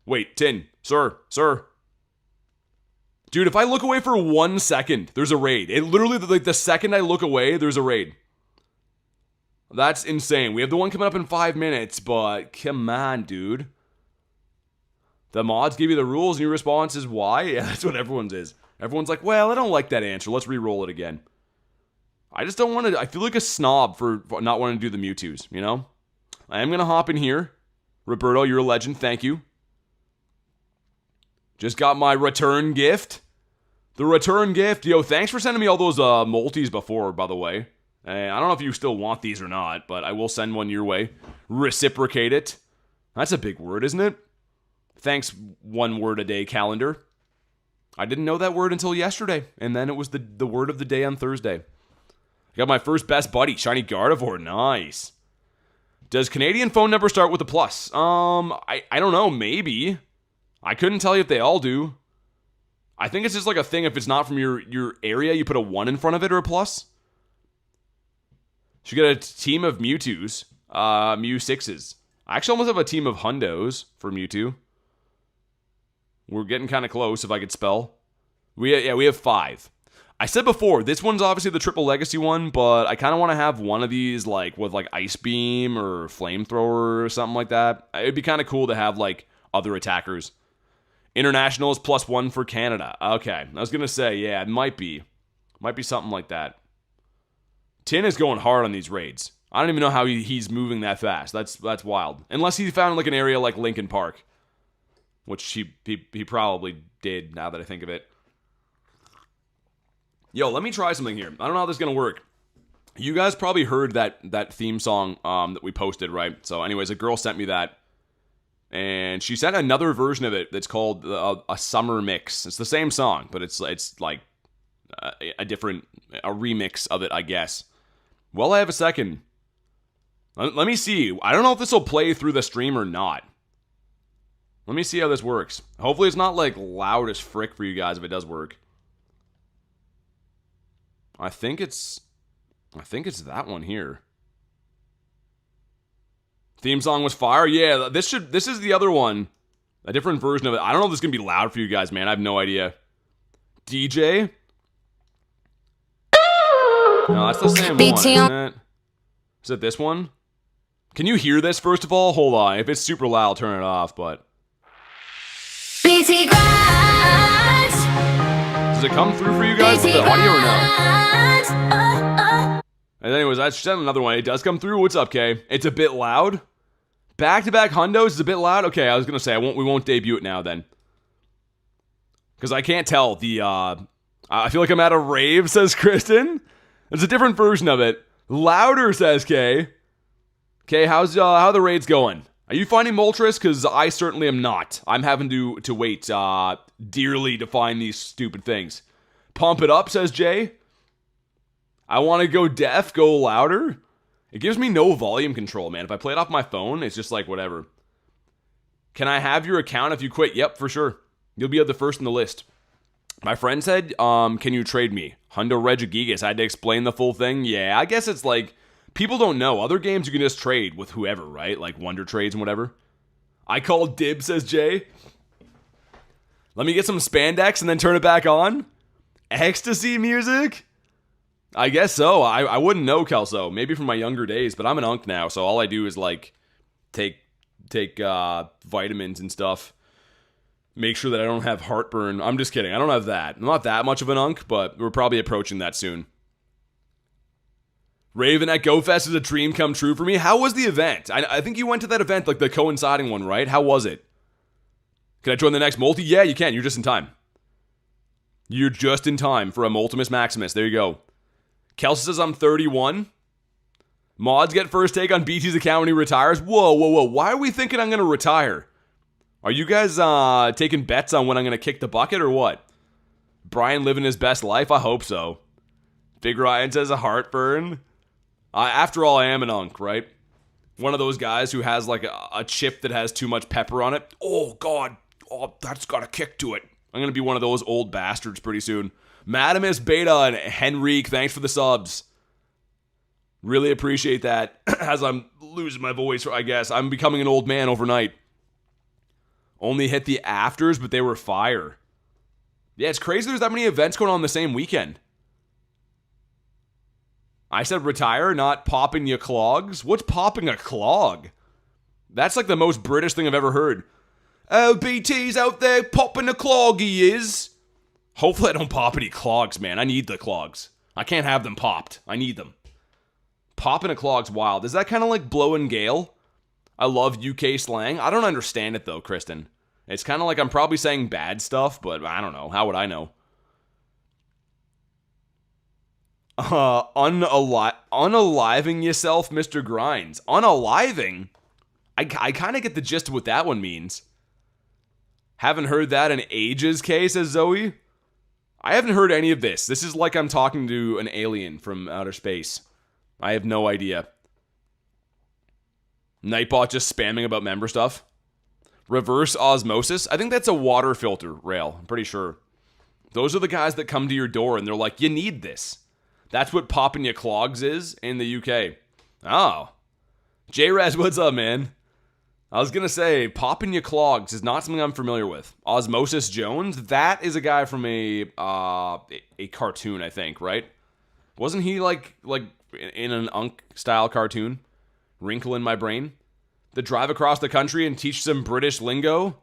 Wait, Tin. Sir. Dude, if I look away for 1 second, there's a raid. It literally, like, the second I look away, there's a raid. That's insane. We have the one coming up in 5 minutes, but come on, dude. The mods give you the rules and your response is why? Yeah, that's what everyone's is. Everyone's like, well, I don't like that answer. Let's re-roll it again. I just don't want to... I feel like a snob for not wanting to do the Mewtwo's, you know? I am going to hop in here. Roberto, you're a legend. Thank you. Just got my return gift. The return gift. Yo, thanks for sending me all those Moltres before, by the way. I don't know if you still want these or not, but I will send one your way. Reciprocate it. That's a big word, isn't it? Thanks, 1 word a day calendar. I didn't know that word until yesterday, and then it was the word of the day on Thursday. I got my first best buddy, Shiny Gardevoir. Nice. Does Canadian phone number start with a plus? I don't know, maybe. I couldn't tell you if they all do. I think it's just like a thing, if it's not from your area, you put a 1 in front of it or a plus. Should get a team of Mewtwo's, Mew 6s. I actually almost have a team of Hundos for Mewtwo. We're getting kind of close, if I could spell. We have 5. I said before, this one's obviously the triple legacy one, but I kind of want to have one of these, like, with, like, Ice Beam or Flamethrower or something like that. It'd be kind of cool to have, like, other attackers. International is +1 for Canada. Okay, I was going to say, yeah, it might be. Might be something like that. Tin is going hard on these raids. I don't even know how he's moving that fast. That's wild. Unless he found, like, an area like Lincoln Park. Which he probably did, now that I think of it. Yo, let me try something here. I don't know how this is going to work. You guys probably heard that theme song that we posted, right? So anyways, a girl sent me that. And she sent another version of it that's called a summer mix. It's the same song, but it's like a remix of it, I guess. Well, I have a second. Let me see. I don't know if this will play through the stream or not. Let me see how this works. Hopefully it's not, like, loud as frick for you guys if it does work. I think it's that one here. Theme song was fire. Yeah, this is the other one. A different version of it. I don't know if this is going to be loud for you guys, man. I have no idea. DJ? No, that's the same one, isn't it? Is it this one? Can you hear this, first of all? Hold on. If it's super loud, I'll turn it off, but... BT Grindz. Does it come through for you guys with the audio or no? And anyways, I sent another one. It does come through. What's up, Kay? It's a bit loud. Back-to-back Hundos is a bit loud. Okay, I was gonna say we won't debut it now then, because I can't tell. I feel like I'm at a rave, says Kristen. There's a different version of it. Louder, says Kay. Kay, how the raids going? Are you finding Moltres? Because I certainly am not. I'm having to wait dearly to find these stupid things. Pump it up, says Jay. I want to go deaf, go louder. It gives me no volume control, man. If I play it off my phone, it's just like whatever. Can I have your account if you quit? Yep, for sure. You'll be the first in the list. My friend said, can you trade me? Hundo Regigigas. I had to explain the full thing. Yeah, I guess it's like... People don't know. Other games you can just trade with whoever, right? Like Wonder Trades and whatever. I called dibs, says Jay. Let me get some spandex and then turn it back on. Ecstasy music? I guess so. I wouldn't know, Kelso. Maybe from my younger days, but I'm an unk now, so all I do is, like, take vitamins and stuff. Make sure that I don't have heartburn. I'm just kidding. I don't have that. I'm not that much of an unk, but we're probably approaching that soon. Raven at Go Fest is a dream come true for me. How was the event? I think you went to that event, like the coinciding one, right? How was it? Can I join the next multi? Yeah, you can. You're just in time. You're just in time for a Multimus Maximus. There you go. Kelsey says I'm 31. Mods get first take on BT's account when he retires. Whoa. Why are we thinking I'm going to retire? Are you guys taking bets on when I'm going to kick the bucket or what? Brian living his best life? I hope so. Big Ryan says a heartburn. After all, I am an unk, right? One of those guys who has like a chip that has too much pepper on it. Oh, God. Oh, that's got a kick to it. I'm going to be one of those old bastards pretty soon. Madamus Beta and Henrique, thanks for the subs. Really appreciate that. As I'm losing my voice, I guess. I'm becoming an old man overnight. Only hit the afters, but they were fire. Yeah, it's crazy there's that many events going on the same weekend. I said retire, not popping your clogs. What's popping a clog? That's like the most British thing I've ever heard. Oh, BT's out there popping a clog, he is. Hopefully I don't pop any clogs, man. I need the clogs. I can't have them popped. I need them. Popping a clog's wild. Is that kind of like blowing gale? I love UK slang. I don't understand it though, Kristen. It's kind of like I'm probably saying bad stuff, but I don't know. How would I know? Unaliving yourself, Mr. Grindz. Unaliving? I kind of get the gist of what that one means. Haven't heard that in ages, Kay, says Zoe. I haven't heard any of this. This is like I'm talking to an alien from outer space. I have no idea. Nightbot just spamming about member stuff. Reverse osmosis. I think that's a water filter, Rail. I'm pretty sure. Those are the guys that come to your door and they're like, you need this. That's what popping your clogs is in the UK. Oh. J-Raz, what's up, man? I was going to say, popping your clogs is not something I'm familiar with. Osmosis Jones, that is a guy from a cartoon, I think, right? Wasn't he like in an Unk-style cartoon? Wrinkle in my brain? That drive across the country and teach some British lingo?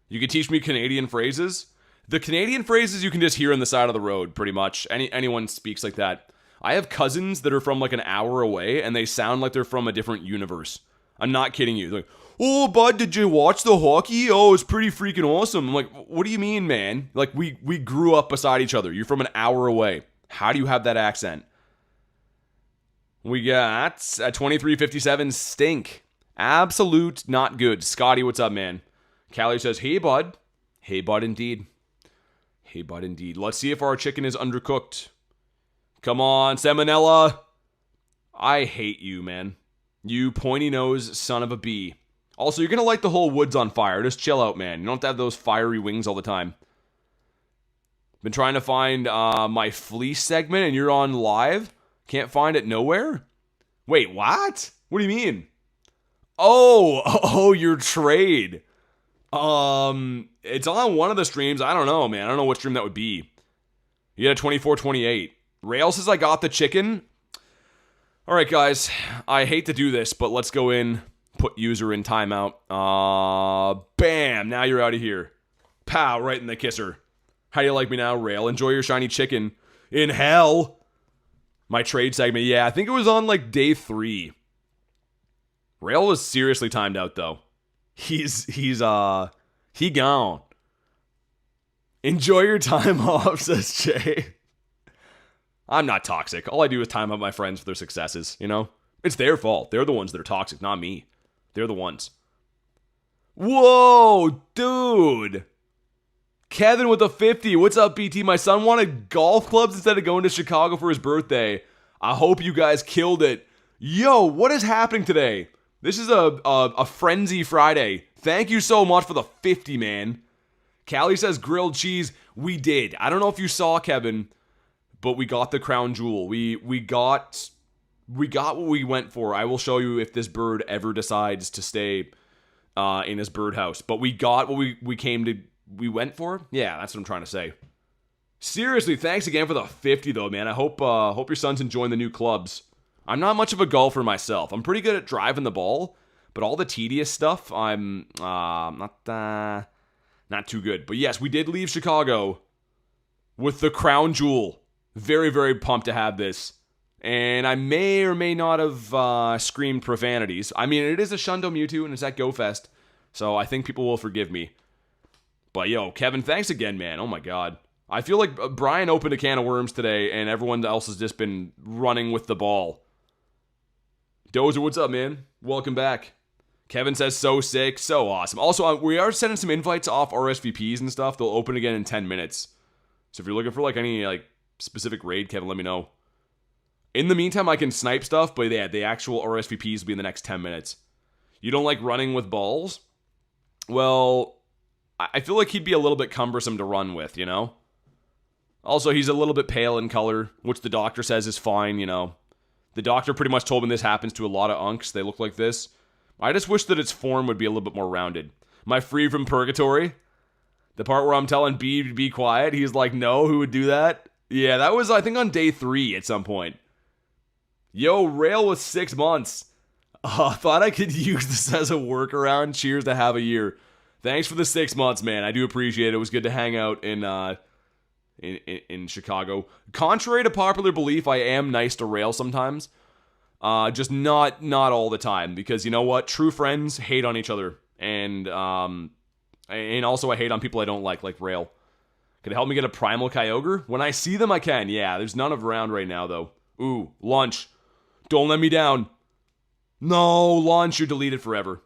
You could teach me Canadian phrases? The Canadian phrases you can just hear on the side of the road, pretty much. Anyone speaks like that. I have cousins that are from like an hour away, and they sound like they're from a different universe. I'm not kidding you. They're like, oh, bud, did you watch the hockey? Oh, it's pretty freaking awesome. I'm like, what do you mean, man? Like, we grew up beside each other. You're from an hour away. How do you have that accent? We got at 2357 Stink. Absolute not good. Scotty, what's up, man? Callie says, hey, bud. Hey, bud, indeed. Hey, bud, indeed. Let's see if our chicken is undercooked. Come on, Salmonella. I hate you, man. You pointy-nosed son of a bee. Also, you're going to light the whole woods on fire. Just chill out, man. You don't have to have those fiery wings all the time. Been trying to find my fleece segment, and you're on live? Can't find it nowhere? Wait, what? What do you mean? Oh, your trade. It's on one of the streams. I don't know, man. I don't know what stream that would be. You had a 2428. Rail says I got the chicken. All right, guys. I hate to do this, but let's go in. Put user in timeout. Bam. Now you're out of here. Pow. Right in the kisser. How do you like me now, Rail? Enjoy your shiny chicken. In hell. My trade segment. Yeah, I think it was on like day 3. Rail was seriously timed out, though. He gone. Enjoy your time off, says Jay. I'm not toxic. All I do is time up my friends for their successes, you know? It's their fault. They're the ones that are toxic, not me. They're the ones. Whoa, dude. Kevin with a 50. What's up, BT? My son wanted golf clubs instead of going to Chicago for his birthday. I hope you guys killed it. Yo, what is happening today? This is a Frenzy Friday. Thank you so much for the 50, man. Callie says grilled cheese. We did. I don't know if you saw, Kevin, but we got the crown jewel. We got what we went for. I will show you if this bird ever decides to stay in his birdhouse. But we got what we went for. Yeah, that's what I'm trying to say. Seriously, thanks again for the 50 though, man. I hope your son's enjoying the new clubs. I'm not much of a golfer myself. I'm pretty good at driving the ball, but all the tedious stuff, I'm not too good. But yes, we did leave Chicago with the crown jewel. Very, very pumped to have this. And I may or may not have screamed profanities. I mean, it is a Shundo Mewtwo and it's at Go Fest, so I think people will forgive me. But yo, Kevin, thanks again, man. Oh my god. I feel like Brian opened a can of worms today, and everyone else has just been running with the ball. Dozer, what's up, man? Welcome back. Kevin says, so sick, so awesome. Also, we are sending some invites off RSVPs and stuff. They'll open again in 10 minutes. So if you're looking for like any like specific raid, Kevin, let me know. In the meantime, I can snipe stuff, but yeah, the actual RSVPs will be in the next 10 minutes. You don't like running with balls? Well, I feel like he'd be a little bit cumbersome to run with, you know? Also, he's a little bit pale in color, which the doctor says is fine, you know. The doctor pretty much told me this happens to a lot of unks. They look like this. I just wish that its form would be a little bit more rounded. Am I free from purgatory? The part where I'm telling B to be quiet, he's like, no, who would do that? Yeah, that was, I think, on day 3 at some point. Yo, Rail with 6 months. Thought I could use this as a workaround. Cheers to have a year. Thanks for the 6 months, man. I do appreciate it. It was good to hang out in Chicago. Contrary to popular belief, I am nice to Rail sometimes. Just not all the time, because you know what? True friends hate on each other, and also I hate on people I don't like Rail. Could it help me get a Primal Kyogre? When I see them, I can. Yeah, there's none around right now though. Ooh, lunch. Don't let me down. No, lunch. You're deleted forever.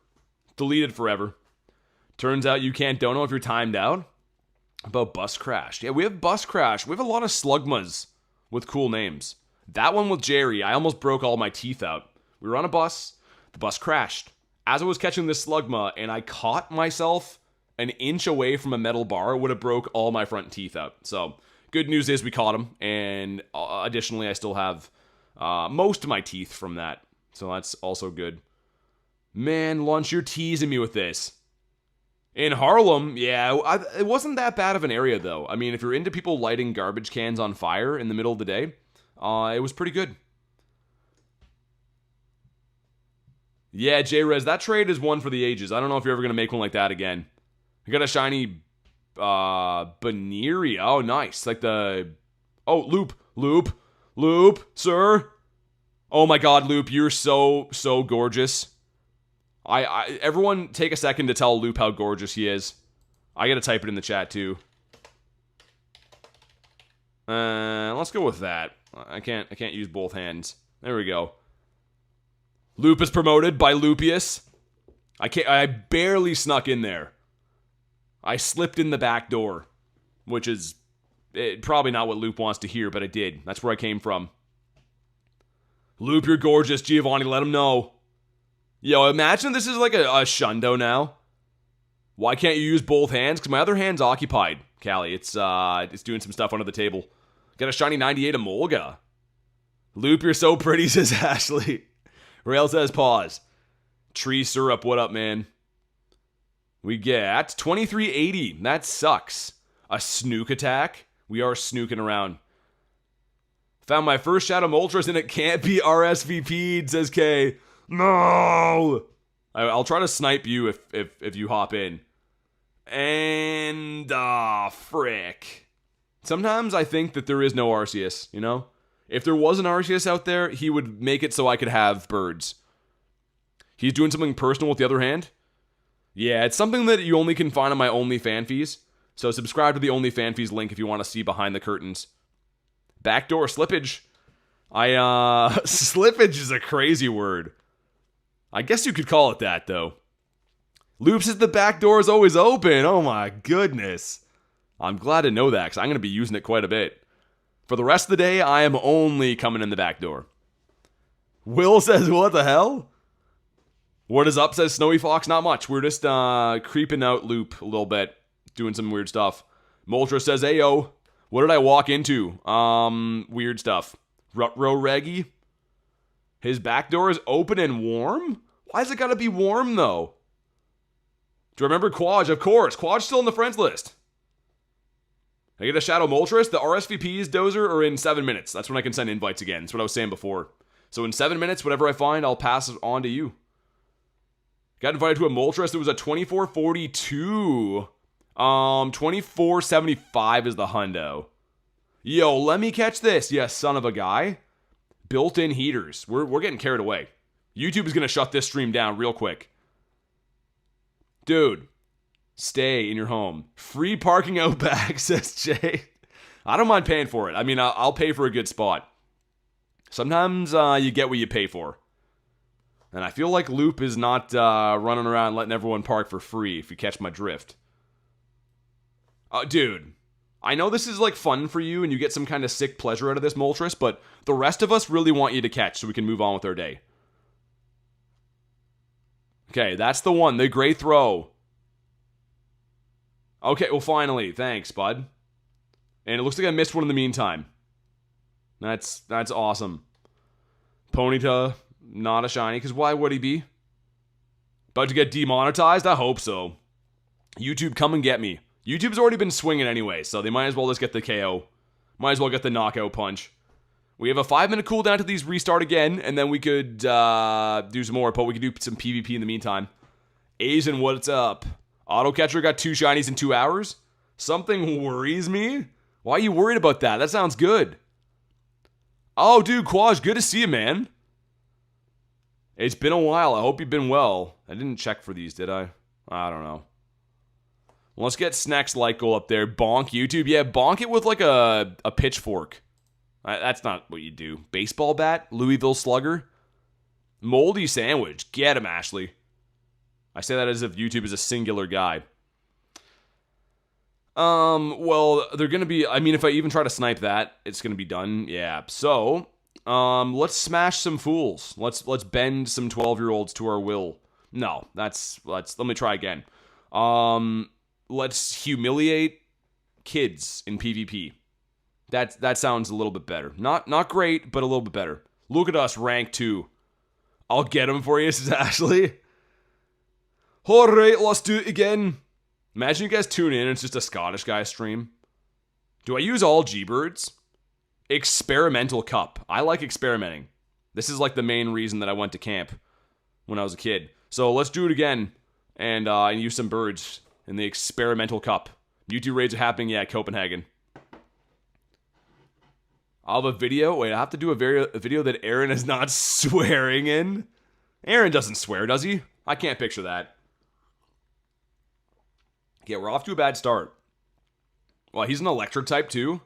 Deleted forever. Turns out you can't dono if you're timed out. About Bus Crash. Yeah, we have Bus Crash. We have a lot of Slugmas with cool names. That one with Jerry, I almost broke all my teeth out. We were on a bus. The bus crashed. As I was catching this Slugma, and I caught myself an inch away from a metal bar, it would have broke all my front teeth out. So, good news is we caught him, and additionally, I still have most of my teeth from that. So that's also good. Man, Lunch, you're teasing me with this. In Harlem, yeah, it wasn't that bad of an area, though. I mean, if you're into people lighting garbage cans on fire in the middle of the day, it was pretty good. Yeah, J-Rez, that trade is one for the ages. I don't know if you're ever going to make one like that again. I got a shiny Baneri. Oh, nice. Like the... Oh, Loop, sir. Oh my god, Loop, you're so gorgeous. Everyone take a second to tell Loop how gorgeous he is. I gotta type it in the chat too. Let's go with that. I can't use both hands. There we go. Loop is promoted by Lupius. I barely snuck in there. I slipped in the back door, which is probably not what Loop wants to hear, but I did. That's where I came from. Loop, you're gorgeous, Giovanni. Let him know. Yo, imagine this is like a Shundo now. Why can't you use both hands? Because my other hand's occupied, Callie. It's doing some stuff under the table. Got a shiny 98 Emolga. Loop, you're so pretty, says Ashley. Rail says pause. Tree Syrup, what up, man? We get 2380. That sucks. A Snook attack. We are snooking around. Found my first Shadow Moltres and it can't be RSVP'd, says K. No! I'll try to snipe you if you hop in. And, frick. Sometimes I think that there is no Arceus, you know? If there was an Arceus out there, he would make it so I could have birds. He's doing something personal with the other hand? Yeah, it's something that you only can find on my OnlyFanfees. So subscribe to the OnlyFanfees link if you want to see behind the curtains. Backdoor slippage. Slippage is a crazy word. I guess you could call it that, though. Loop says the back door is always open. Oh my goodness. I'm glad to know that, because I'm going to be using it quite a bit. For the rest of the day, I am only coming in the back door. Will says, what the hell? What is up, says Snowy Fox? Not much. We're just creeping out Loop a little bit. Doing some weird stuff. Moltres says, ayo. What did I walk into? Weird stuff. Rutro Reggie? His back door is open and warm? Why has it got to be warm, though? Do you remember Quaj? Of course. Quaj's still on the friends list. I get a Shadow Moltres. The RSVPs, Dozer, are in 7 minutes. That's when I can send invites again. That's what I was saying before. So in 7 minutes, whatever I find, I'll pass it on to you. Got invited to a Moltres. It was a 2442. 2475 is the hundo. Yo, let me catch this, you son of a guy. Built-in heaters. We're getting carried away. YouTube is going to shut this stream down real quick. Dude, stay in your home. Free parking out back, says Jay. I don't mind paying for it. I mean, I'll pay for a good spot. Sometimes you get what you pay for. And I feel like Loop is not running around letting everyone park for free, if you catch my drift. Dude, I know this is like fun for you and you get some kind of sick pleasure out of this Moltres, but the rest of us really want you to catch so we can move on with our day. Okay, that's the one. The gray throw. Okay, well, finally. Thanks, bud. And it looks like I missed one in the meantime. That's awesome. Ponyta, not a shiny, because why would he be? About to get demonetized? I hope so. YouTube, come and get me. YouTube's already been swinging anyway, so they might as well just get the KO. Might as well get the knockout punch. We have a 5-minute cooldown to these restart again, and then we could do some more, but we could do some PvP in the meantime. Asian, what's up? Auto Catcher got 2 shinies in 2 hours? Something worries me? Why are you worried about that? That sounds good. Oh, dude, Quaj, good to see you, man. It's been a while. I hope you've been well. I didn't check for these, did I? I don't know. Let's get Snacks Light Goal up there. Bonk YouTube. Yeah, bonk it with like a pitchfork. That's not what you do. Baseball bat? Louisville Slugger? Moldy Sandwich. Get him, Ashley. I say that as if YouTube is a singular guy. Well, they're gonna be... I mean, if I even try to snipe that, it's gonna be done. Yeah, so... let's smash some fools. Let's bend some 12-year-olds to our will. No, let me try again. Let's humiliate kids in PvP. That sounds a little bit better. Not great, but a little bit better. Look at us, rank 2. I'll get him for you, says Ashley. Alright, let's do it again. Imagine you guys tune in and it's just a Scottish guy stream. Do I use all G-Birds? Experimental Cup. I like experimenting. This is like the main reason that I went to camp when I was a kid. So let's do it again and use some birds in the Experimental Cup. Mewtwo Raids are happening, yeah, Copenhagen. I'll have a video. Wait, I have to do a video that Aaron is not swearing in. Aaron doesn't swear, does he? I can't picture that. Yeah, we're off to a bad start. Well, he's an electric type too.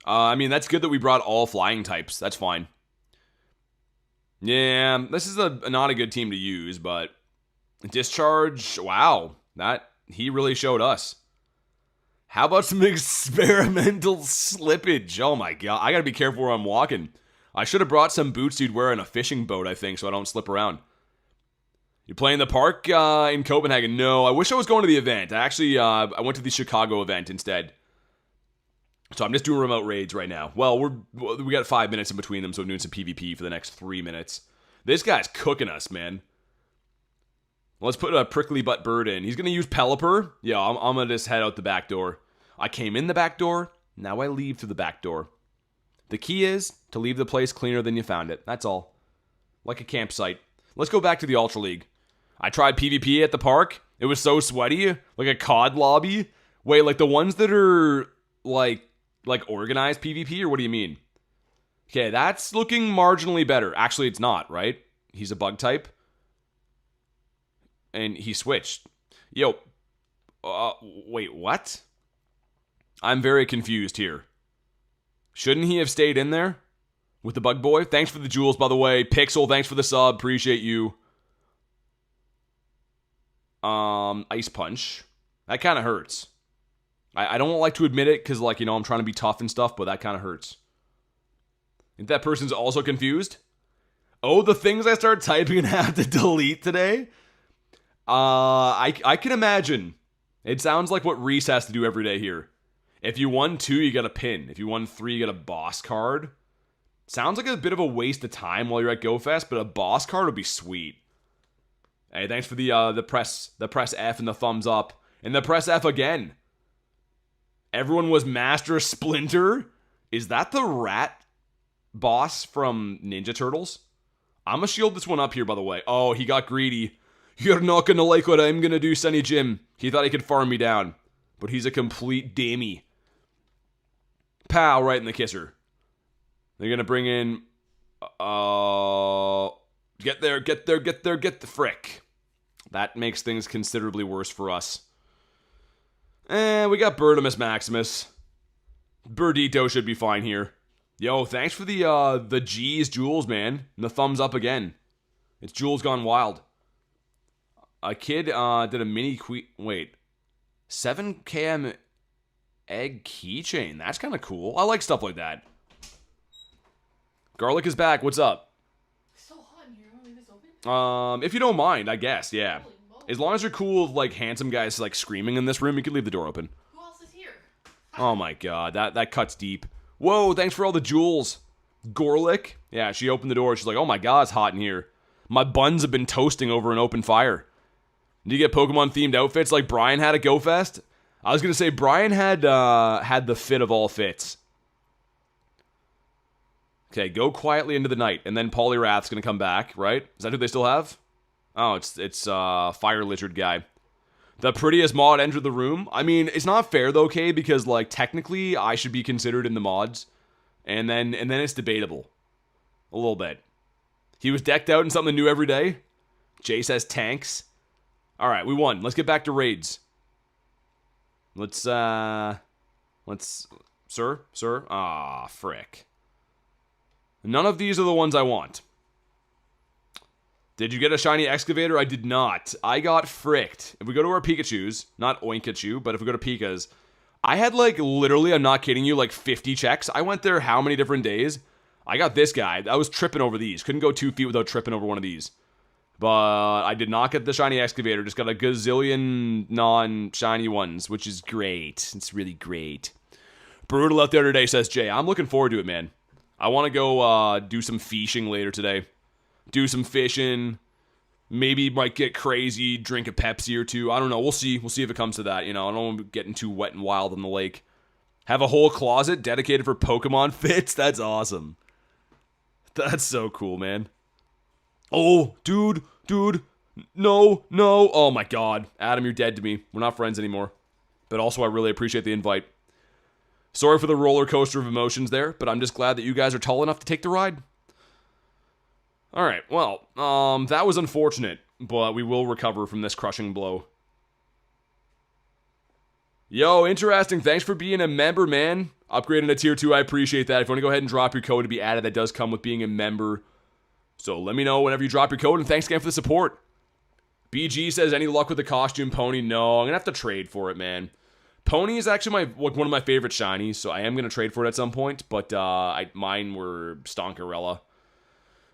I mean, that's good that we brought all flying types. That's fine. Yeah, this is not a good team to use, but Discharge, wow, he really showed us. How about some experimental slippage? Oh my god, I gotta be careful where I'm walking. I should have brought some boots you'd wear in a fishing boat, I think, so I don't slip around. You playing the park in Copenhagen? No, I wish I was going to the event. I went to the Chicago event instead. So I'm just doing remote raids right now. Well, we got 5 minutes in between them, so I'm doing some PvP for the next 3 minutes. This guy's cooking us, man. Let's put a prickly butt bird in. He's going to use Pelipper. Yeah, I'm going to just head out the back door. I came in the back door. Now I leave through the back door. The key is to leave the place cleaner than you found it. That's all. Like a campsite. Let's go back to the Ultra League. I tried PvP at the park. It was so sweaty. Like a COD lobby. Wait, like the ones that are like organized PvP, or what do you mean? Okay, that's looking marginally better. Actually, it's not, right? He's a bug type. And he switched. Yo. Wait, what? I'm very confused here. Shouldn't he have stayed in there? With the bug boy? Thanks for the jewels, by the way. Pixel, thanks for the sub. Appreciate you. Ice Punch. That kind of hurts. I don't like to admit it because, like, you know, I'm trying to be tough and stuff, but that kind of hurts. If that person's also confused? Oh, the things I started typing and have to delete today? I can imagine. It sounds like what Reese has to do every day here. If you won 2, you get a pin. If you won 3, you get a boss card. Sounds like a bit of a waste of time while you're at Go Fest, but a boss card would be sweet. Hey, thanks for the press F and the thumbs up. And the press F again. Everyone was Master Splinter. Is that the rat boss from Ninja Turtles? I'm gonna shield this one up here, by the way. Oh, he got greedy. You're not gonna like what I'm gonna do, Sonny Jim. He thought he could farm me down. But he's a complete dammy. Pow, right in the kisser. They're gonna bring in... Get there, get the frick. That makes things considerably worse for us. We got Birdimus Maximus. Birdito should be fine here. Yo, thanks for the G's, Jules, man. And the thumbs up again. It's Jules gone wild. A kid did a mini 7 km egg keychain. That's kind of cool. I like stuff like that. Garlic is back. What's up? It's so hot in here. Want to leave this open? If you don't mind, I guess, yeah. As long as you're cool with, like, handsome guys, like, screaming in this room, you can leave the door open. Who else is here? Oh my god, that cuts deep. Whoa, thanks for all the jewels. Gorlick? Yeah, she opened the door. She's like, oh my god, it's hot in here. My buns have been toasting over an open fire. Do you get Pokemon-themed outfits like Brian had at Go Fest? I was going to say, Brian had the fit of all fits. Okay, go quietly into the night, and then Poliwrath's going to come back, right? Is that who they still have? Oh, it's Fire Lizard guy. The prettiest mod entered the room. I mean, it's not fair though, Kay, because like technically I should be considered in the mods, and then it's debatable, a little bit. He was decked out in something new every day. Jay says tanks. All right, we won. Let's get back to raids. Let's sir. Ah, frick. None of these are the ones I want. Did you get a shiny excavator? I did not. I got fricked. If we go to our Pikachus, not Oinkachu, but if we go to Pika's, I had like literally, I'm not kidding you, like 50 checks. I went there how many different days? I got this guy. I was tripping over these. Couldn't go 2 feet without tripping over one of these. But I did not get the shiny excavator. Just got a gazillion non-shiny ones, which is great. It's really great. Brutal out there today, says Jay. I'm looking forward to it, man. I want to go do some fishing later today. Do some fishing. Maybe might get crazy, drink a Pepsi or two. I don't know. We'll see. We'll see if it comes to that. You know, I don't want to be getting too wet and wild in the lake. Have a whole closet dedicated for Pokemon fits? That's awesome. That's so cool, man. Oh, dude. No. Oh my god. Adam, you're dead to me. We're not friends anymore. But also, I really appreciate the invite. Sorry for the roller coaster of emotions there, but I'm just glad that you guys are tall enough to take the ride. Alright, well, that was unfortunate, but we will recover from this crushing blow. Yo, interesting. Thanks for being a member, man. Upgrading to tier 2, I appreciate that. If you want to go ahead and drop your code to be added, that does come with being a member. So let me know whenever you drop your code, and thanks again for the support. BG says, any luck with the costume pony? No, I'm going to have to trade for it, man. Pony is actually one of my favorite shinies, so I am going to trade for it at some point, but mine were Stonkarella.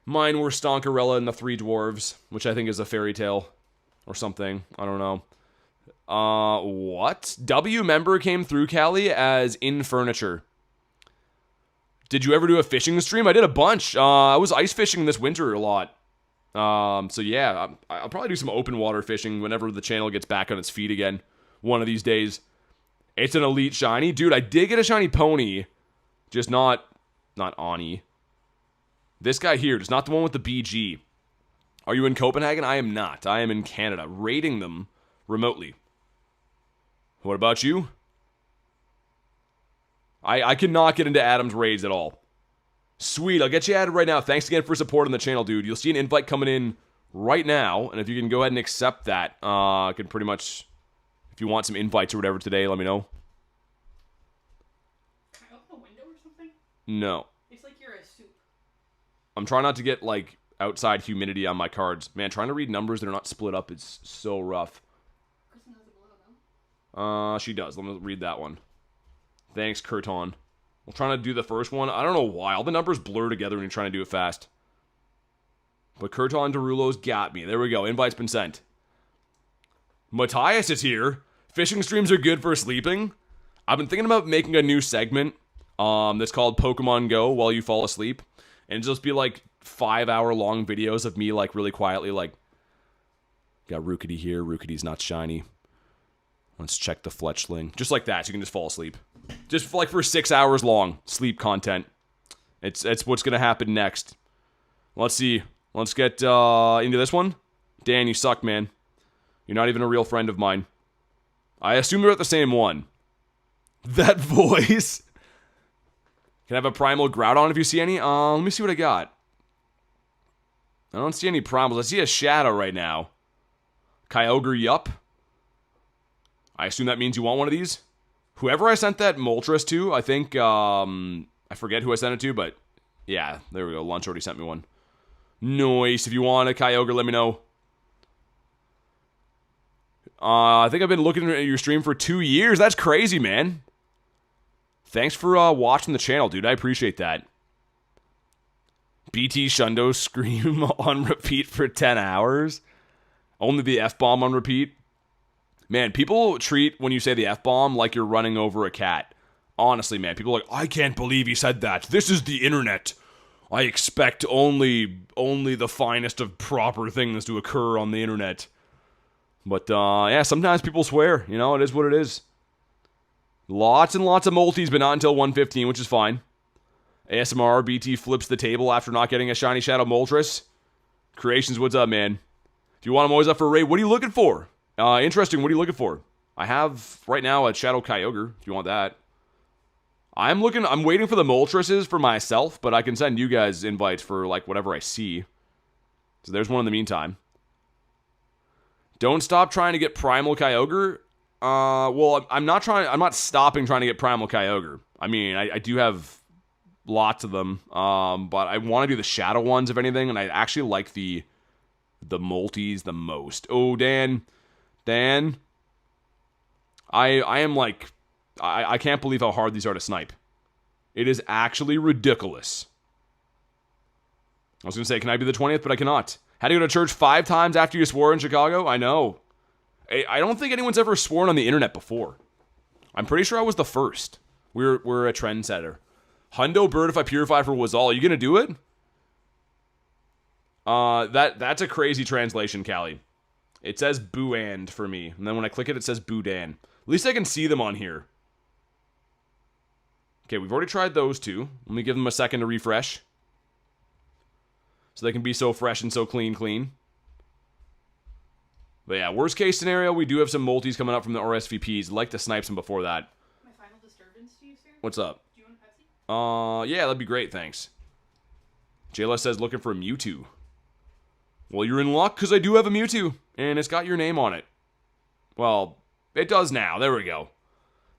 Mine were Stonkarella and the Three Dwarves, which I think is a fairy tale or something. I don't know. What? W member came through, Callie, as in furniture. Did you ever do a fishing stream? I did a bunch. I was ice fishing this winter a lot. So yeah, I'll probably do some open water fishing whenever the channel gets back on its feet again. One of these days. It's an elite shiny. Dude, I did get a shiny pony. Just not Ani. This guy here, just not the one with the BG. Are you in Copenhagen? I am not. I am in Canada, raiding them remotely. What about you? I cannot get into Adam's raids at all. Sweet, I'll get you added right now. Thanks again for supporting the channel, dude. You'll see an invite coming in right now, and if you can go ahead and accept that, I can pretty much, if you want some invites or whatever today, let me know. Can I open a window or something? No. It's like you're a soup. I'm trying not to get, like, outside humidity on my cards. Man, trying to read numbers that are not split up is so rough. Kristen has a blue now. She does. Let me read that one. Thanks, Kurton. I'm trying to do the first one. I don't know why. All the numbers blur together when you're trying to do it fast. But Kurton Derulo's got me. There we go. Invite's been sent. Matthias is here. Fishing streams are good for sleeping. I've been thinking about making a new segment that's called Pokemon Go while you fall asleep. And just be like 5-hour long videos of me like really quietly like, got Rookity here. Rookity's not shiny. Let's check the Fletchling. Just like that, so you can just fall asleep. Just for, like for 6 hours long. Sleep content. It's what's going to happen next. Let's see. Let's get into this one. Dan, you suck, man. You're not even a real friend of mine. I assume you're at the same one. That voice. Can I have a Primal Groudon if you see any? Let me see what I got. I don't see any Primals. I see a Shadow right now. Kyogre, yup. I assume that means you want one of these. Whoever I sent that Moltres to, I think, I forget who I sent it to, but yeah, there we go. Lunch already sent me one. Nice. If you want a Kyogre, let me know. I think I've been looking at your stream for 2 years. That's crazy, man. Thanks for watching the channel, dude. I appreciate that. BT Shundo scream on repeat for 10 hours. Only the F-bomb on repeat. Man, people treat when you say the F-bomb like you're running over a cat. Honestly, man. People are like, I can't believe he said that. This is the internet. I expect only the finest of proper things to occur on the internet. But, yeah, sometimes people swear. You know, it is what it is. Lots and lots of multis, but not until 115, which is fine. ASMR, BT flips the table after not getting a shiny Shadow Moltres. Creations, what's up, man? If you want them always up for a raid, what are you looking for? Interesting, what are you looking for? I have, right now, a Shadow Kyogre, if you want that. I'm waiting for the Moltreses for myself, but I can send you guys invites for, like, whatever I see. So there's one in the meantime. Don't stop trying to get Primal Kyogre. Well, I'm not stopping trying to get Primal Kyogre. I mean, I do have lots of them. But I want to do the Shadow ones, if anything, and I actually like the multis the most. Oh, Dan. I am like, I can't believe how hard these are to snipe. It is actually ridiculous. I was going to say, can I be the 20th? But I cannot. Had to go to church 5 times after you swore in Chicago? I know. I don't think anyone's ever sworn on the internet before. I'm pretty sure I was the first. We're a trendsetter. Hundo bird if I purify for was all. Are you going to do it? That's a crazy translation, Callie. It says boo-and for me. And then when I click it, it says boo-dan. At least I can see them on here. Okay, we've already tried those two. Let me give them a second to refresh. So they can be so fresh and so clean. But yeah, worst case scenario, we do have some multis coming up from the RSVPs. I'd like to snipe some before that. My final disturbance to you, sir? What's up? Do you want a Pepsi? Yeah, that'd be great, thanks. Jayla says looking for a Mewtwo. Well, you're in luck, because I do have a Mewtwo, and it's got your name on it. Well, it does now. There we go.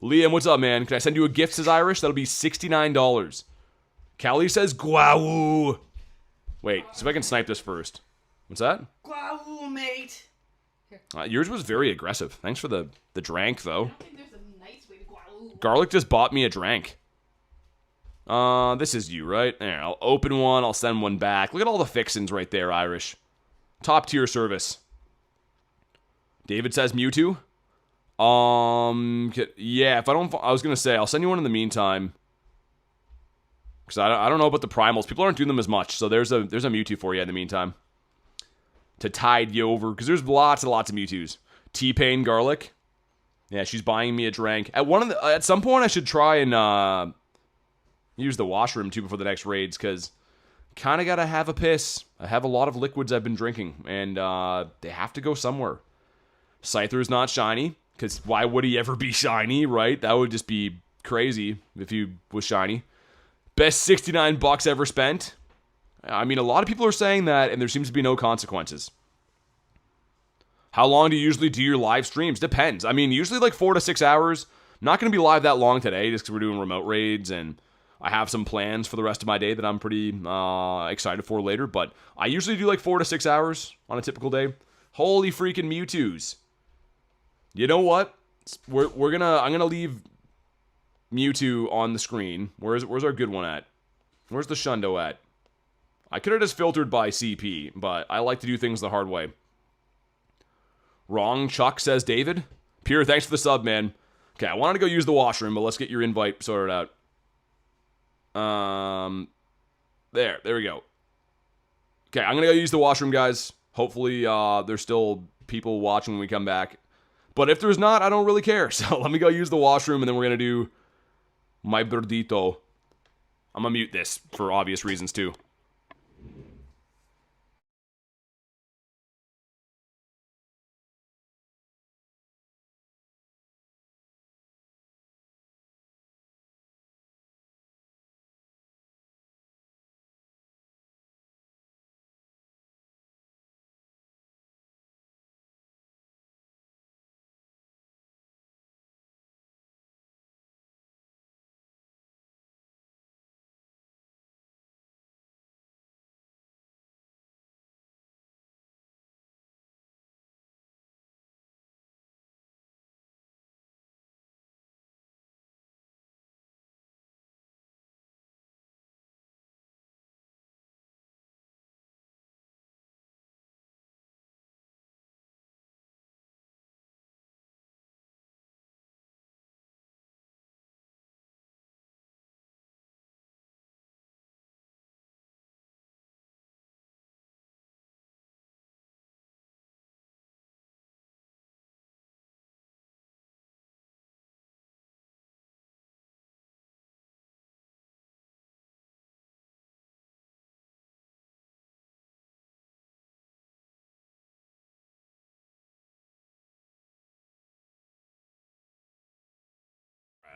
Liam, what's up, man? Can I send you a gift, says Irish? That'll be $69. Callie says Guau. Wait, see if I can snipe this first. What's that? Guau, mate. Yours was very aggressive. Thanks for the drank, though. I don't think there's a nice way to guau. Garlic just bought me a drank. This is you, right? There, I'll open one. I'll send one back. Look at all the fixins right there, Irish. Top tier service. David says Mewtwo. Yeah, if I don't... I was going to say, I'll send you one in the meantime. Because I don't know about the primals. People aren't doing them as much. So there's a Mewtwo for you in the meantime. To tide you over. Because there's lots and lots of Mewtwo's. T-Pain Garlic. Yeah, she's buying me a drink. At some point, I should try and use the washroom, too, before the next raids. Because kind of got to have a piss. I have a lot of liquids I've been drinking. And they have to go somewhere. Scyther's not shiny. Because why would he ever be shiny, right? That would just be crazy if he was shiny. Best $69 ever spent. I mean, a lot of people are saying that, and there seems to be no consequences. How long do you usually do your live streams? Depends. I mean, usually like 4 to 6 hours. I'm not going to be live that long today, just because we're doing remote raids, and I have some plans for the rest of my day that I'm pretty excited for later. But I usually do like 4 to 6 hours on a typical day. Holy freaking Mewtwo's. You know what? I'm gonna leave Mewtwo on the screen. Where's our good one at? Where's the Shundo at? I could have just filtered by CP, but I like to do things the hard way. Wrong Chuck, says David. Pure, thanks for the sub, man. Okay, I wanted to go use the washroom, but let's get your invite sorted out. There we go. Okay, I'm gonna go use the washroom, guys. Hopefully, there's still people watching when we come back. But if there's not, I don't really care. So let me go use the washroom, and then we're going to do my birdito. I'm going to mute this for obvious reasons, too.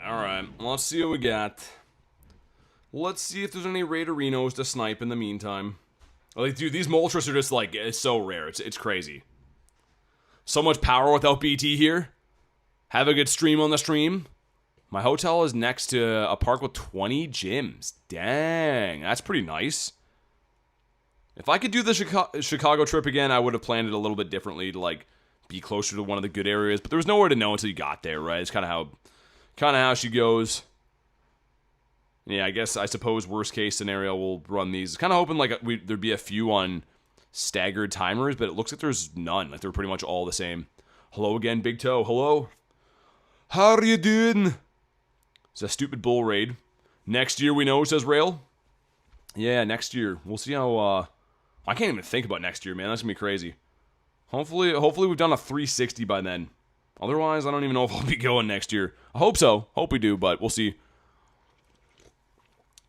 Alright, let's see what we got. Let's see if there's any Raiderinos to snipe in the meantime. Like, dude, these Moltres are just, like, it's so rare. It's crazy. So much power without BT here. Have a good stream on the stream. My hotel is next to a park with 20 gyms. Dang, that's pretty nice. If I could do the Chicago trip again, I would have planned it a little bit differently to, like, be closer to one of the good areas. But there was nowhere to know until you got there, right? It's kind of how she goes. Yeah, I suppose worst case scenario we'll run these. Kind of hoping like there'd be a few on staggered timers, but it looks like there's none. Like they're pretty much all the same. Hello again, Big Toe. Hello. How are you doing? It's a stupid bull raid. Next year we know, says Rail. Yeah, next year. We'll see how I can't even think about next year, man. That's gonna be crazy. Hopefully we've done a 360 by then. Otherwise, I don't even know if I'll be going next year. I hope so. Hope we do, but we'll see.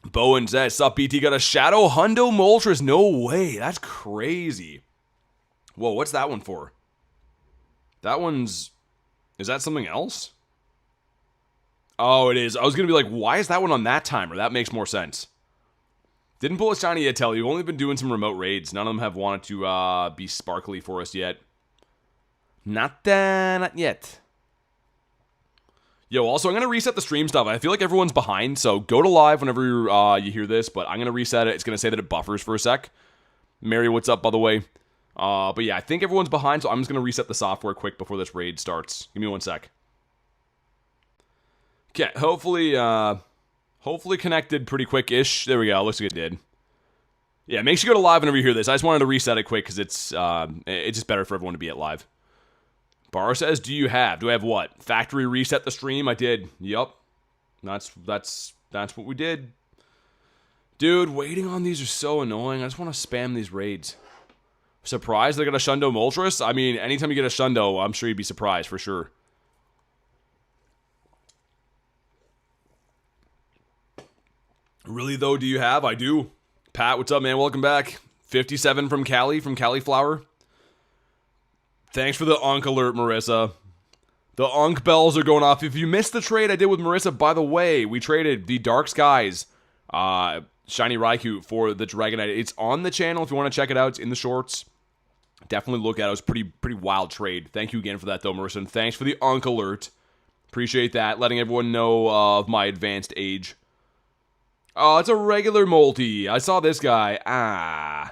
Bowen says, sup, BT? Got a Shadow Hundo Moltres. No way. That's crazy. Whoa, what's that one for? That one's... Is that something else? Oh, it is. I was going to be like, why is that one on that timer? That makes more sense. Didn't pull a shiny yet, Tell. You've only been doing some remote raids. None of them have wanted to be sparkly for us yet. Not yet. Yo, also, I'm going to reset the stream stuff. I feel like everyone's behind, so go to live whenever you hear this, but I'm going to reset it. It's going to say that it buffers for a sec. Mary, what's up, by the way? But yeah, I think everyone's behind, so I'm just going to reset the software quick before this raid starts. Give me 1 sec. Okay, hopefully connected pretty quick-ish. There we go. Looks like it did. Yeah, make sure you go to live whenever you hear this. I just wanted to reset it quick because it's just better for everyone to be at live. Bar says, do I have what? Factory reset the stream? I did. Yup. That's what we did. Dude, waiting on these are so annoying. I just want to spam these raids. Surprised they got a Shundo Moltres? I mean, anytime you get a Shundo, I'm sure you'd be surprised for sure. Really though, do you have? I do. Pat, what's up, man? Welcome back. 57 from Cali, from Califlower. Thanks for the Unk alert, Marissa. The Unk bells are going off. If you missed the trade I did with Marissa, by the way, we traded the Dark Skies Shiny Raikou for the Dragonite. It's on the channel if you want to check it out. It's in the shorts. Definitely look at it. It was pretty wild trade. Thank you again for that, though, Marissa. And thanks for the Unk alert. Appreciate that. Letting everyone know of my advanced age. Oh, it's a regular multi. I saw this guy.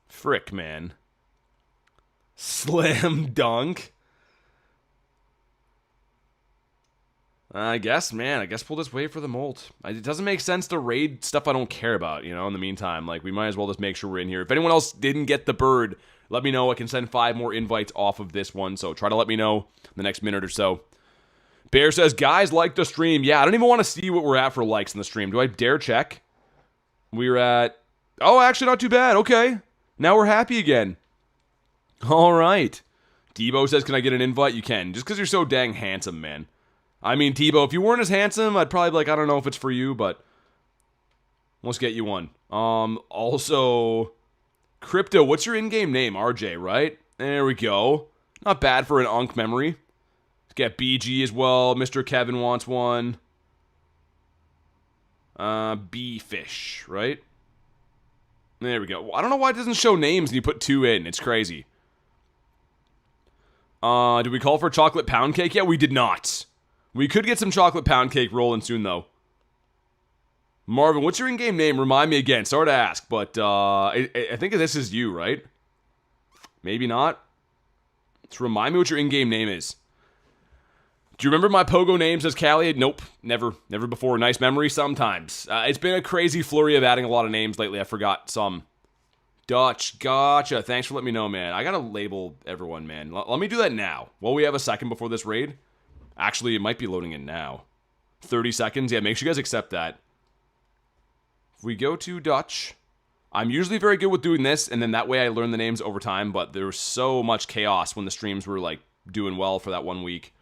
Frick, man. Slam dunk. I guess we'll just wait for the molt. It doesn't make sense to raid stuff I don't care about, in the meantime. Like, we might as well just make sure we're in here. If anyone else didn't get the bird, let me know. I can send 5 more invites off of this one, so try to let me know in the next minute or so. Bear says, guys, like the stream. Yeah, I don't even want to see what we're at for likes in the stream. Do I dare check? We're at... Oh, actually not too bad. Okay. Now we're happy again. All right. Debo says, can I get an invite? You can. Just because you're so dang handsome, man. I mean, Debo, if you weren't as handsome, I'd probably be like, I don't know if it's for you, but let's get you one. Also, Crypto, what's your in-game name? RJ, right? There we go. Not bad for an Unk memory. Let's get BG as well. Mr. Kevin wants one. B-Fish, right? There we go. I don't know why it doesn't show names and you put 2 in. It's crazy. Did we call for chocolate pound cake? Yeah, we did not. We could get some chocolate pound cake rolling soon, though. Marvin, what's your in-game name? Remind me again. Sorry to ask, but I think this is you, right? Maybe not. Just remind me what your in-game name is. Do you remember my Pogo name? Says Callie. Nope, never. Never before. Nice memory sometimes. It's been a crazy flurry of adding a lot of names lately. I forgot some. Dutch, gotcha. Thanks for letting me know, man. I gotta label everyone, man. Let me do that now. While we have a second before this raid. Actually, it might be loading in now. 30 seconds. Yeah, make sure you guys accept that. If we go to Dutch, I'm usually very good with doing this, and then that way I learn the names over time, but there was so much chaos when the streams were, like, doing well for that 1 week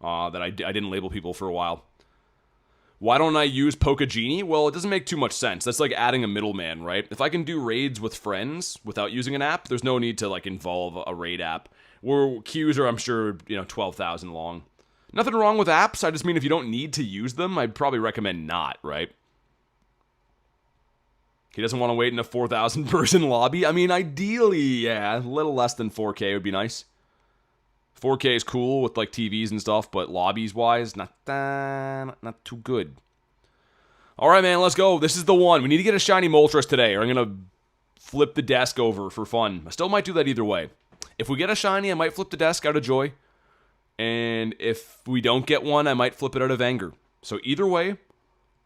that I didn't label people for a while. Why don't I use Pokegenie? Well, it doesn't make too much sense. That's like adding a middleman, right? If I can do raids with friends without using an app, there's no need to, like, involve a raid app. Where queues are, I'm sure, 12,000 long. Nothing wrong with apps. I just mean if you don't need to use them, I'd probably recommend not, right? He doesn't want to wait in a 4,000 person lobby. I mean, ideally, yeah, a little less than 4K would be nice. 4K is cool with like TVs and stuff, but lobbies-wise, not too good. All right, man, let's go. This is the one. We need to get a shiny Moltres today, or I'm going to flip the desk over for fun. I still might do that either way. If we get a shiny, I might flip the desk out of joy. And if we don't get one, I might flip it out of anger. So either way,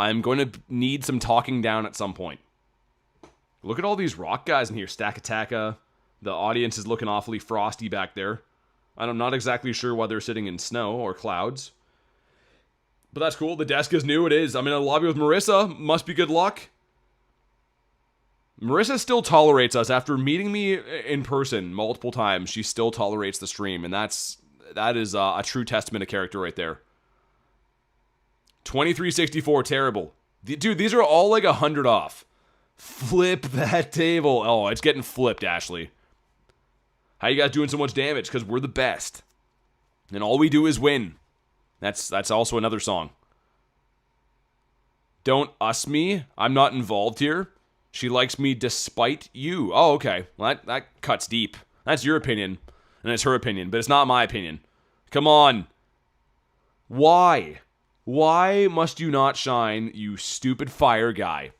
I'm going to need some talking down at some point. Look at all these rock guys in here. Stack-a-tacka. The audience is looking awfully frosty back there. I'm not exactly sure why they're sitting in snow or clouds. But that's cool. The desk is new. It is. I'm in a lobby with Marissa. Must be good luck. Marissa still tolerates us. After meeting me in person multiple times, she still tolerates the stream. And that is a true testament of character right there. 2364, terrible. Dude, these are all like 100 off. Flip that table. Oh, it's getting flipped, Ashley. How you guys doing so much damage? Because we're the best. And all we do is win. That's also another song. Don't us me. I'm not involved here. She likes me despite you. Oh, okay. Well, that cuts deep. That's your opinion. And it's her opinion. But it's not my opinion. Come on. Why? Why must you not shine, you stupid fire guy?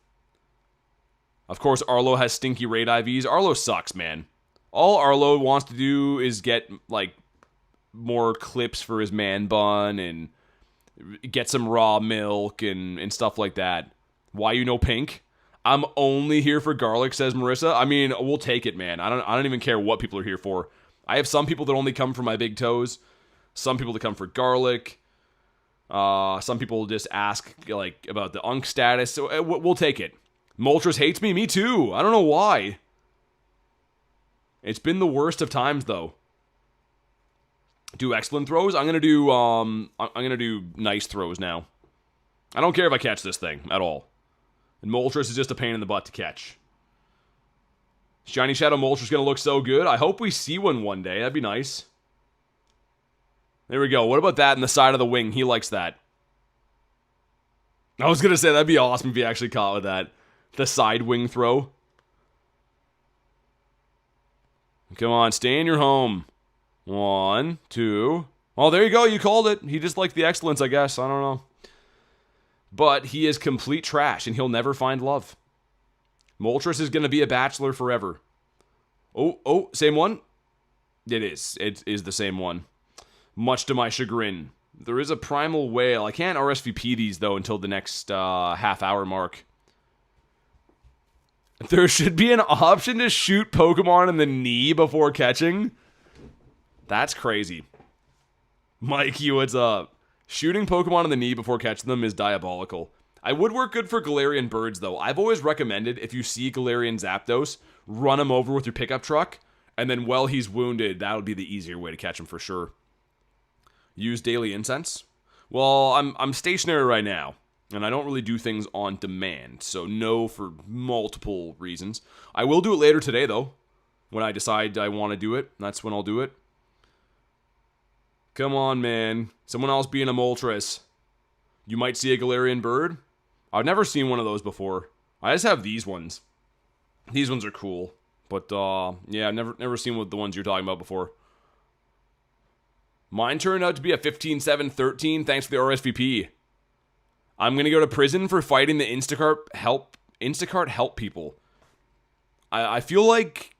Of course, Arlo has stinky raid IVs. Arlo sucks, man. All Arlo wants to do is get, like, more clips for his man bun and get some raw milk and stuff like that. Why you know pink? I'm only here for garlic, says Marissa. I mean, we'll take it, man. I don't even care what people are here for. I have some people that only come for my big toes. Some people that come for garlic. Some people just ask, like, about the Unk status. So we'll take it. Moltres hates me? Me too. I don't know why. It's been the worst of times, though. Do excellent throws? I'm gonna do nice throws now. I don't care if I catch this thing at all. And Moltres is just a pain in the butt to catch. Shiny Shadow Moltres is gonna look so good. I hope we see one day. That'd be nice. There we go. What about that in the side of the wing? He likes that. I was gonna say that'd be awesome if he actually caught with that. The side wing throw. Come on, stay in your home. 1, 2. Well, there you go. You called it. He just liked the excellence, I guess. I don't know. But he is complete trash, and he'll never find love. Moltres is going to be a bachelor forever. Oh, same one? It is. It is the same one. Much to my chagrin. There is a primal whale. I can't RSVP these, though, until the next half-hour mark. There should be an option to shoot Pokemon in the knee before catching. That's crazy. Mikey, what's up? Shooting Pokemon in the knee before catching them is diabolical. I would work good for Galarian birds, though. I've always recommended, if you see Galarian Zapdos, run them over with your pickup truck, And then while he's wounded, that would be the easier way to catch him for sure. Use daily incense. Well, I'm stationary right now, and I don't really do things on demand, so no for multiple reasons. I will do it later today, though. When I decide I want to do it, that's when I'll do it. Come on, man. Someone else being a Moltres. You might see a Galarian bird. I've never seen one of those before. I just have these ones. These ones are cool. But, yeah, I've never seen the ones you're talking about before. Mine turned out to be a 15-7-13 thanks to the RSVP. I'm going to go to prison for fighting the Instacart help people. I feel like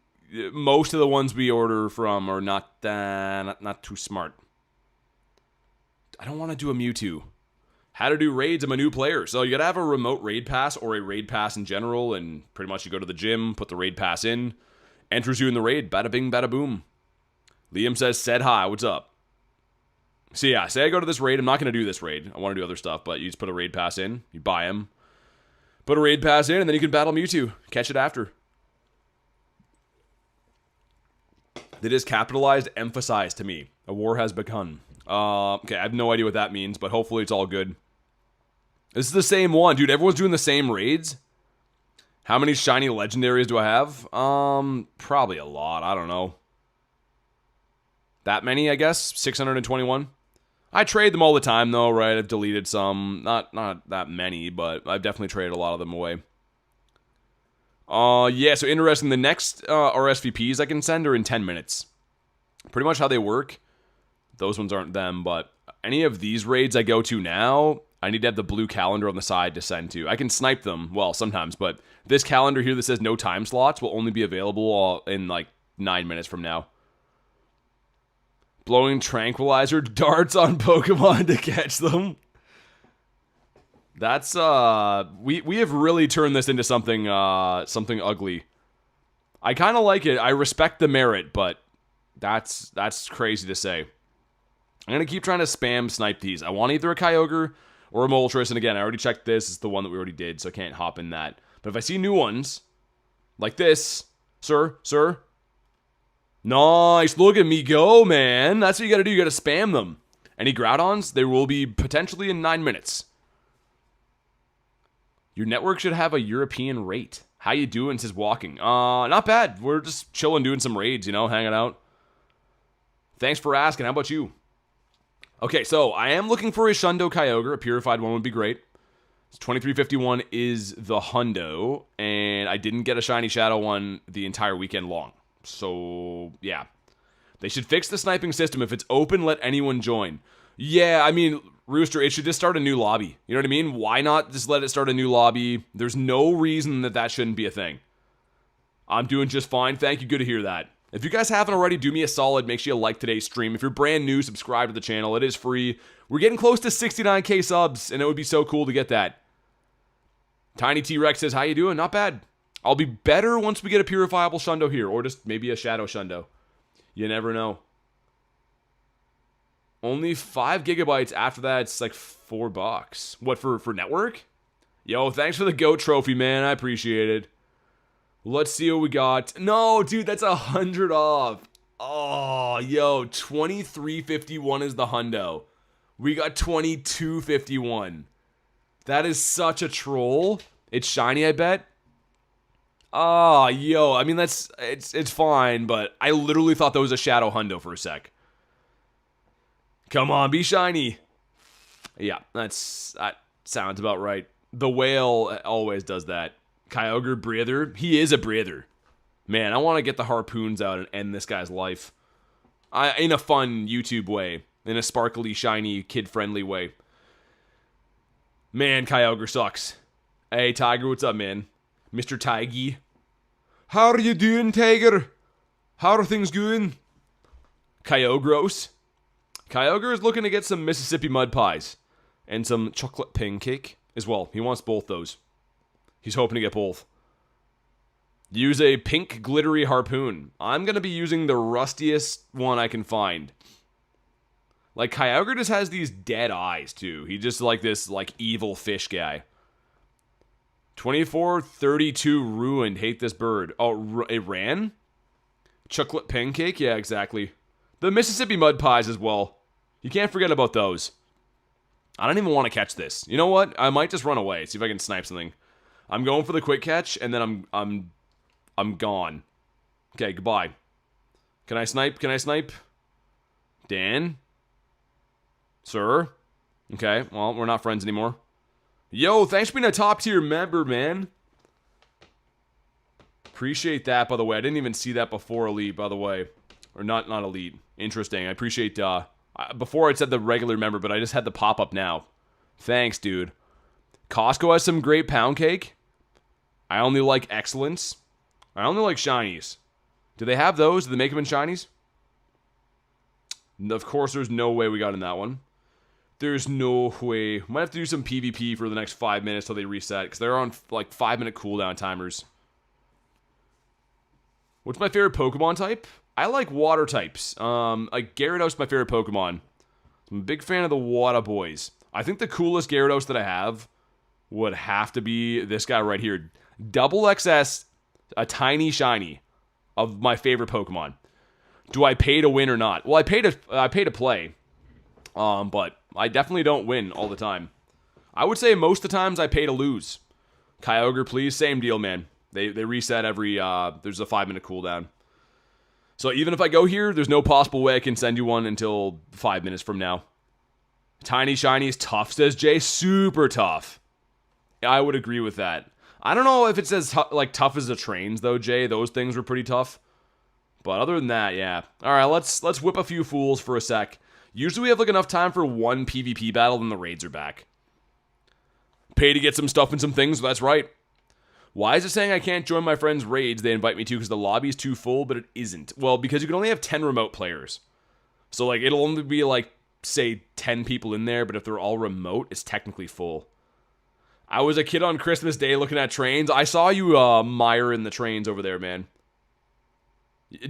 most of the ones we order from are not too smart. I don't want to do a Mewtwo. How to do raids, I'm a new player. So you got to have a remote raid pass or a raid pass in general, and pretty much you go to the gym, put the raid pass in, enters you in the raid, bada bing, bada boom. Liam said hi, what's up? So yeah, say I go to this raid. I'm not going to do this raid. I want to do other stuff, but you just put a raid pass in. You buy him. Put a raid pass in, and then you can battle Mewtwo. Catch it after. That is capitalized, emphasized to me. A war has begun. Okay, I have no idea what that means, but hopefully it's all good. This is the same one. Dude, everyone's doing the same raids. How many shiny legendaries do I have? Probably a lot. I don't know. That many, I guess? 621? I trade them all the time, though, right? I've deleted some. Not that many, but I've definitely traded a lot of them away. Yeah, so interesting. The next RSVPs I can send are in 10 minutes. Pretty much how they work. Those ones aren't them, but any of these raids I go to now, I need to have the blue calendar on the side to send to. I can snipe them, well, sometimes, but this calendar here that says no time slots will only be available in like 9 minutes from now. Blowing tranquilizer darts on Pokemon to catch them. That's we have really turned this into something something ugly. I kind of like it. I respect the merit, but that's crazy to say. I'm gonna keep trying to spam snipe these. I want either a Kyogre or a Moltres, and again, I already checked this. It's the one that we already did, so I can't hop in that. But if I see new ones like this, sir. Nice, look at me go, man. That's what you gotta do. You gotta spam them. Any Groudons? They will be potentially in 9 minutes. Your network should have a European rate. How you doing? Says walking. Not bad. We're just chilling, doing some raids, you know, hanging out. Thanks for asking. How about you? Okay, so I am looking for a Shundo Kyogre. A purified one would be great. 2351 is the Hundo, and I didn't get a shiny Shadow one the entire weekend long. So, yeah. They should fix the sniping system. If it's open, let anyone join. Yeah, I mean, Rooster, it should just start a new lobby. You know what I mean? Why not just let it start a new lobby? There's no reason that shouldn't be a thing. I'm doing just fine. Thank you. Good to hear that. If you guys haven't already, do me a solid. Make sure you like today's stream. If you're brand new, subscribe to the channel. It is free. We're getting close to 69k subs, and it would be so cool to get that. Tiny T-Rex says, how you doing? Not bad. I'll be better once we get a purifiable Shundo here, or just maybe a Shadow Shundo. You never know. Only 5 gigabytes. After that, it's like $4. What, for network? Yo, thanks for the GOAT trophy, man. I appreciate it. Let's see what we got. No, dude, that's 100 off. Oh, yo, 2351 is the Hundo. We got 2251. That is such a troll. It's shiny, I bet. Oh, yo, I mean, it's fine, but I literally thought that was a Shadow Hundo for a sec. Come on, be shiny. Yeah, that sounds about right. The whale always does that. Kyogre breather. He is a breather. Man, I want to get the harpoons out and end this guy's life. In a fun YouTube way. In a sparkly, shiny, kid-friendly way. Man, Kyogre sucks. Hey, Tiger, what's up, man? Mr. Tiggy. How are you doing, Tiger? How are things going? Kyogros. Kyogre is looking to get some Mississippi mud pies. And some chocolate pancake as well. He wants both those. He's hoping to get both. Use a pink glittery harpoon. I'm going to be using the rustiest one I can find. Like, Kyogre just has these dead eyes, too. He's just like this, like, evil fish guy. 2432 ruined. Hate this bird. Oh, it ran? Chocolate pancake? Yeah, exactly. The Mississippi mud pies as well. You can't forget about those. I don't even want to catch this. You know what? I might just run away. See if I can snipe something. I'm going for the quick catch, and then I'm gone. Okay, goodbye. Can I snipe? Can I snipe? Dan? Sir? Okay, well, we're not friends anymore. Yo, thanks for being a top tier member, man. Appreciate that, by the way. I didn't even see that before Elite, by the way. Or not Elite. Interesting. I appreciate, before it said the regular member, but I just had the pop-up now. Thanks, dude. Costco has some great pound cake. I only like Excellence. I only like Shinies. Do they have those? Do they make them in Shinies? Of course, there's no way we got in that one. There's no way. Might have to do some PvP for the next 5 minutes till they reset, because they're on, like, 5-minute cooldown timers. What's my favorite Pokemon type? I like water types. Like, Gyarados is my favorite Pokemon. I'm a big fan of the water boys. I think the coolest Gyarados that I have would have to be this guy right here. Double XS, a tiny shiny of my favorite Pokemon. Do I pay to win or not? Well, I pay to play. But I definitely don't win all the time. I would say most of the times I pay to lose. Kyogre, please. Same deal, man. They reset every, there's a 5-minute cooldown. So even if I go here, there's no possible way I can send you one until 5 minutes from now. Tiny shiny is tough, says Jay. Super tough. I would agree with that. I don't know if it says like tough as the trains though, Jay. Those things were pretty tough. But other than that, yeah. All right, let's whip a few fools for a sec. Usually we have like enough time for one PvP battle, and the raids are back. Pay to get some stuff and some things. That's right. Why is it saying I can't join my friends' raids they invite me to because the lobby's too full, but it isn't? Well, because you can only have 10 remote players. So like it'll only be like, say, 10 people in there, but if they're all remote, it's technically full. I was a kid on Christmas Day looking at trains. I saw you mire in the trains over there, man.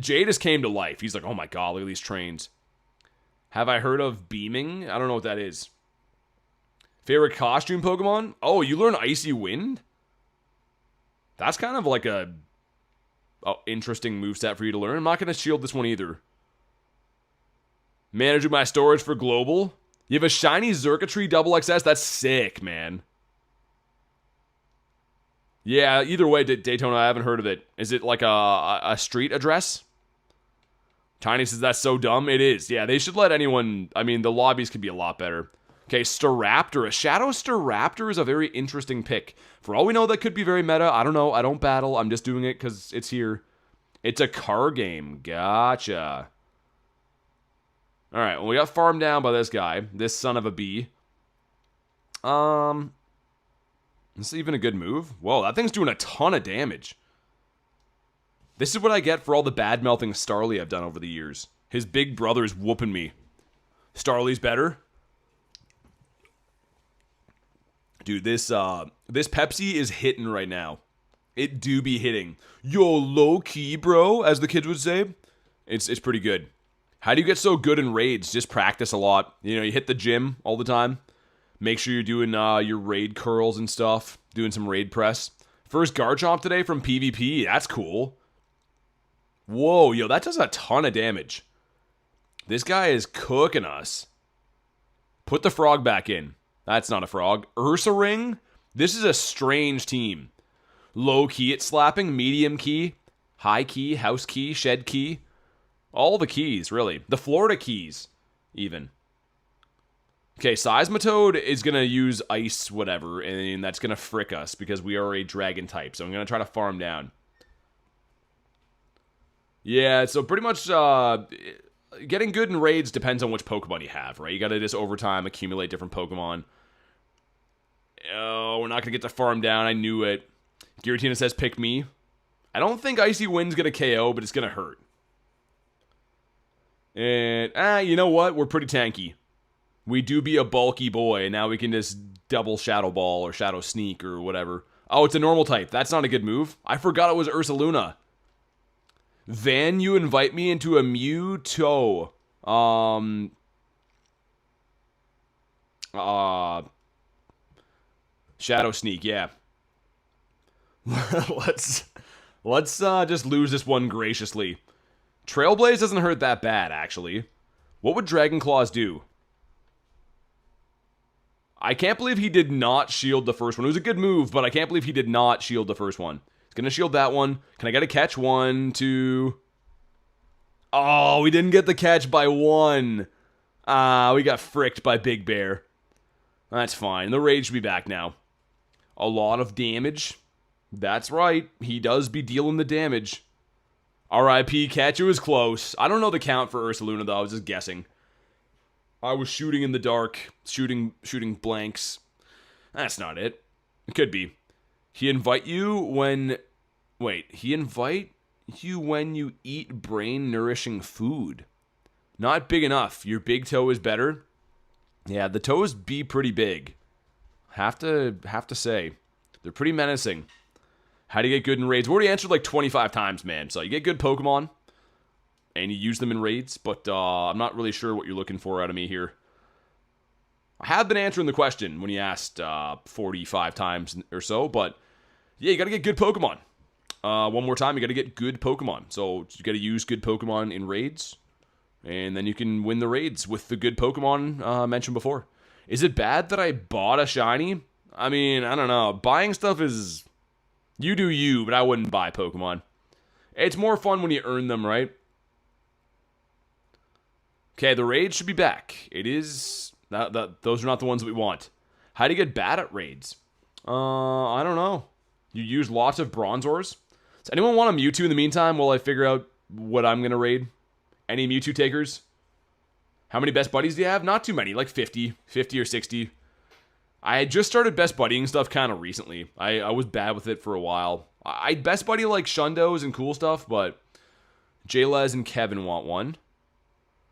Jay just came to life. He's like, oh my god, look at these trains. Have I heard of beaming? I don't know what that is. Favorite costume Pokemon? Oh, you learn Icy Wind? That's kind of like a interesting moveset for you to learn. I'm not going to shield this one either. Managing my storage for global. You have a shiny Xurkitree Double XS? That's sick, man. Yeah, either way, Daytona, I haven't heard of it. Is it like a street address? Tiny says that's so dumb. It is. Yeah, they should let anyone... I mean, the lobbies could be a lot better. Okay, Staraptor. A Shadow Staraptor is a very interesting pick. For all we know, that could be very meta. I don't know. I don't battle. I'm just doing it because it's here. It's a car game. Gotcha. Alright, well, we got farmed down by this guy. This son of a bee. This is even a good move. Whoa, that thing's doing a ton of damage. This is what I get for all the bad-mouthing Starly I've done over the years. His big brother's whooping me. Starly's better. Dude, this Pepsi is hitting right now. It do be hitting. Yo, low-key, bro, as the kids would say. It's pretty good. How do you get so good in raids? Just practice a lot. You know, you hit the gym all the time. Make sure you're doing your raid curls and stuff. Doing some raid press. First Garchomp today from PvP. That's cool. Whoa, yo, that does a ton of damage. This guy is cooking us. Put the frog back in. That's not a frog. Ursaring? This is a strange team. Low key at slapping, medium key, high key, house key, shed key. All the keys, really. The Florida keys, even. Okay, Seismitoad is going to use ice whatever, and that's going to frick us because we are a dragon type. So I'm going to try to farm down. Yeah, so pretty much getting good in raids depends on which Pokemon you have, right? You got to just over time accumulate different Pokemon. Oh, we're not going to get to farm down. I knew it. Giratina says pick me. I don't think Icy Wind's going to KO, but it's going to hurt. And, you know what? We're pretty tanky. We do be a bulky boy, and now we can just double Shadow Ball or Shadow Sneak or whatever. Oh, it's a normal type. That's not a good move. I forgot it was Ursaluna. Van, you invite me into a Mewtwo. Shadow Sneak, yeah. Let's just lose this one graciously. Trailblaze doesn't hurt that bad, actually. What would Dragon Claws do? I can't believe he did not shield the first one. It was a good move, but I can't believe he did not shield the first one. He's going to shield that one. Can I get a catch? 1, 2... Oh, we didn't get the catch by 1. We got fricked by Big Bear. That's fine. The Rage should be back now. A lot of damage. That's right. He does be dealing the damage. RIP catch. It was close. I don't know the count for Ursaluna, though. I was just guessing. I was shooting in the dark. Shooting blanks. That's not it. It could be. He invite you when... Wait. He invite you when you eat brain-nourishing food. Not big enough. Your big toe is better. Yeah, the toes be pretty big. Have to say. They're pretty menacing. How do you get good in raids? We already answered like 25 times, man. So you get good Pokemon, and you use them in raids, but I'm not really sure what you're looking for out of me here. I have been answering the question when you asked 45 times or so, but yeah, you got to get good Pokemon. One more time, you got to get good Pokemon. So you got to use good Pokemon in raids, and then you can win the raids with the good Pokemon mentioned before. Is it bad that I bought a shiny? I mean, I don't know. Buying stuff is... You do you, but I wouldn't buy Pokemon. It's more fun when you earn them, right? Okay, the raids should be back. It is... those are not the ones that we want. How do you get bad at raids? I don't know. You use lots of Bronzors. Does anyone want a Mewtwo in the meantime while I figure out what I'm going to raid? Any Mewtwo takers? How many best buddies do you have? Not too many, like 50 or 60. I had just started best buddying stuff kind of recently. I was bad with it for a while. I best buddy like Shundos and cool stuff, but Jaylez and Kevin want one.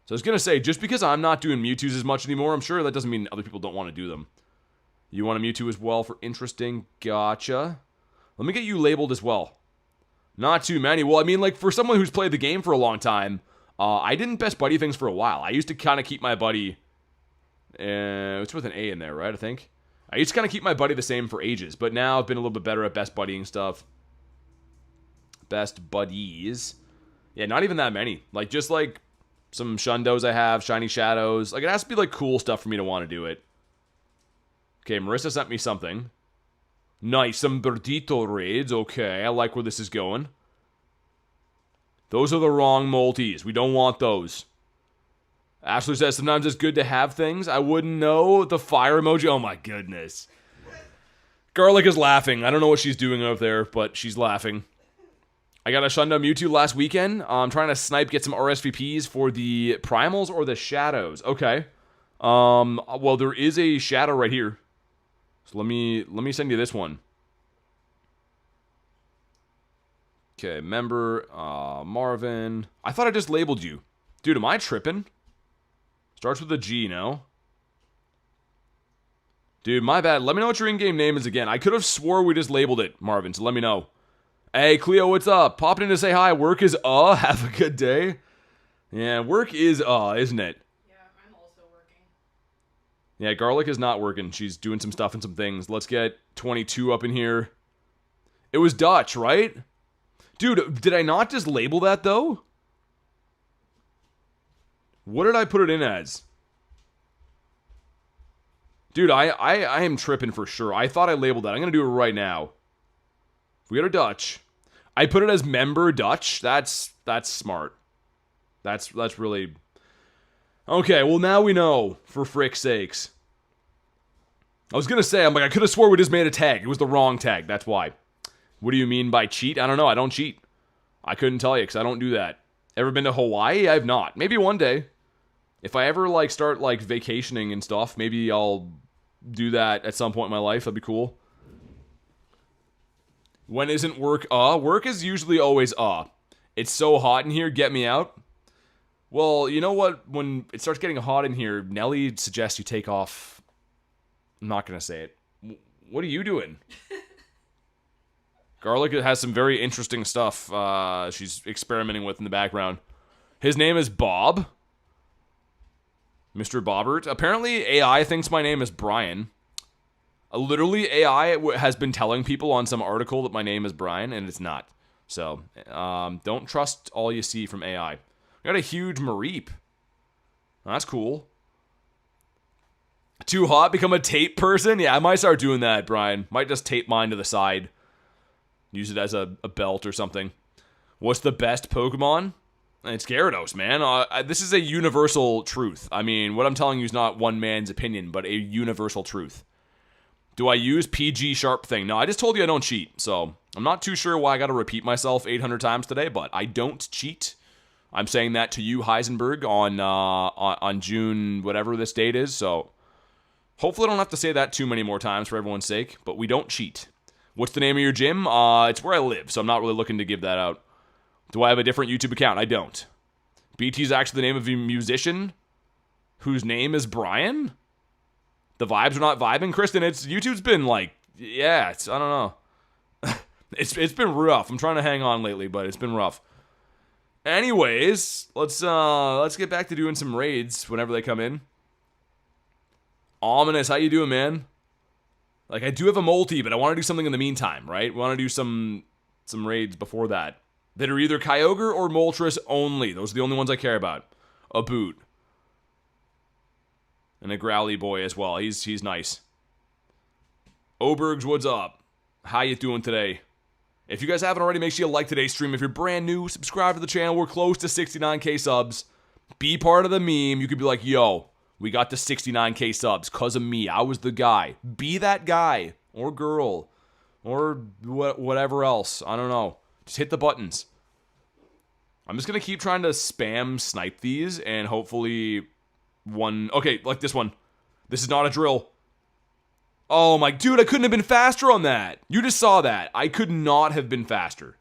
So I was going to say, just because I'm not doing Mewtwo's as much anymore, I'm sure that doesn't mean other people don't want to do them. You want a Mewtwo as well for interesting? Gotcha. Let me get you labeled as well. Not too many. Well, I mean, like, for someone who's played the game for a long time, I didn't best buddy things for a while. I used to kind of keep my buddy... it's with an A in there, right, I think? I used to kind of keep my buddy the same for ages, but now I've been a little bit better at best buddying stuff. Best buddies. Yeah, not even that many. Like, just, like, some Shundos I have, shiny Shadows. Like, it has to be, like, cool stuff for me to want to do it. Okay, Marissa sent me something. Nice, some Berdito raids. Okay, I like where this is going. Those are the wrong Moltres. We don't want those. Ashley says, sometimes it's good to have things. I wouldn't know. The fire emoji. Oh my goodness. Garlic is laughing. I don't know what she's doing over there, but she's laughing. I got a Shundo Mewtwo last weekend. I'm trying to get some RSVPs for the Primals or the Shadows. Okay. Well, there is a Shadow right here. So let me send you this one. Okay, member, Marvin. I thought I just labeled you. Dude, am I tripping? Starts with a G, no? Dude, my bad. Let me know what your in-game name is again. I could have swore we just labeled it, Marvin, so let me know. Hey, Cleo, what's up? Popping in to say hi. Work is have a good day. Yeah, work is isn't it? Yeah, I'm also working. Yeah, Garlic is not working. She's doing some stuff and some things. Let's get 22 up in here. It was Dutch, right? Dude, did I not just label that, though? What did I put it in as? Dude, I am tripping for sure. I thought I labeled that. I'm going to do it right now. We got a Dutch. I put it as member Dutch. That's smart. That's really... Okay, well now we know, for frick's sakes. I was going to say, I'm like, I could have swore we just made a tag. It was the wrong tag. That's why. What do you mean by cheat? I don't know. I don't cheat. I couldn't tell you because I don't do that. Ever been to Hawaii? I have not. Maybe one day. If I ever, like, start, like, vacationing and stuff, maybe I'll do that at some point in my life. That'd be cool. When isn't work, Work is usually always, It's so hot in here, get me out. Well, you know what? When it starts getting hot in here, Nelly suggests you take off... I'm not gonna say it. What are you doing? Garlic has some very interesting stuff she's experimenting with in the background. His name is Bob. Mr. Bobbert. Apparently, AI thinks my name is Brian. Literally, AI has been telling people on some article that my name is Brian, and it's not. So, don't trust all you see from AI. I got a huge Mareep. That's cool. Too hot, become a tape person? Yeah, I might start doing that, Brian. Might just tape mine to the side. Use it as a belt or something. What's the best Pokemon? It's Gyarados, man. This is a universal truth. I mean, what I'm telling you is not one man's opinion, but a universal truth. Do I use PG Sharp thing? No, I just told you I don't cheat, so I'm not too sure why I got to repeat myself 800 times today, but I don't cheat. I'm saying that to you, Heisenberg, on June, whatever this date is, so hopefully I don't have to say that too many more times for everyone's sake, but we don't cheat. What's the name of your gym? It's where I live, so I'm not really looking to give that out. Do I have a different YouTube account? I don't. BT is actually the name of a musician whose name is Brian? The vibes are not vibing? Kristen, YouTube's been like, yeah, I don't know. It's been rough. I'm trying to hang on lately, but it's been rough. Anyways, let's get back to doing some raids whenever they come in. Ominous, how you doing, man? Like, I do have a multi, but I want to do something in the meantime, right? We want to do some raids before that are either Kyogre or Moltres only. Those are the only ones I care about. A boot. And a Growly boy as well. He's nice. Obergs, what's up? How you doing today? If you guys haven't already, make sure you like today's stream. If you're brand new, subscribe to the channel. We're close to 69k subs. Be part of the meme. You could be like, yo, we got to 69k subs because of me. I was the guy. Be that guy or girl or whatever else. I don't know. Just hit the buttons. I'm just going to keep trying to spam snipe these and hopefully one... Okay, like this one. This is not a drill. Oh my... Dude, I couldn't have been faster on that. You just saw that. I could not have been faster.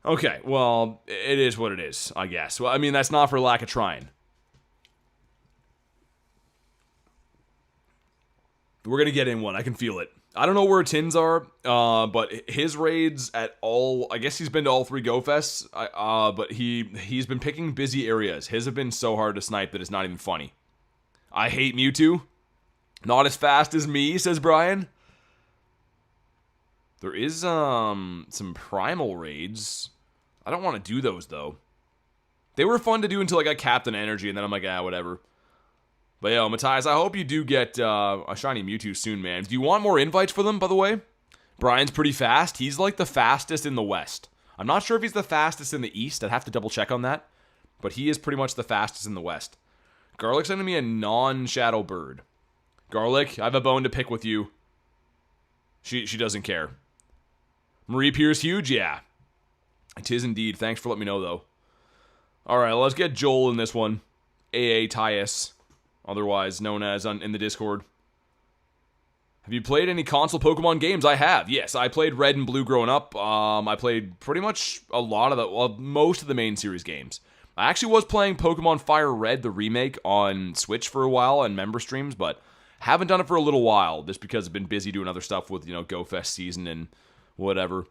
Okay, well, it is what it is, I guess. Well, I mean, that's not for lack of trying. We're going to get in one. I can feel it. I don't know where Tins are, but his raids at all... I guess he's been to all 3 Go Fests, but he's been picking busy areas. His have been so hard to snipe that it's not even funny. I hate Mewtwo. Not as fast as me, says Brian. There is some Primal raids. I don't want to do those, though. They were fun to do until I got Captain Energy, and then I'm like, whatever. But yo, Matthias, I hope you do get a shiny Mewtwo soon, man. Do you want more invites for them, by the way? Brian's pretty fast. He's like the fastest in the West. I'm not sure if he's the fastest in the East. I'd have to double check on that. But he is pretty much the fastest in the West. Garlic sending me a non-shadow bird. Garlic, I have a bone to pick with you. She doesn't care. Marie Pierce huge? Yeah. It is indeed. Thanks for letting me know, though. Alright, let's get Joel in this one. AA Tyus. Otherwise known as in the Discord. Have you played any console Pokemon games? I have. Yes, I played Red and Blue growing up. I played pretty much a lot of most of the main series games. I actually was playing Pokemon Fire Red, the remake, on Switch for a while on member streams, but haven't done it for a little while just because I've been busy doing other stuff with, Go Fest season and whatever.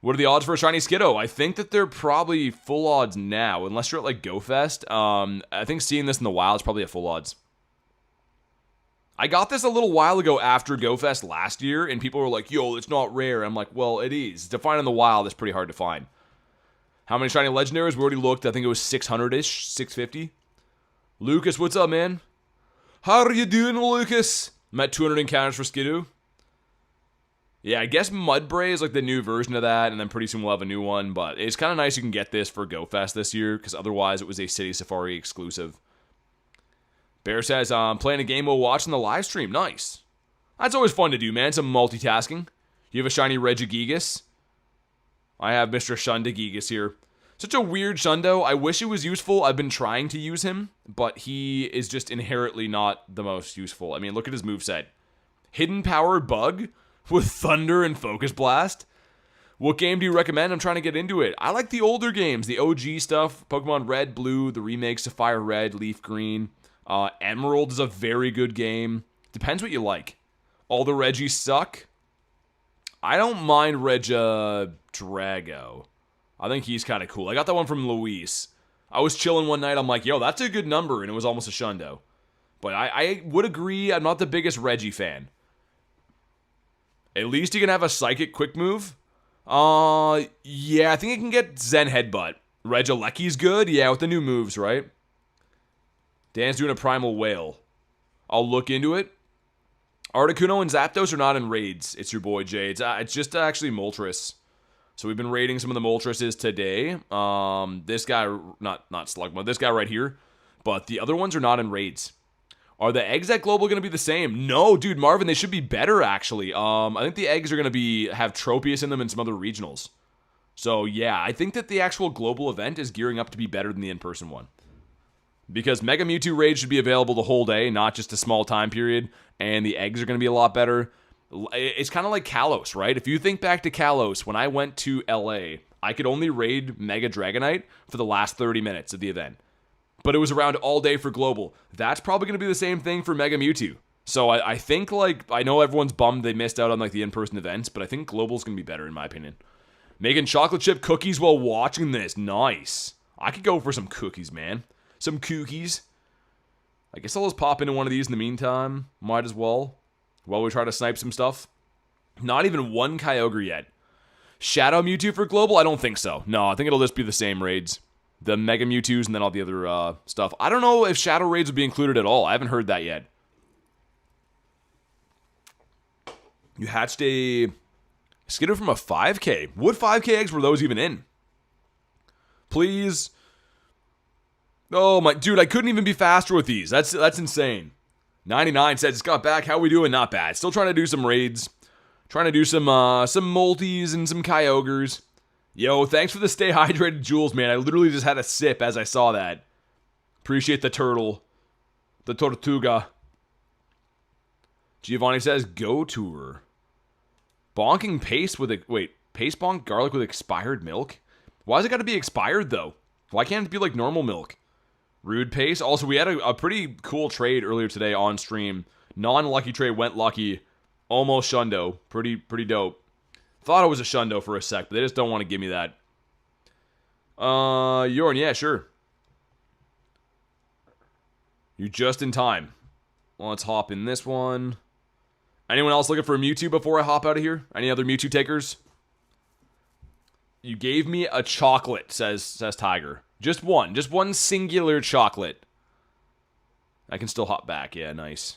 What are the odds for a shiny Skiddo? I think that they're probably full odds now, unless you're at like Go Fest. I think seeing this in the wild is probably at full odds. I got this a little while ago after Go Fest last year, and people were like, yo, it's not rare. I'm like, well, it is. To find in the wild is pretty hard to find. How many shiny legendaries? We already looked. I think it was 600-ish, 650. Lucas, what's up, man? How are you doing, Lucas? I'm at 200 encounters for Skiddo. Yeah, I guess Mudbray is like the new version of that, and then pretty soon we'll have a new one, but it's kind of nice you can get this for Go Fest this year, because otherwise it was a City Safari exclusive. Bear says, playing a game while watching the live stream. Nice. That's always fun to do, man. Some multitasking. You have a shiny Regigigas? I have Mr. Shundagigas here. Such a weird Shundo. I wish it was useful. I've been trying to use him, but he is just inherently not the most useful. I mean, look at his moveset. Hidden Power Bug with Thunder and Focus Blast. What game do you recommend? I'm trying to get into it. I like the older games, the OG stuff. Pokemon Red, Blue, the remakes, Sapphire Red, Leaf Green. Emerald is a very good game. Depends what you like. All the Regis suck. I don't mind Regidrago. I think he's kind of cool. I got that one from Luis. I was chilling one night. I'm like, yo, that's a good number. And it was almost a Shundo. But I would agree, I'm not the biggest Reggie fan. At least he can have a Psychic Quick Move. Yeah, I think he can get Zen Headbutt Regieleki's good? Yeah, with the new moves, right? Dan's doing a Primal Whale. I'll look into it. Articuno and Zapdos are not in raids. It's your boy Jay. It's just actually Moltres. So we've been raiding some of the Moltreses today. This guy, not Slugma, this guy right here. But the other ones are not in raids. Are the eggs at Global going to be the same? No, dude, Marvin, they should be better, actually. I think the eggs are going to have Tropius in them and some other regionals. So, yeah, I think that the actual Global event is gearing up to be better than the in-person one. Because Mega Mewtwo Raids should be available the whole day, not just a small time period. And the eggs are going to be a lot better. It's kind of like Kalos, right? If you think back to Kalos, when I went to LA, I could only raid Mega Dragonite for the last 30 minutes of the event. But it was around all day for Global. That's probably going to be the same thing for Mega Mewtwo. So I think, like, I know everyone's bummed they missed out on, like, the in-person events, but I think Global's going to be better, in my opinion. Making chocolate chip cookies while watching this. Nice. I could go for some cookies, man. Some cookies. I guess I'll just pop into one of these in the meantime. Might as well. While we try to snipe some stuff. Not even one Kyogre yet. Shadow Mewtwo for Global? I don't think so. No, I think it'll just be the same raids. The Mega Mewtwo's and then all the other stuff. I don't know if Shadow Raids would be included at all. I haven't heard that yet. You hatched a Skiddo from a 5K. What 5K eggs were those even in? Please. Oh my, dude, I couldn't even be faster with these. That's insane. 99 says, it's got back. How we doing? Not bad. Still trying to do some raids. Trying to do some Molties and some Kyogres. Yo, thanks for the stay hydrated Jules, man. I literally just had a sip as I saw that. Appreciate the turtle. The Tortuga. Giovanni says, go tour. Bonking paste with a... Wait, paste bonk garlic with expired milk? Why's it got to be expired, though? Why can't it be like normal milk? Rude paste. Also, we had a pretty cool trade earlier today on stream. Non-lucky trade went lucky. Almost Shundo. Pretty dope. Thought it was a Shundo for a sec, but they just don't want to give me that. Yorn, yeah, sure. You're just in time. Well, let's hop in this one. Anyone else looking for a Mewtwo before I hop out of here? Any other Mewtwo takers? You gave me a chocolate, says Tiger. Just one singular chocolate. I can still hop back. Yeah, nice.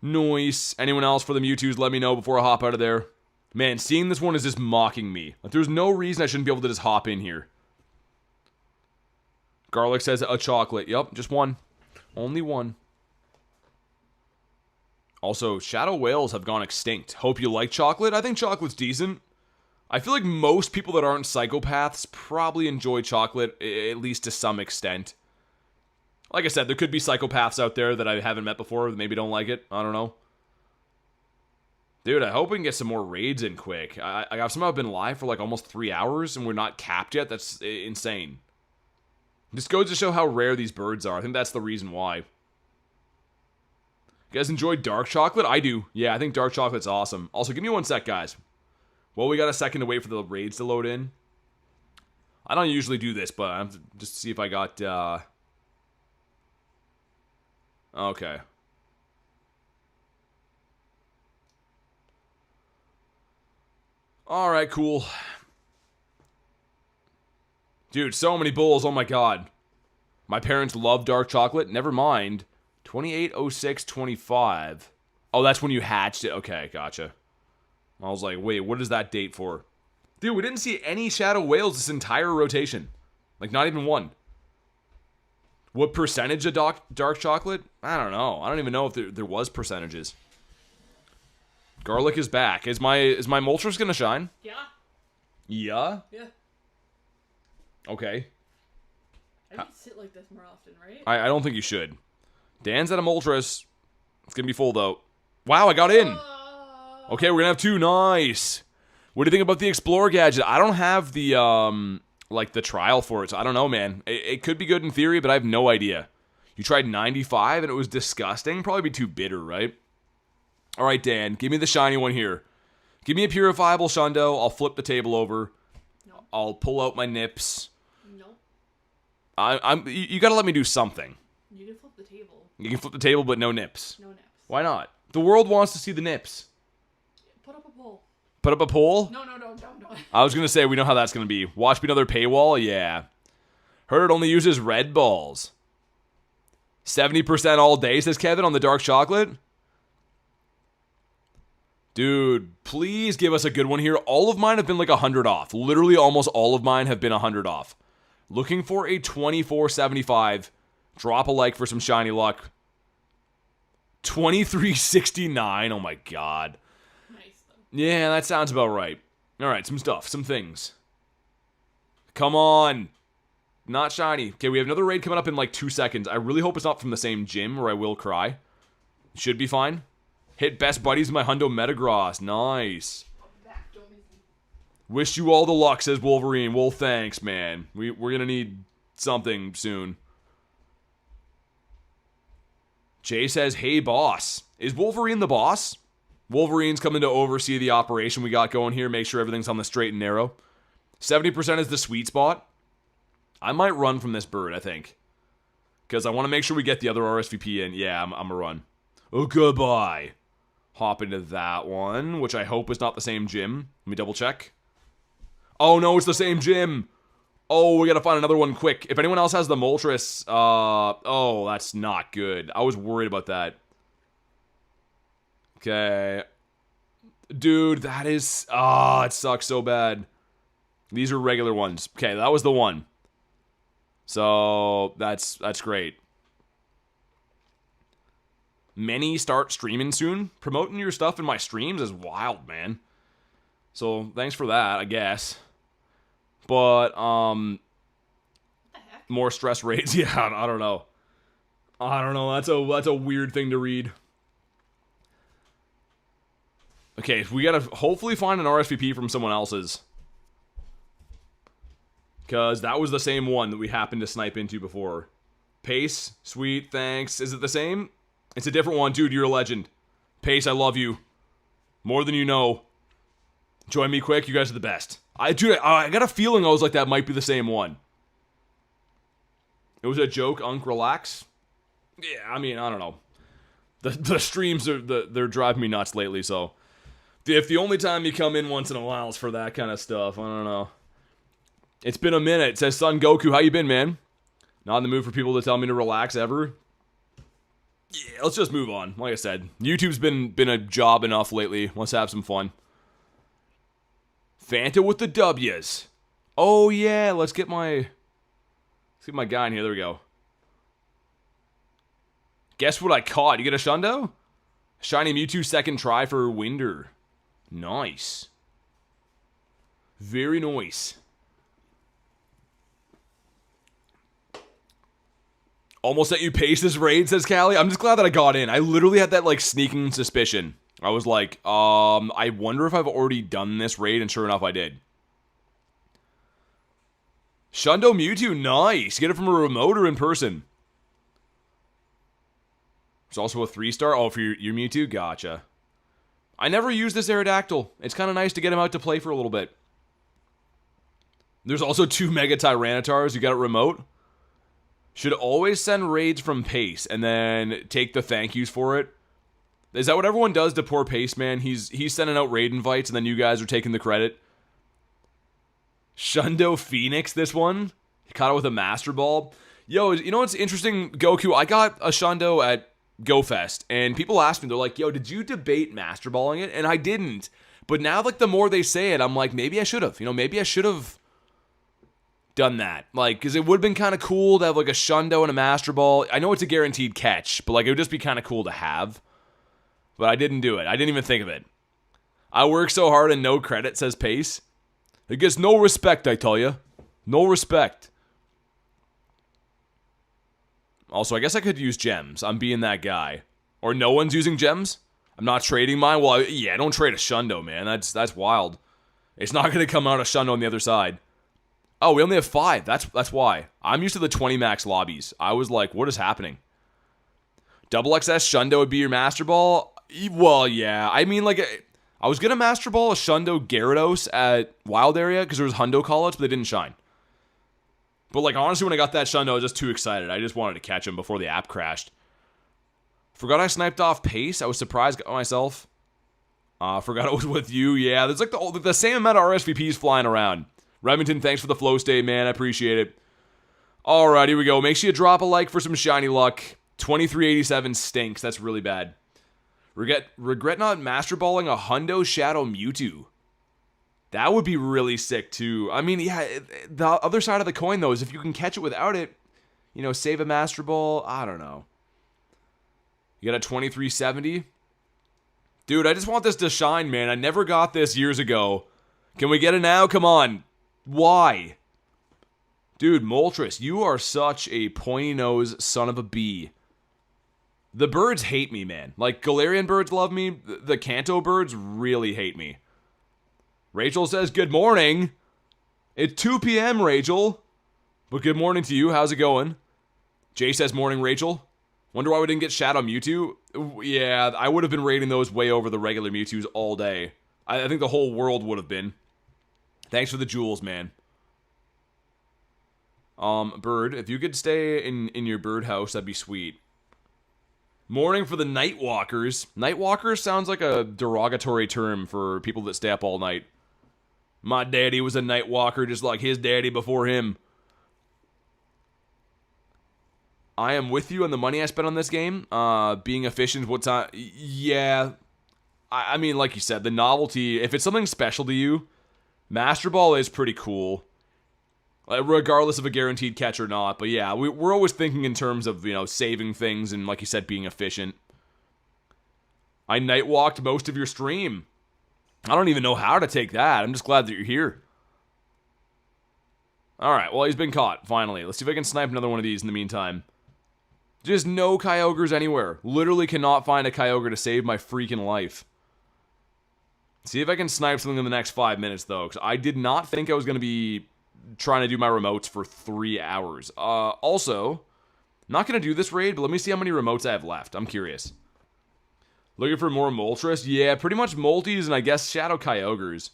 Nice. Anyone else for the Mewtwo's, let me know before I hop out of there. Man, seeing this one is just mocking me. Like, there's no reason I shouldn't be able to just hop in here. Garlic says a chocolate. Yep, just one. Only one. Also, shadow whales have gone extinct. Hope you like chocolate. I think chocolate's decent. I feel like most people that aren't psychopaths probably enjoy chocolate, at least to some extent. Like I said, there could be psychopaths out there that I haven't met before that maybe don't like it. I don't know. Dude, I hope we can get some more raids in quick. I've somehow been live for like almost 3 hours and we're not capped yet. That's insane. This goes to show how rare these birds are. I think that's the reason why. You guys enjoy dark chocolate? I do. Yeah, I think dark chocolate's awesome. Also, give me one sec, guys. Well, we got a second to wait for the raids to load in. I don't usually do this, but I have to just see if I got, okay. Alright, cool. Dude, so many bowls, oh my god. My parents love dark chocolate, never mind. 280625. Oh, that's when you hatched it. Okay, gotcha. I was like, wait, what is that date for? Dude, we didn't see any shadow whales this entire rotation. Like, not even one. What percentage of dark chocolate? I don't know. I don't even know if there was percentages. Garlic is back. Is my Moltres gonna shine? Yeah. Yeah? Yeah. Okay. I need to sit like this more often, right? I don't think you should. Dan's at a Moltres. It's gonna be full, though. Wow, I got in! Okay, we're gonna have two. Nice! What do you think about the Explorer gadget? I don't have the, like, the trial for it, so I don't know, man. It could be good in theory, but I have no idea. You tried 95 and it was disgusting? Probably be too bitter, right? Alright, Dan, give me the shiny one here. Give me a purifiable Shundo. I'll flip the table over. No. I'll pull out my nips. No. You gotta let me do something. You can flip the table. You can flip the table, but no nips. No nips. Why not? The world wants to see the nips. Put up a poll. Put up a poll? No, don't. I was gonna say, we know how that's gonna be. Watch me another paywall? Yeah. Heard it only uses red balls. 70% all day, says Kevin, on the dark chocolate. Dude, please give us a good one here. All of mine have been like 100 off. Literally almost all of mine have been 100 off. Looking for a 24.75. Drop a like for some shiny luck. 23.69. Oh my god. Nice though. Yeah, that sounds about right. Alright, some stuff, some things. Come on. Not shiny. Okay, we have another raid coming up in like 2 seconds. I really hope it's not from the same gym or I will cry. Should be fine. Hit best buddies with my Hundo Metagross. Nice. I'll be back. Don't miss me. Wish you all the luck, says Wolverine. Well, thanks, man. We're gonna need something soon. Jay says, hey, boss. Is Wolverine the boss? Wolverine's coming to oversee the operation we got going here, make sure everything's on the straight and narrow. 70% is the sweet spot. I might run from this bird, I think. Because I want to make sure we get the other RSVP in. Yeah, I'm a run. Oh, goodbye. Hop into that one, which I hope is not the same gym. Let me double check. Oh, no, it's the same gym. Oh, we gotta find another one quick. If anyone else has the Moltres, oh, that's not good. I was worried about that. Okay. Dude, that is, it sucks so bad. These are regular ones. Okay, that was the one. So, that's great. Many start streaming soon. Promoting your stuff in my streams is wild, man. So, thanks for that, I guess. But, more stress raids. Yeah, I don't know. I don't know. That's a weird thing to read. Okay, we gotta hopefully find an RSVP from someone else's. Because that was the same one that we happened to snipe into before. Pace, sweet, thanks. Is it the same? It's a different one. Dude, you're a legend. Pace, I love you. More than you know. Join me quick, you guys are the best. Dude, I got a feeling I was like, that might be the same one. It was a joke, Unc, relax. Yeah, I mean, I don't know. The streams, they're driving me nuts lately, so. If the only time you come in once in a while is for that kind of stuff, I don't know. It's been a minute. It says, Son Goku, how you been, man? Not in the mood for people to tell me to relax ever. Yeah, let's just move on. Like I said, YouTube's been a job enough lately. Let's have some fun. Fanta with the W's. Oh yeah, let's get my guy in here. There we go. Guess what I caught? You get a Shundo? Shiny Mewtwo second try for Winder. Nice. Very nice. Almost let you pace this raid, says Callie. I'm just glad that I got in. I literally had that, like, sneaking suspicion. I was like, I wonder if I've already done this raid, and sure enough, I did. Shundo Mewtwo, nice. Get it from a remote or in person? There's also a 3-star. Oh, for your Mewtwo? Gotcha. I never used this Aerodactyl. It's kind of nice to get him out to play for a little bit. There's also 2 Mega Tyrannitars. You got it remote? Should always send raids from Pace and then take the thank yous for it. Is that what everyone does to poor Pace, man? He's sending out raid invites and then you guys are taking the credit. Shundo Phoenix, this one. He caught it with a Master Ball. Yo, you know what's interesting, Goku? I got a Shundo at GO Fest and people asked me, they're like, yo, did you debate Master Balling it? And I didn't. But now, like, the more they say it, I'm like, maybe I should have. You know, maybe I should have done that, like, because it would have been kind of cool to have like a Shundo and a Master Ball. I know it's a guaranteed catch, but like it would just be kind of cool to have. But I didn't do it. I didn't even think of it. I work so hard and no credit, says Pace. It gets no respect, I tell you. No respect. Also, I guess I could use gems. I'm being that guy. Or no one's using gems? I'm not trading mine? Well, yeah, don't trade a Shundo, man. That's wild. It's not going to come out a Shundo on the other side. Oh, we only have 5. That's why. I'm used to the 20 max lobbies. I was like, what is happening? Double XS Shundo would be your Master Ball? Well, yeah. I mean, like, I was going to Master Ball a Shundo Gyarados at Wild Area because there was Hundo call-outs, but they didn't shine. But, like, honestly, when I got that Shundo, I was just too excited. I just wanted to catch him before the app crashed. Forgot I sniped off Pace. I was surprised myself. Forgot it was with you. Yeah, there's like the same amount of RSVPs flying around. Remington, thanks for the flow stay, man. I appreciate it. Alright, here we go. Make sure you drop a like for some shiny luck. 2387 stinks. That's really bad. Regret not Master Balling a Hundo Shadow Mewtwo. That would be really sick, too. I mean, yeah, the other side of the coin, though, is if you can catch it without it, you know, save a Master Ball. I don't know. You got a 2370? Dude, I just want this to shine, man. I never got this years ago. Can we get it now? Come on. Why? Dude, Moltres, you are such a pointy-nosed son of a bee. The birds hate me, man. Like, Galarian birds love me. The Kanto birds really hate me. Rachel says, good morning. It's 2 p.m., Rachel. But good morning to you. How's it going? Jay says, morning, Rachel. Wonder why we didn't get Shadow Mewtwo? Yeah, I would have been rating those way over the regular Mewtwo's all day. I think the whole world would have been. Thanks for the jewels, man. Bird, if you could stay in your birdhouse, that'd be sweet. Morning for the Nightwalkers. Nightwalkers sounds like a derogatory term for people that stay up all night. My daddy was a Nightwalker just like his daddy before him. I am with you on the money I spent on this game. Being efficient, what time? Yeah. I mean, like you said, the novelty, if it's something special to you, Master Ball is pretty cool. Regardless of a guaranteed catch or not. But yeah, we're always thinking in terms of, you know, saving things and, like you said, being efficient. I nightwalked most of your stream. I don't even know how to take that. I'm just glad that you're here. Alright, well, he's been caught, finally. Let's see if I can snipe another one of these in the meantime. Just no Kyogres anywhere. Literally cannot find a Kyogre to save my freaking life. See if I can snipe something in the next 5 minutes, though, because I did not think I was going to be trying to do my remotes for 3 hours. Also, not going to do this raid, but let me see how many remotes I have left. I'm curious. Looking for more Moltres? Yeah, pretty much Multis and I guess Shadow Kyogres.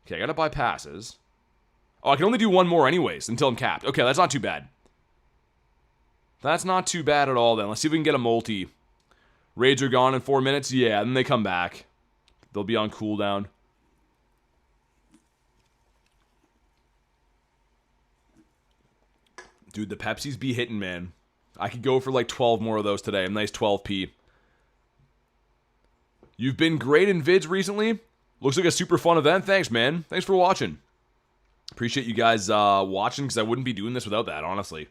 Okay, I got to buy passes. Oh, I can only do one more anyways until I'm capped. Okay, that's not too bad. That's not too bad at all then. Let's see if we can get a multi. Raids are gone in 4 minutes? Yeah, then they come back. They'll be on cooldown. Dude, the Pepsis be hitting, man. I could go for like 12 more of those today. A nice 12p. You've been great in vids recently. Looks like a super fun event. Thanks, man. Thanks for watching. Appreciate you guys watching, because I wouldn't be doing this without that, honestly.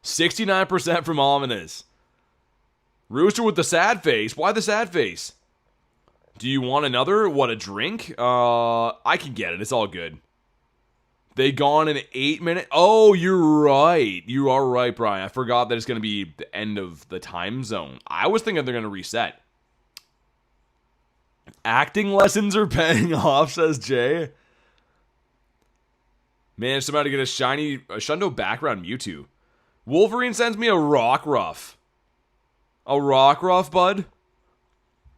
69% from Ominous. Rooster with the sad face. Why the sad face? Do you want another? What, a drink? I can get it. It's all good. They gone in 8 minutes. Oh, you're right. You are right, Brian. I forgot that it's going to be the end of the time zone. I was thinking they're going to reset. Acting lessons are paying off, says Jay. Managed somehow to get a Shundo background Mewtwo. Wolverine sends me a Rockruff. A Rockruff, bud?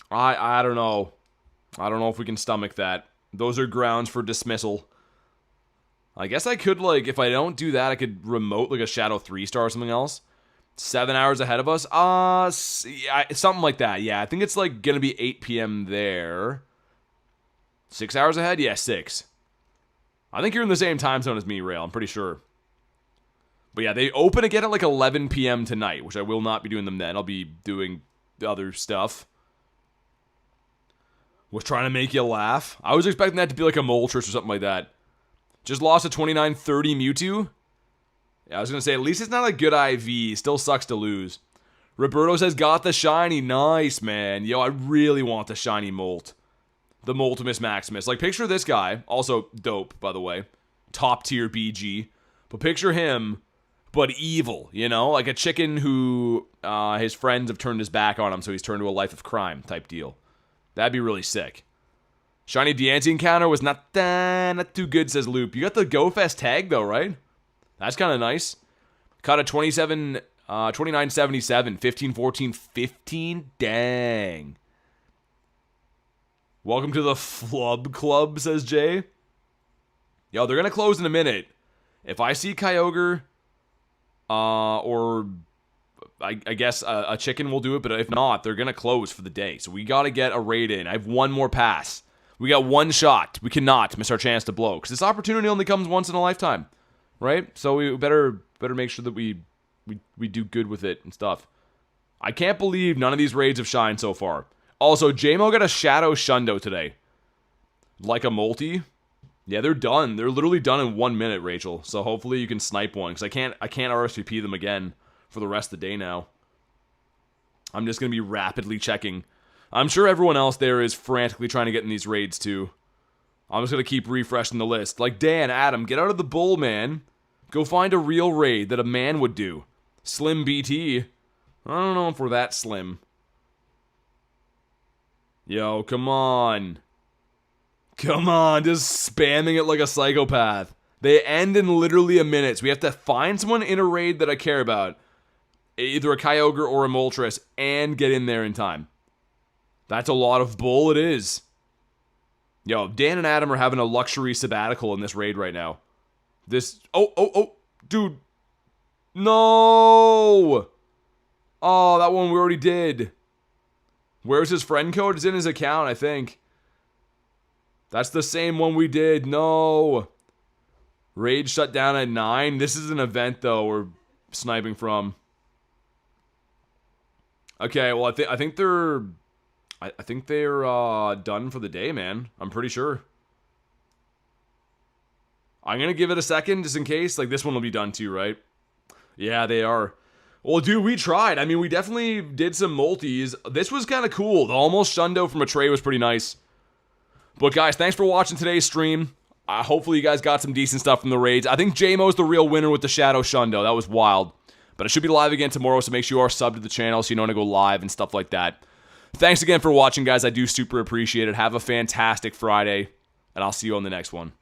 I don't know. I don't know if we can stomach that. Those are grounds for dismissal. I guess I could, like, if I don't do that, I could remote, like, a Shadow 3-star or something else. 7 hours ahead of us? Yeah, something like that. Yeah, I think it's, like, gonna be 8 p.m. there. 6 hours ahead? Yeah, 6. I think you're in the same time zone as me, Rail. I'm pretty sure. But yeah, they open again at, like, 11 p.m. tonight, which I will not be doing them then. I'll be doing other stuff. Was trying to make you laugh. I was expecting that to be, like, a Moltres or something like that. Just lost a 29-30 Mewtwo. Yeah, I was going to say, at least it's not a good IV. Still sucks to lose. Roberto says, got the shiny. Nice, man. Yo, I really want the shiny Molt. The Moltimus Maximus. Like, picture this guy. Also, dope, by the way. Top tier BG. But picture him, but evil, you know? Like a chicken who his friends have turned his back on him, so he's turned to a life of crime type deal. That'd be really sick. Shiny Deancey encounter was not too good, says Loop. You got the Go Fest tag, though, right? That's kind of nice. Caught a 2977, 15, 14, 15. Dang. Welcome to the Flub Club, says Jay. Yo, they're going to close in a minute. If I see Kyogre, or I guess a chicken will do it, but if not, they're going to close for the day. So we got to get a raid in. I have one more pass. We got one shot. We cannot miss our chance to blow, because this opportunity only comes once in a lifetime. right? So we better make sure that we do good with it and stuff. I can't believe none of these raids have shined so far. Also, JMO got a Shadow Shundo today. Like a multi. Yeah, they're done. They're literally done in 1 minute, Rachel. So hopefully you can snipe one, because I can't RSVP them again for the rest of the day now. I'm just going to be rapidly checking. I'm sure everyone else there is frantically trying to get in these raids too. I'm just going to keep refreshing the list. Like, Dan, Adam, get out of the bull, man. Go find a real raid that a man would do. Slim BT. I don't know if we're that slim. Yo, come on. Come on, just spamming it like a psychopath. They end in literally a minute, so we have to find someone in a raid that I care about. Either a Kyogre or a Moltres, and get in there in time. That's a lot of bull, it is. Yo, Dan and Adam are having a luxury sabbatical in this raid right now. This... Oh, dude. No! Oh, that one we already did. Where's his friend code? It's in his account, I think. That's the same one we did. No. Raid shut down at 9. This is an event, though, we're sniping from. Okay, well, I think they're... I think they're done for the day, man. I'm pretty sure. I'm going to give it a second, just in case. Like, this one will be done too, right? Yeah, they are. Well, dude, we tried. I mean, we definitely did some multis. This was kind of cool. The almost Shundo from a tray was pretty nice. But, guys, thanks for watching today's stream. Hopefully you guys got some decent stuff from the raids. I think JMO's the real winner with the Shadow Shundo. That was wild. But I should be live again tomorrow, so make sure you are subbed to the channel so you know when I go live and stuff like that. Thanks again for watching, guys. I do super appreciate it. Have a fantastic Friday, and I'll see you on the next one.